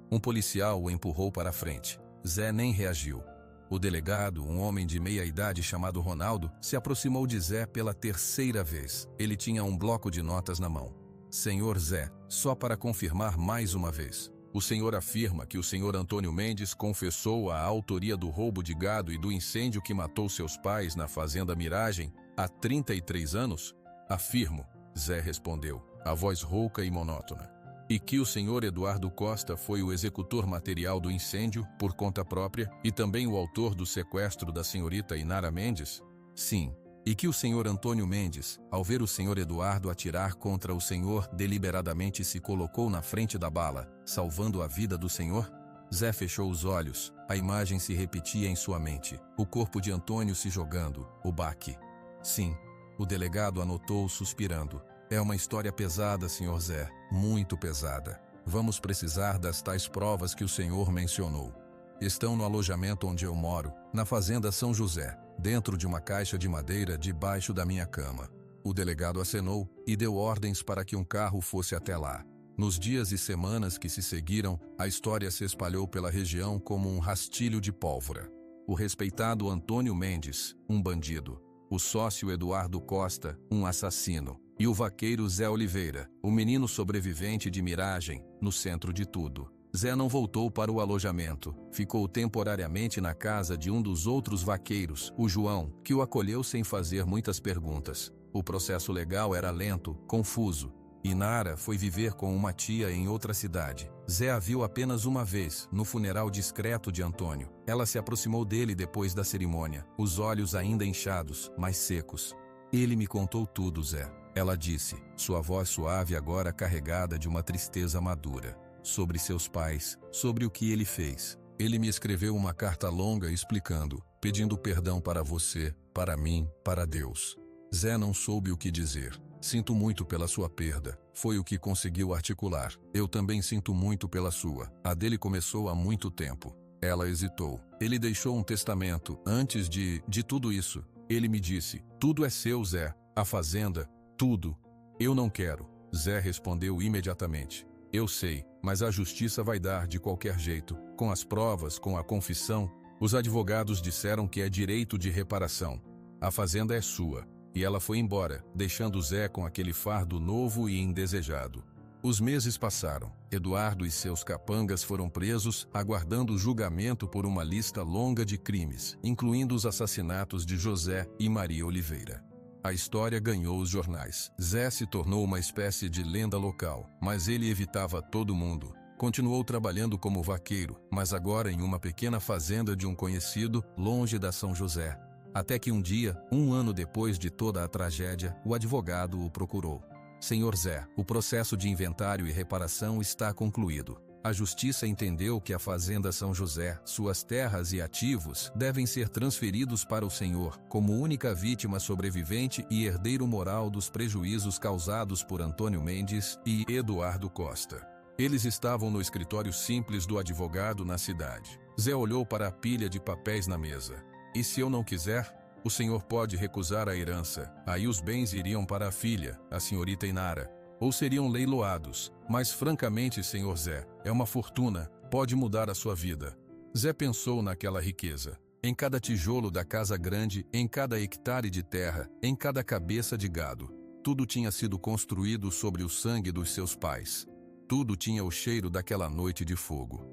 Um policial o empurrou para a frente. Zé nem reagiu. O delegado, um homem de meia-idade chamado Ronaldo, se aproximou de Zé pela terceira vez. Ele tinha um bloco de notas na mão. Senhor Zé, só para confirmar mais uma vez. O senhor afirma que o senhor Antônio Mendes confessou a autoria do roubo de gado e do incêndio que matou seus pais na fazenda Miragem há 33 anos? Afirmo, Zé respondeu, a voz rouca e monótona. E que o senhor Eduardo Costa foi o executor material do incêndio, por conta própria, e também o autor do sequestro da senhorita Inara Mendes? Sim. E que o senhor Antônio Mendes, ao ver o senhor Eduardo atirar contra o senhor, deliberadamente se colocou na frente da bala, salvando a vida do senhor? Zé fechou os olhos, a imagem se repetia em sua mente, o corpo de Antônio se jogando, o baque. Sim, o delegado anotou suspirando. É uma história pesada, senhor Zé, muito pesada. Vamos precisar das tais provas que o senhor mencionou. Estão no alojamento onde eu moro, na fazenda São José, dentro de uma caixa de madeira debaixo da minha cama. O delegado acenou e deu ordens para que um carro fosse até lá. Nos dias e semanas que se seguiram, a história se espalhou pela região como um rastilho de pólvora. O respeitado Antônio Mendes, um bandido. O sócio Eduardo Costa, um assassino. E o vaqueiro Zé Oliveira, o menino sobrevivente de Miragem, no centro de tudo. Zé não voltou para o alojamento. Ficou temporariamente na casa de um dos outros vaqueiros, o João, que o acolheu sem fazer muitas perguntas. O processo legal era lento, confuso. Inara foi viver com uma tia em outra cidade. Zé a viu apenas uma vez, no funeral discreto de Antônio. Ela se aproximou dele depois da cerimônia, os olhos ainda inchados, mas secos. Ele me contou tudo, Zé. Ela disse, sua voz suave agora carregada de uma tristeza madura. Sobre seus pais, sobre o que ele fez. Ele me escreveu uma carta longa explicando, pedindo perdão para você, para mim, para Deus. Zé não soube o que dizer. Sinto muito pela sua perda, foi o que conseguiu articular. Eu também sinto muito pela sua. A dele começou há muito tempo. Ela hesitou. Ele deixou um testamento, antes de tudo isso. Ele me disse, tudo é seu, Zé. A fazenda, tudo. Eu não quero. Zé respondeu imediatamente. Eu sei, mas a justiça vai dar de qualquer jeito. Com as provas, com a confissão, os advogados disseram que é direito de reparação. A fazenda é sua. E ela foi embora, deixando Zé com aquele fardo novo e indesejado. Os meses passaram. Eduardo e seus capangas foram presos, aguardando julgamento por uma lista longa de crimes, incluindo os assassinatos de José e Maria Oliveira. A história ganhou os jornais. Zé se tornou uma espécie de lenda local, mas ele evitava todo mundo. Continuou trabalhando como vaqueiro, mas agora em uma pequena fazenda de um conhecido, longe da São José. Até que um dia, 1 ano depois de toda a tragédia, o advogado o procurou. Senhor Zé, o processo de inventário e reparação está concluído. A justiça entendeu que a fazenda São José, suas terras e ativos devem ser transferidos para o senhor, como única vítima sobrevivente e herdeiro moral dos prejuízos causados por Antônio Mendes e Eduardo Costa. Eles estavam no escritório simples do advogado na cidade. Zé olhou para a pilha de papéis na mesa. E se eu não quiser? O senhor pode recusar a herança. Aí os bens iriam para a filha, a senhorita Inara. Ou seriam leiloados. Mas francamente, senhor Zé, é uma fortuna. Pode mudar a sua vida. Zé pensou naquela riqueza. Em cada tijolo da casa grande, em cada hectare de terra, em cada cabeça de gado. Tudo tinha sido construído sobre o sangue dos seus pais. Tudo tinha o cheiro daquela noite de fogo.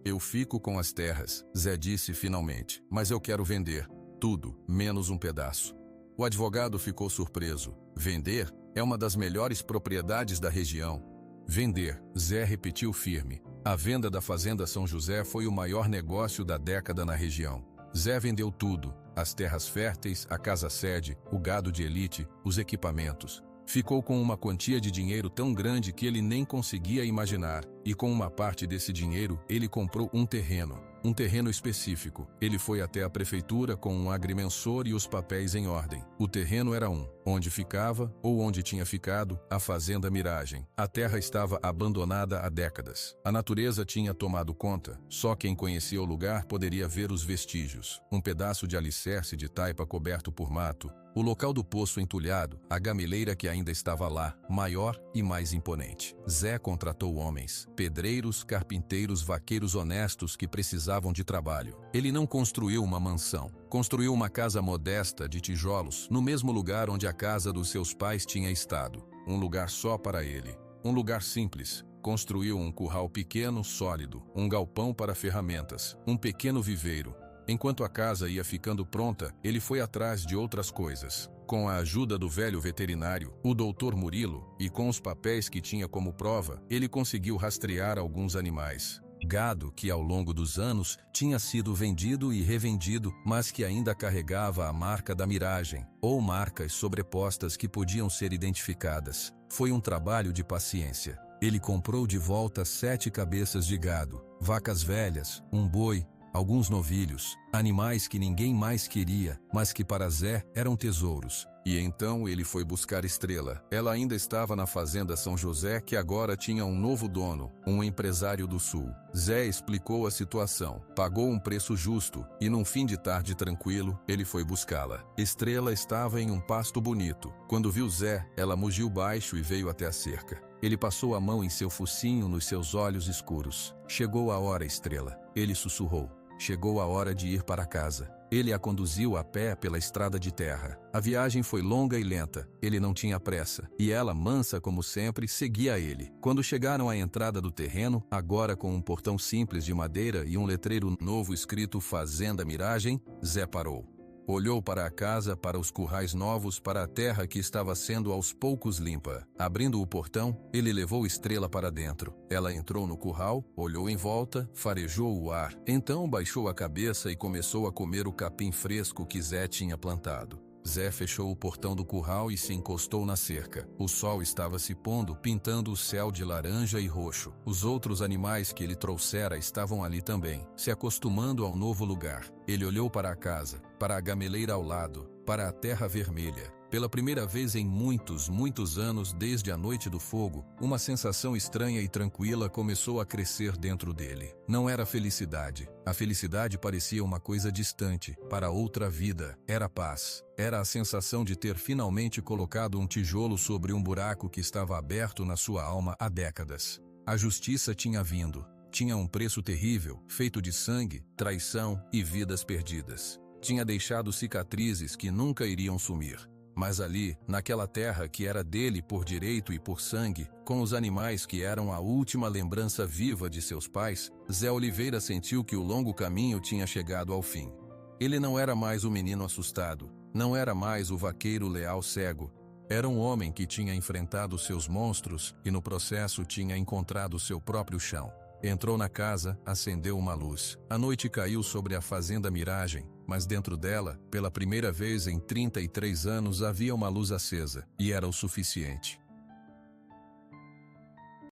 Eu fico com as terras, Zé disse finalmente, mas eu quero vender. Tudo, menos um pedaço. O advogado ficou surpreso. Vender? É uma das melhores propriedades da região. Vender, Zé repetiu firme. A venda da fazenda São José foi o maior negócio da década na região. Zé vendeu tudo, as terras férteis, a casa-sede, o gado de elite, os equipamentos. Ficou com uma quantia de dinheiro tão grande que ele nem conseguia imaginar, e com uma parte desse dinheiro, ele comprou um terreno específico. Ele foi até a prefeitura com um agrimensor e os papéis em ordem. O terreno era onde ficava, ou onde tinha ficado, a Fazenda Miragem. A terra estava abandonada há décadas. A natureza tinha tomado conta. Só quem conhecia o lugar poderia ver os vestígios. Um pedaço de alicerce de taipa coberto por mato. O local do poço entulhado, a gameleira que ainda estava lá, maior e mais imponente. Zé contratou homens, pedreiros, carpinteiros, vaqueiros honestos que precisavam de trabalho. Ele não construiu uma mansão. Construiu uma casa modesta de tijolos, no mesmo lugar onde a casa dos seus pais tinha estado. Um lugar só para ele. Um lugar simples. Construiu um curral pequeno, sólido, um galpão para ferramentas, um pequeno viveiro. Enquanto a casa ia ficando pronta, ele foi atrás de outras coisas. Com a ajuda do velho veterinário, o Dr. Murilo, e com os papéis que tinha como prova, ele conseguiu rastrear alguns animais. Gado que ao longo dos anos tinha sido vendido e revendido, mas que ainda carregava a marca da miragem, ou marcas sobrepostas que podiam ser identificadas. Foi um trabalho de paciência. Ele comprou de volta 7 cabeças de gado, vacas velhas, um boi, alguns novilhos, animais que ninguém mais queria, mas que para Zé eram tesouros. E então ele foi buscar Estrela. Ela ainda estava na fazenda São José, que agora tinha um novo dono, um empresário do sul. Zé explicou a situação, pagou um preço justo e num fim de tarde tranquilo, ele foi buscá-la. Estrela estava em um pasto bonito. Quando viu Zé, ela mugiu baixo e veio até a cerca. Ele passou a mão em seu focinho nos seus olhos escuros. Chegou a hora, Estrela. Ele sussurrou. Chegou a hora de ir para casa. Ele a conduziu a pé pela estrada de terra. A viagem foi longa e lenta. Ele não tinha pressa. E ela, mansa como sempre, seguia ele. Quando chegaram à entrada do terreno, agora com um portão simples de madeira e um letreiro novo escrito Fazenda Miragem, Zé parou. Olhou para a casa, para os currais novos, para a terra que estava sendo aos poucos limpa. Abrindo o portão, ele levou Estrela para dentro. Ela entrou no curral, olhou em volta, farejou o ar. Então baixou a cabeça e começou a comer o capim fresco que Zé tinha plantado. Zé fechou o portão do curral e se encostou na cerca. O sol estava se pondo, pintando o céu de laranja e roxo. Os outros animais que ele trouxera estavam ali também, se acostumando ao novo lugar. Ele olhou para a casa, para a gameleira ao lado, para a terra vermelha. Pela primeira vez em muitos anos desde a noite do fogo, uma sensação estranha e tranquila começou a crescer dentro dele. Não era felicidade. A felicidade parecia uma coisa distante, para outra vida. Era paz. Era a sensação de ter finalmente colocado um tijolo sobre um buraco que estava aberto na sua alma há décadas. A justiça tinha vindo. Tinha um preço terrível, feito de sangue, traição e vidas perdidas. Tinha deixado cicatrizes que nunca iriam sumir. Mas ali, naquela terra que era dele por direito e por sangue, com os animais que eram a última lembrança viva de seus pais, Zé Oliveira sentiu que o longo caminho tinha chegado ao fim. Ele não era mais o menino assustado, Não era mais o vaqueiro leal cego. Era um homem que tinha enfrentado seus monstros e no processo tinha encontrado seu próprio chão. Entrou na casa, acendeu uma luz. A noite caiu sobre a fazenda Miragem, mas dentro dela, pela primeira vez em 33 anos, havia uma luz acesa, e era o suficiente.